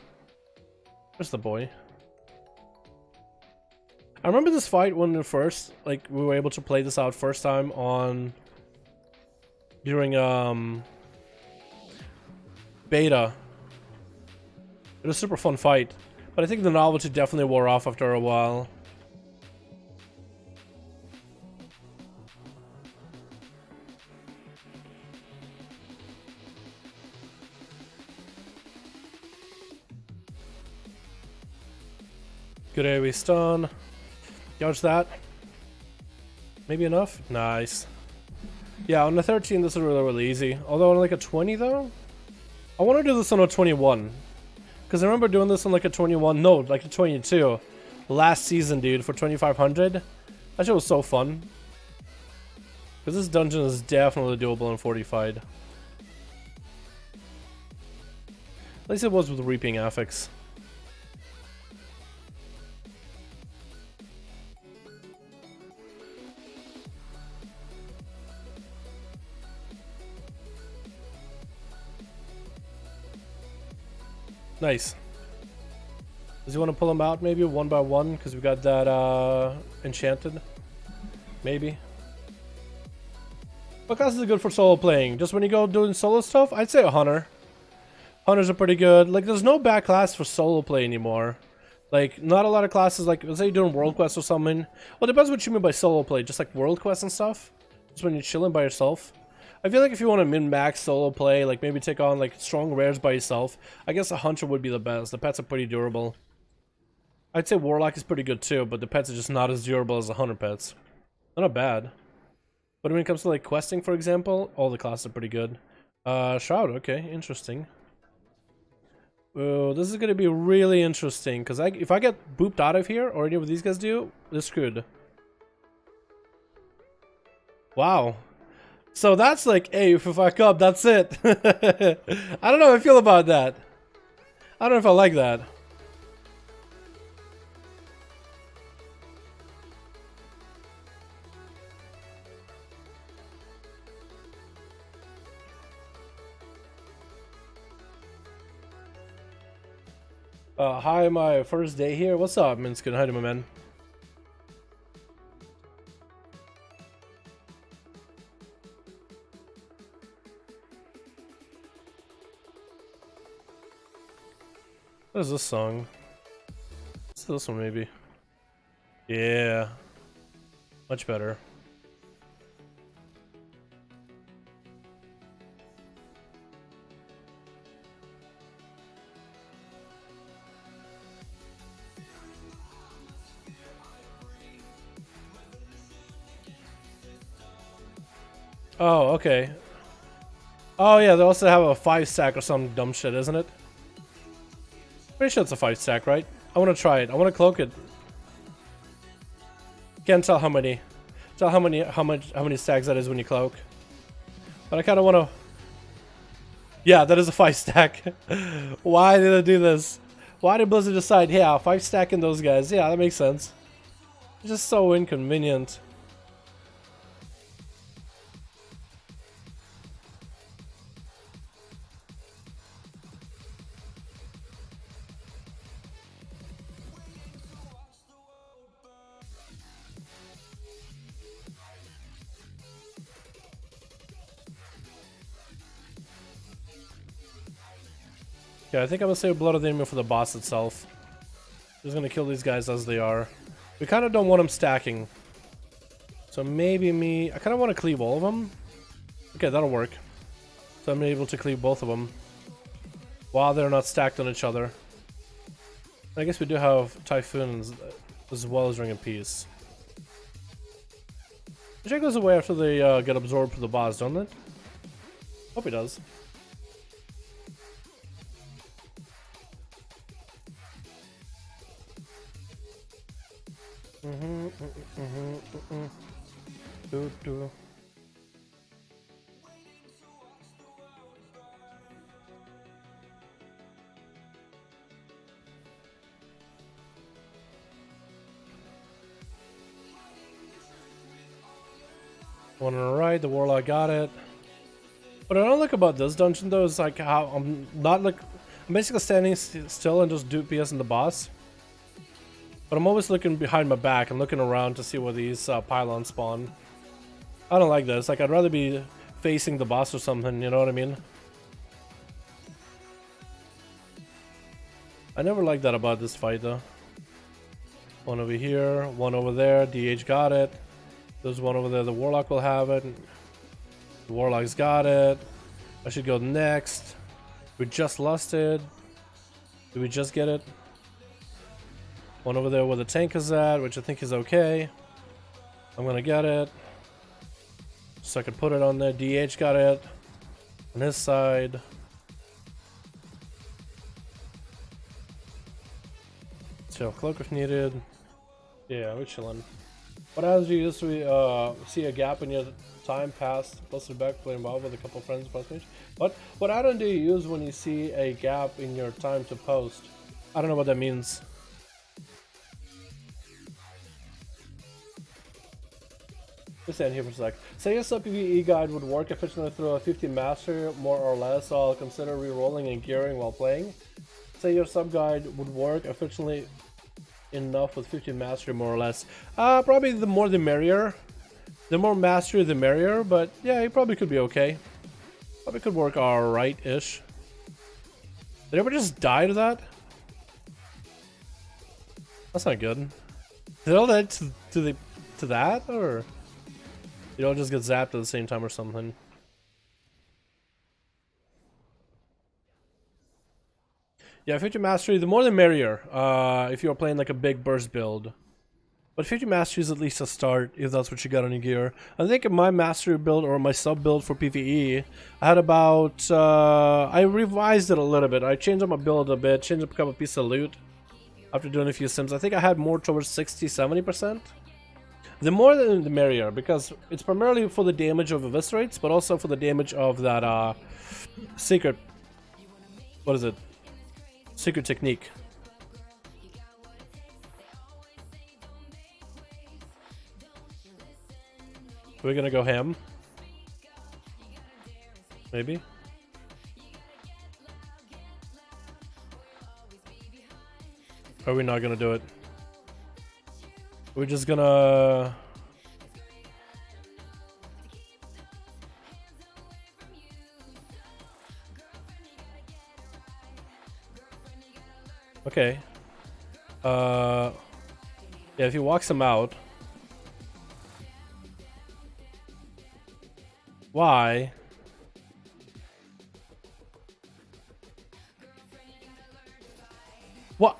S3: Where's the boy? I remember this fight when we were able to play this out first time on... during beta. It was a super fun fight, but I think the novelty definitely wore off after a while. Good AoE stun. Dodge that. Maybe enough? Nice. Yeah, on the 13 this is really easy. Although on like a 20 though? I want to do this on a 21. Because I remember doing this on like a 21, no, like a 22. Last season, dude, for 2500. That shit was so fun. Because this dungeon is definitely doable in 45. At least it was with Reaping Affix. Nice. Does he want to pull him out maybe one by one? Because we got that enchanted. Maybe. What classes are good for solo playing? Just when you go doing solo stuff? I'd say a hunter. Hunters are pretty good. Like, there's no bad class for solo play anymore. Like, not a lot of classes, like, let's say you're doing World Quest or something. Well, it depends what you mean by solo play. Just like World Quest and stuff. Just when you're chilling by yourself. I feel like if you want to min-max solo play, like maybe take on like strong rares by yourself, I guess a hunter would be the best. The pets are pretty durable. I'd say Warlock is pretty good too, but the pets are just not as durable as the hunter pets. They're not bad. But when it comes to like questing, for example, all the classes are pretty good. Shroud, okay, interesting. Oh, this is gonna be really interesting, because if I get booped out of here, or any of these guys do, they're screwed. Wow. So that's like, hey, if I fuck up, that's it. I don't know how I feel about that. I don't know if I like that. Hi, my first day here. What's up, Minskin? Hi, my man. What is this song? What's this one, maybe? Yeah. Much better. Oh, okay. Oh, yeah, they also have a 5-stack or some dumb shit, isn't it? Pretty sure it's a 5-stack, right? I want to try it. I want to cloak it. Can't tell how many. Tell how many stacks that is when you cloak. But I kind of want to. Yeah, that is a 5-stack. Why did I do this? Why did Blizzard decide, yeah, 5-stacking those guys? Yeah, that makes sense. It's just so inconvenient. Yeah, I think I'm gonna save Blood of the Enemy for the boss itself. Just gonna kill these guys as they are. We kind of don't want them stacking. So maybe me... I kind of want to cleave all of them. Okay, that'll work. So I'm able to cleave both of them. While they're not stacked on each other. I guess we do have Typhoons as well as Ring of Peace. The check goes away after they get absorbed for the boss, don't it? Hope he does. Do. One on the right, the Warlock got it. What I don't like about this dungeon though is like how I'm basically standing still and just DPSing the boss. But I'm always looking behind my back and looking around to see where these pylons spawn. I don't like this. Like, I'd rather be facing the boss or something, you know what I mean? I never liked that about this fight, though. One over here, one over there. DH got it. There's one over there. The Warlock will have it. The Warlock's got it. I should go next. We just lost it. Did we just get it? One over there where the tank is at, which I think is okay. I'm gonna get it. So I can put it on there. DH got it. On his side. Chill cloak if needed. Yeah, we're chilling. What happens if you used to see a gap in your time past, posted back, playing WoW with a couple friends across page? What add-on do you use when you see a gap in your time to post? I don't know what that means. Just stand here for a sec. Say a sub PvE guide would work efficiently through a 50 master, more or less, so I'll consider re-rolling and gearing while playing. Say your sub guide would work efficiently enough with 50 mastery, more or less. Probably the more the merrier. The more mastery the merrier, but yeah, it probably could be okay. Probably could work alright-ish. Did everybody just die to that? That's not good. Did all that to that, or you don't just get zapped at the same time or something? Yeah, 50 mastery, the more the merrier, if you're playing like a big burst build. But 50 mastery is at least a start, if that's what you got on your gear. I think in my mastery build, or my sub build for PvE, I had about, I revised it a little bit. I changed up my build a bit, changed up a couple pieces of loot after doing a few sims. I think I had more towards 60-70%. The more the merrier, because it's primarily for the damage of eviscerates, but also for the damage of that secret. What is it? Secret technique. We're gonna go ham. Maybe. Or are we not gonna do it? We're just gonna... Okay. Yeah, if he walks him out... Why? What?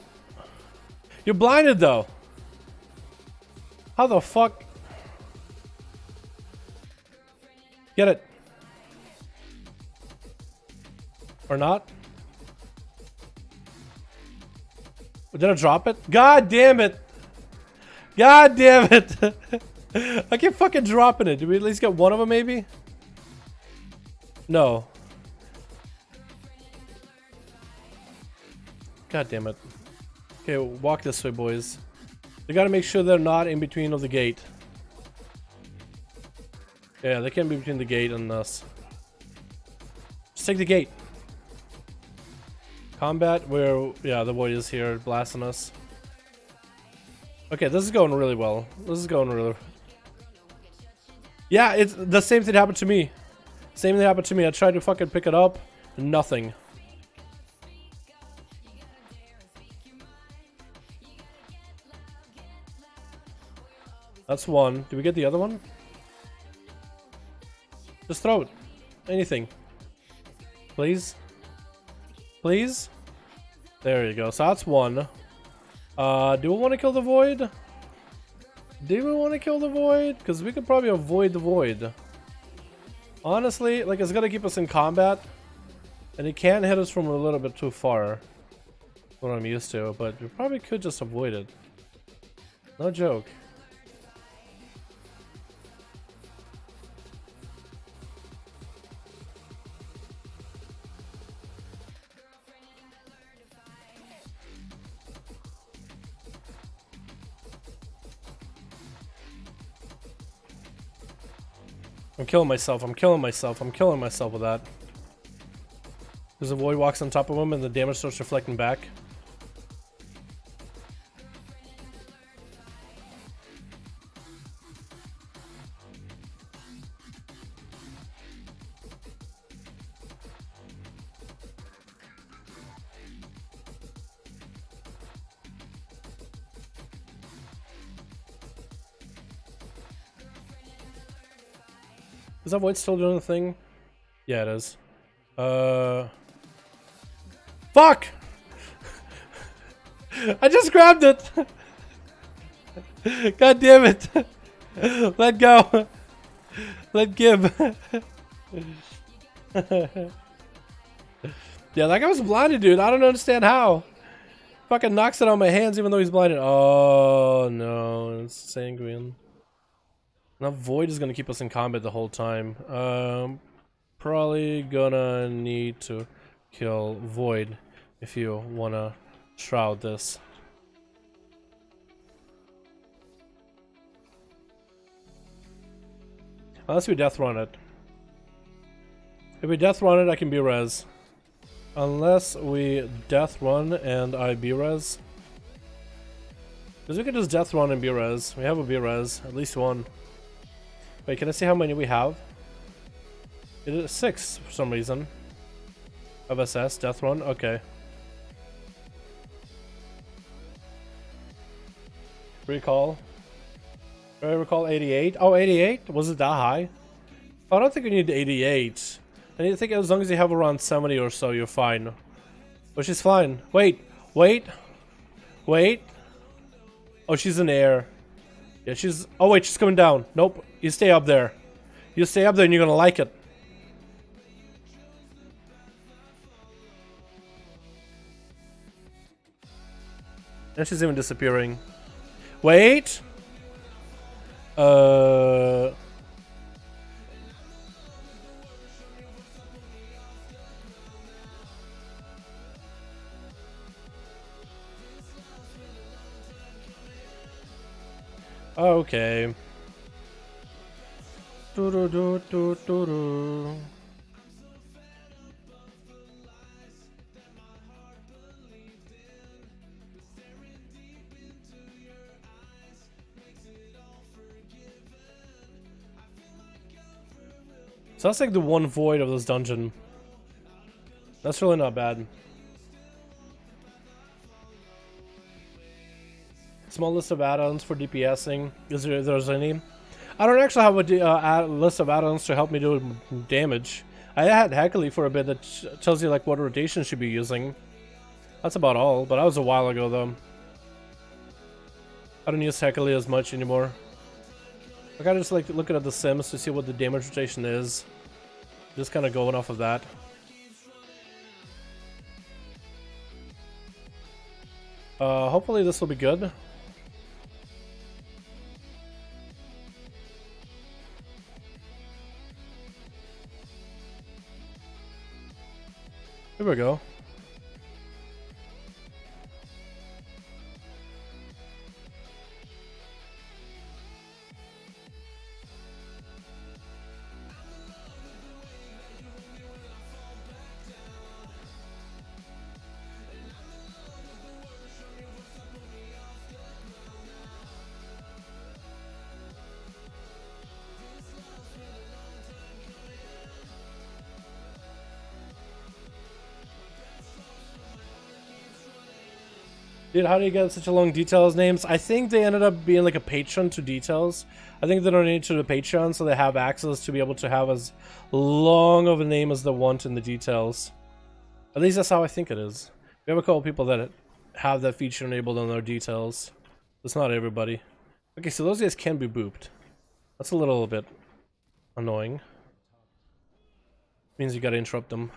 S3: You're blinded though. How the fuck? Get it. Or not? Did I drop it? God damn it! God damn it! I keep fucking dropping it. Did we at least get one of them maybe? No. God damn it. Okay, walk this way, boys. You gotta make sure they're not in between of the gate. Yeah, they can't be between the gate and us. Just take the gate. Combat, where, yeah, the void is here blasting us. Okay, this is going really well. This is going really... Yeah, it's the same thing happened to me. Same thing happened to me. I tried to fucking pick it up. Nothing. That's one. Did we get the other one? Just throw it. Anything. Please? Please? There you go. So that's one. Do we want to kill the void? Do we want to kill the void? Because we could probably avoid the void. Honestly, like, it's gonna keep us in combat. And it can hit us from a little bit too far. What I'm used to. But we probably could just avoid it. No joke. I'm killing myself, I'm killing myself, I'm killing myself with that. Because the void walks on top of him and the damage starts reflecting back. Is that void still doing the thing? Yeah, it is. Fuck! I just grabbed it! God damn it! Let go! Let give! Yeah, that guy was blinded, dude. I don't understand how. Fucking knocks it on my hands even though he's blinded. Oh no, it's sanguine. Now void is gonna keep us in combat the whole time. Probably gonna need to kill void if you wanna shroud this. Unless we death run it. If we death run it, I can be res. Unless we death run and I be res. Because we can just death run and be res. We have a be res, at least one. Wait, can I see how many we have? It is 6 for some reason. Of SS, death run, okay. Recall. I recall 88. Oh, 88? Was it that high? I don't think we need 88. I think as long as you have around 70 or so, you're fine. Which is fine. Wait, wait, wait. Oh, she's in the air. Yeah, she's... Oh, wait, she's coming down. Nope. You stay up there. You stay up there and you're gonna like it. And she's even disappearing. Wait! Uh. Okay. Do do do do do do. So that's like the one void of this dungeon. That's really not bad. Small list of add-ons for DPSing. Is there, if there's any? I don't actually have a list of add-ons to help me do damage. I had Heckly for a bit that tells you like what rotation should be using. That's about all, but that was a while ago though. I don't use Heckly as much anymore. I gotta just like looking at the sims to see what the damage rotation is. Just kind of going off of that. Hopefully this will be good. Here we go. Dude, how do you get such a long details names? I think they ended up being like a patron to details. I think they donate to the Patreon so they have access to be able to have as long of a name as they want in the details. At least that's how I think it is. We have a couple people that have that feature enabled on their details. It's not everybody. Okay, so those guys can be booped. That's a little bit annoying. Means you gotta interrupt them.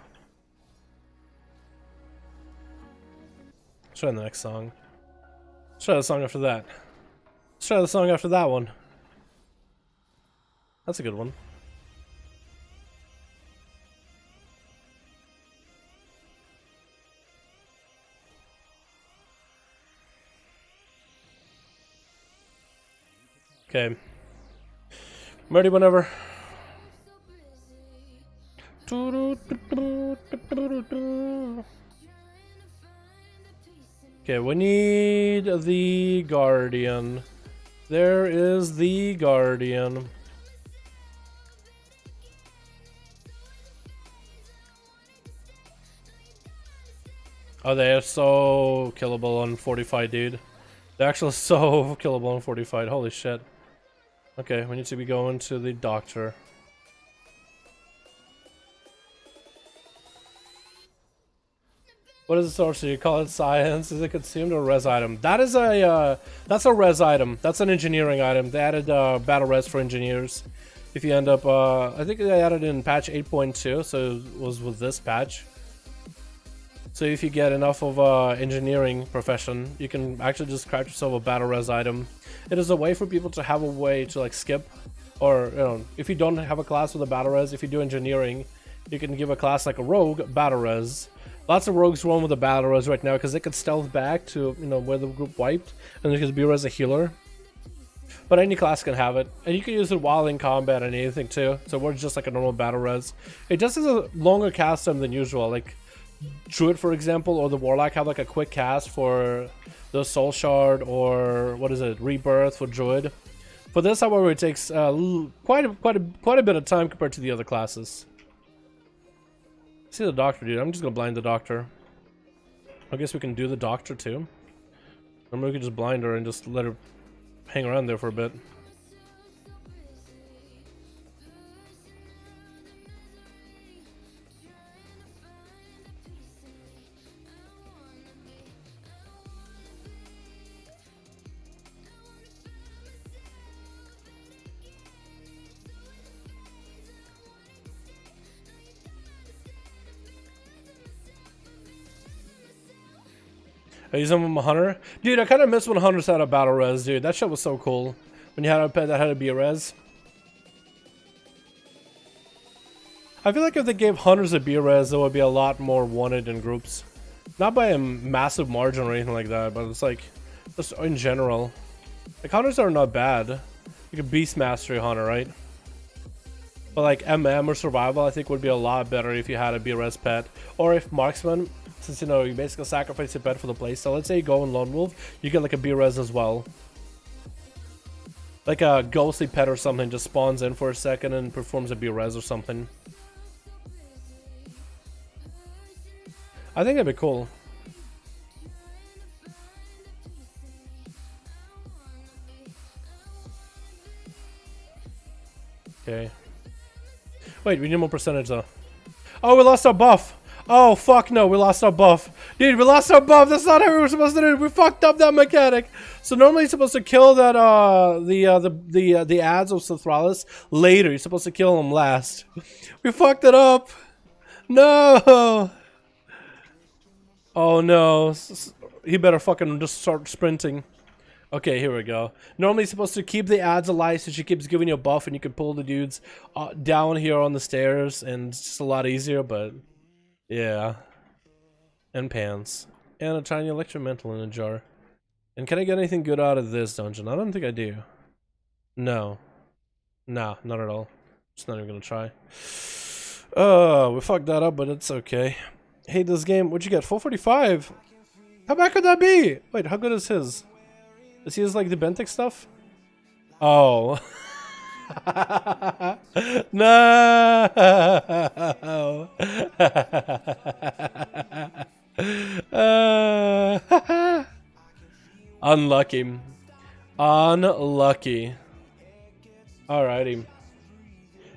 S3: Let's try the next song. Let's try the song after that. Let's try the song after that one. That's a good one. Okay. I'm ready whenever. Okay, we need the Guardian. There is the Guardian. Oh, they are so killable on 45, dude. They're actually so killable on 45. Holy shit. Okay, we need to be going to the doctor. What is the source? You call it science? Is it consumed or res item? That is a that's a res item. That's an engineering item. They added battle res for engineers. If you end up, I think they added in patch 8.2, so it was with this patch. So if you get enough of engineering profession, you can actually just craft yourself a battle res item. It is a way for people to have a way to like skip, or you know, if you don't have a class with a battle res, if you do engineering, you can give a class like a rogue battle res. Lots of rogues run with a battle res right now because they can stealth back to, you know, where the group wiped, and they can be res a healer. But any class can have it, and you can use it while in combat and anything too. So it works just like a normal battle res. It just has a longer cast time than usual. Like Druid, for example, or the Warlock have like a quick cast for the Soul Shard, or what is it, Rebirth for Druid. For this, however, it takes quite a bit of time compared to the other classes. See the doctor, dude. I'm just gonna blind the doctor. I guess we can do the doctor too. Or we could just blind her and just let her hang around there for a bit. I use them with my hunter. Dude, I kind of miss when hunters had a battle res, dude. That shit was so cool. when you had a pet that had a BRS. I feel like if they gave hunters a BRS, there would be a lot more wanted in groups. Not by a massive margin or anything like that, but it's like, just in general. Like, hunters are not bad. Like a beast mastery hunter, right? But like MM or survival, I think would be a lot better if you had a BRS pet. Or if marksman, since you know, you basically sacrifice your pet for the playstyle. Let's say you go in Lone Wolf, you get like a BRS as well. Like a ghostly pet or something just spawns in for a second and performs a BRS or something. I think that'd be cool. Okay. Wait, we need more percentage though. Oh, we lost our buff. Oh, fuck no, we lost our buff. Dude, we lost our buff. That's not how we were supposed to do it. We fucked up that mechanic. So normally you're supposed to kill that, the ads of Sothralis later. You're supposed to kill them last. We fucked it up. No. Oh no. He better fucking just start sprinting. Okay, here we go. Normally, you're supposed to keep the ads alive so she keeps giving you a buff and you can pull the dudes down here on the stairs and it's just a lot easier, but yeah. And pants. And a tiny electromental in a jar. And can I get anything good out of this dungeon? I don't think I do. No. Nah, not at all. Just not even gonna try. Oh, we fucked that up, but it's okay. Hate this game. What'd you get? 445? How bad could that be? Wait, how good is his? Does he use like the Benthic stuff? Oh. No. Unlucky. Unlucky. Alrighty.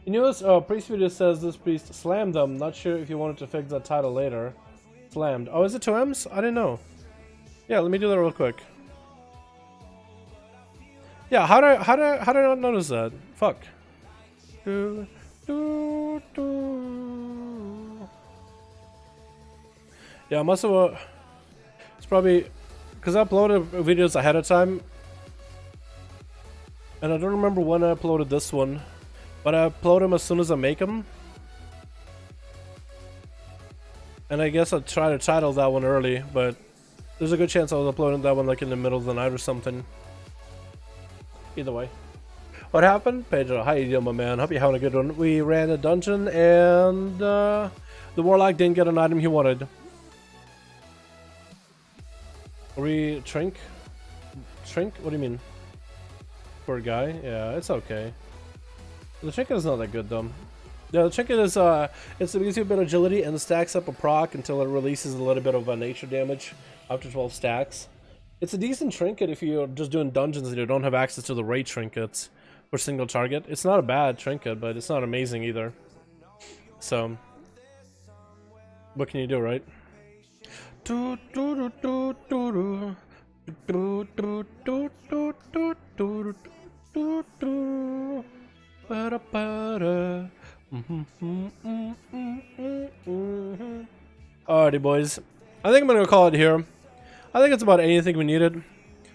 S3: You know, Priest video says this priest slammed them. Not sure if you wanted to fix that title later. Slammed. Oh, is it 2 M's? I didn't know. Yeah, let me do that real quick. Yeah, how did I not notice that? Fuck. Yeah, I must have. It's probably because I uploaded videos ahead of time, and I don't remember when I uploaded this one, but I upload them as soon as I make them. And I guess I'll try to title that one early, but there's a good chance I was uploading that one like in the middle of the night or something. Either way. What happened? Pedro, how you doing, my man? Hope you're having a good one. We ran a dungeon and the warlock didn't get an item he wanted. Shrink? Shrink? What do you mean? Poor guy? Yeah, it's okay. The trinket is not that good though. Yeah, the trinket is it gives you a bit of agility and stacks up a proc until it releases a little bit of nature damage after 12 stacks. It's a decent trinket if you're just doing dungeons and you don't have access to the raid trinkets for single target. It's not a bad trinket, but it's not amazing either. So, what can you do, right? Alrighty, boys. I think I'm gonna call it here. I think it's about anything we needed.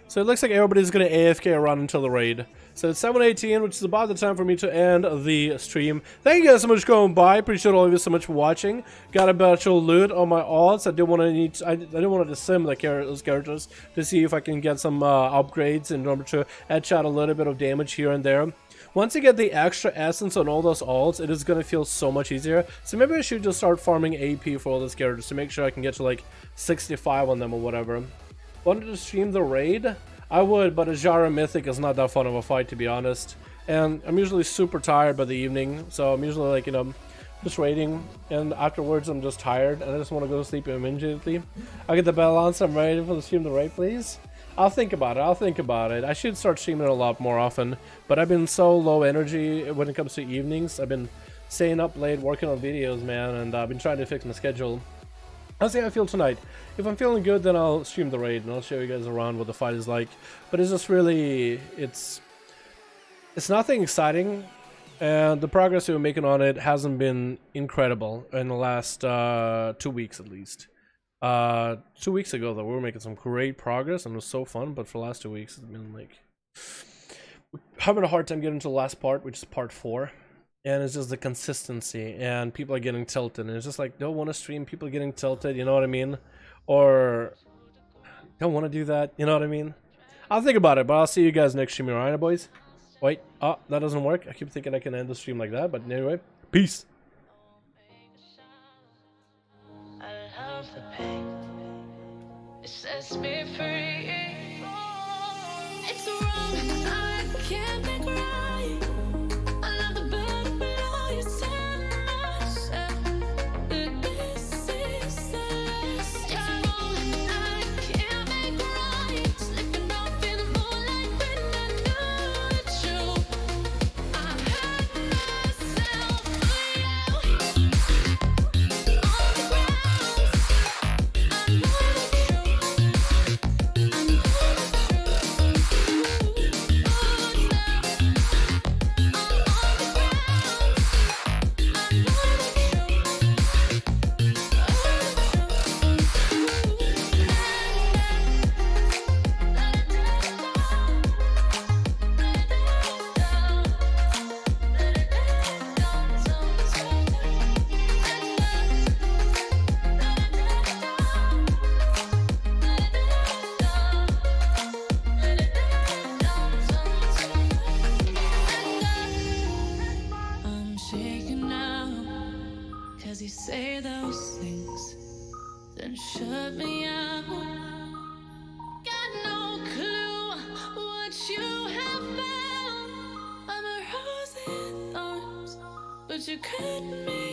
S3: So it looks like everybody's gonna AFK around until the raid. So it's 7:18, which is about the time for me to end the stream. Thank you guys so much for going by. Appreciate all of you so much for watching. Got a bunch of loot on my alts. I didn't want to sim those characters to see if I can get some upgrades in order to edge out a little bit of damage here and there. Once you get the extra essence on all those alts, it is going to feel so much easier. So maybe I should just start farming AP for all those characters to make sure I can get to like 65 on them or whatever. Wanted to stream the raid? I would, but a Jara Mythic is not that fun of a fight, to be honest. And I'm usually super tired by the evening, so I'm usually like, you know, just raiding, and afterwards I'm just tired, and I just want to go to sleep immediately. I'll get the balance, I'm ready for the stream the raid, please. I'll think about it, I should start streaming a lot more often, but I've been so low energy when it comes to evenings. I've been staying up late working on videos, man, and I've been trying to fix my schedule. I'll see how I feel tonight. If I'm feeling good, then I'll stream the raid and I'll show you guys around what the fight is like. But it's just really, it's nothing exciting, and the progress we're making on it hasn't been incredible in the last 2 weeks at least. 2 weeks ago though, we were making some great progress and it was so fun, but for the last 2 weeks it's been like, having a hard time getting to the last part, which is part 4. And it's just the consistency, and people are getting tilted, and it's just like, don't want to stream, people are getting tilted, you know what I mean? Or don't want to do that, you know what I mean? I'll think about it, but I'll see you guys next stream, alright, boys? Wait, oh, that doesn't work. I keep thinking I can end the stream like that, but anyway, peace.
S2: I love the pain. It sets me free. It's wrong. I can't make right. I love the bed below you said myself. This is the last. It's wrong. I can't make right. Slipping off in the moonlight when I knew it's true. I hurt myself for you. On the ground. I know the truth. I know the truth. I'm shaking now, 'cause you say those things, then shut me out. Got no clue what you have found. I'm a rose in thorns, but you cut me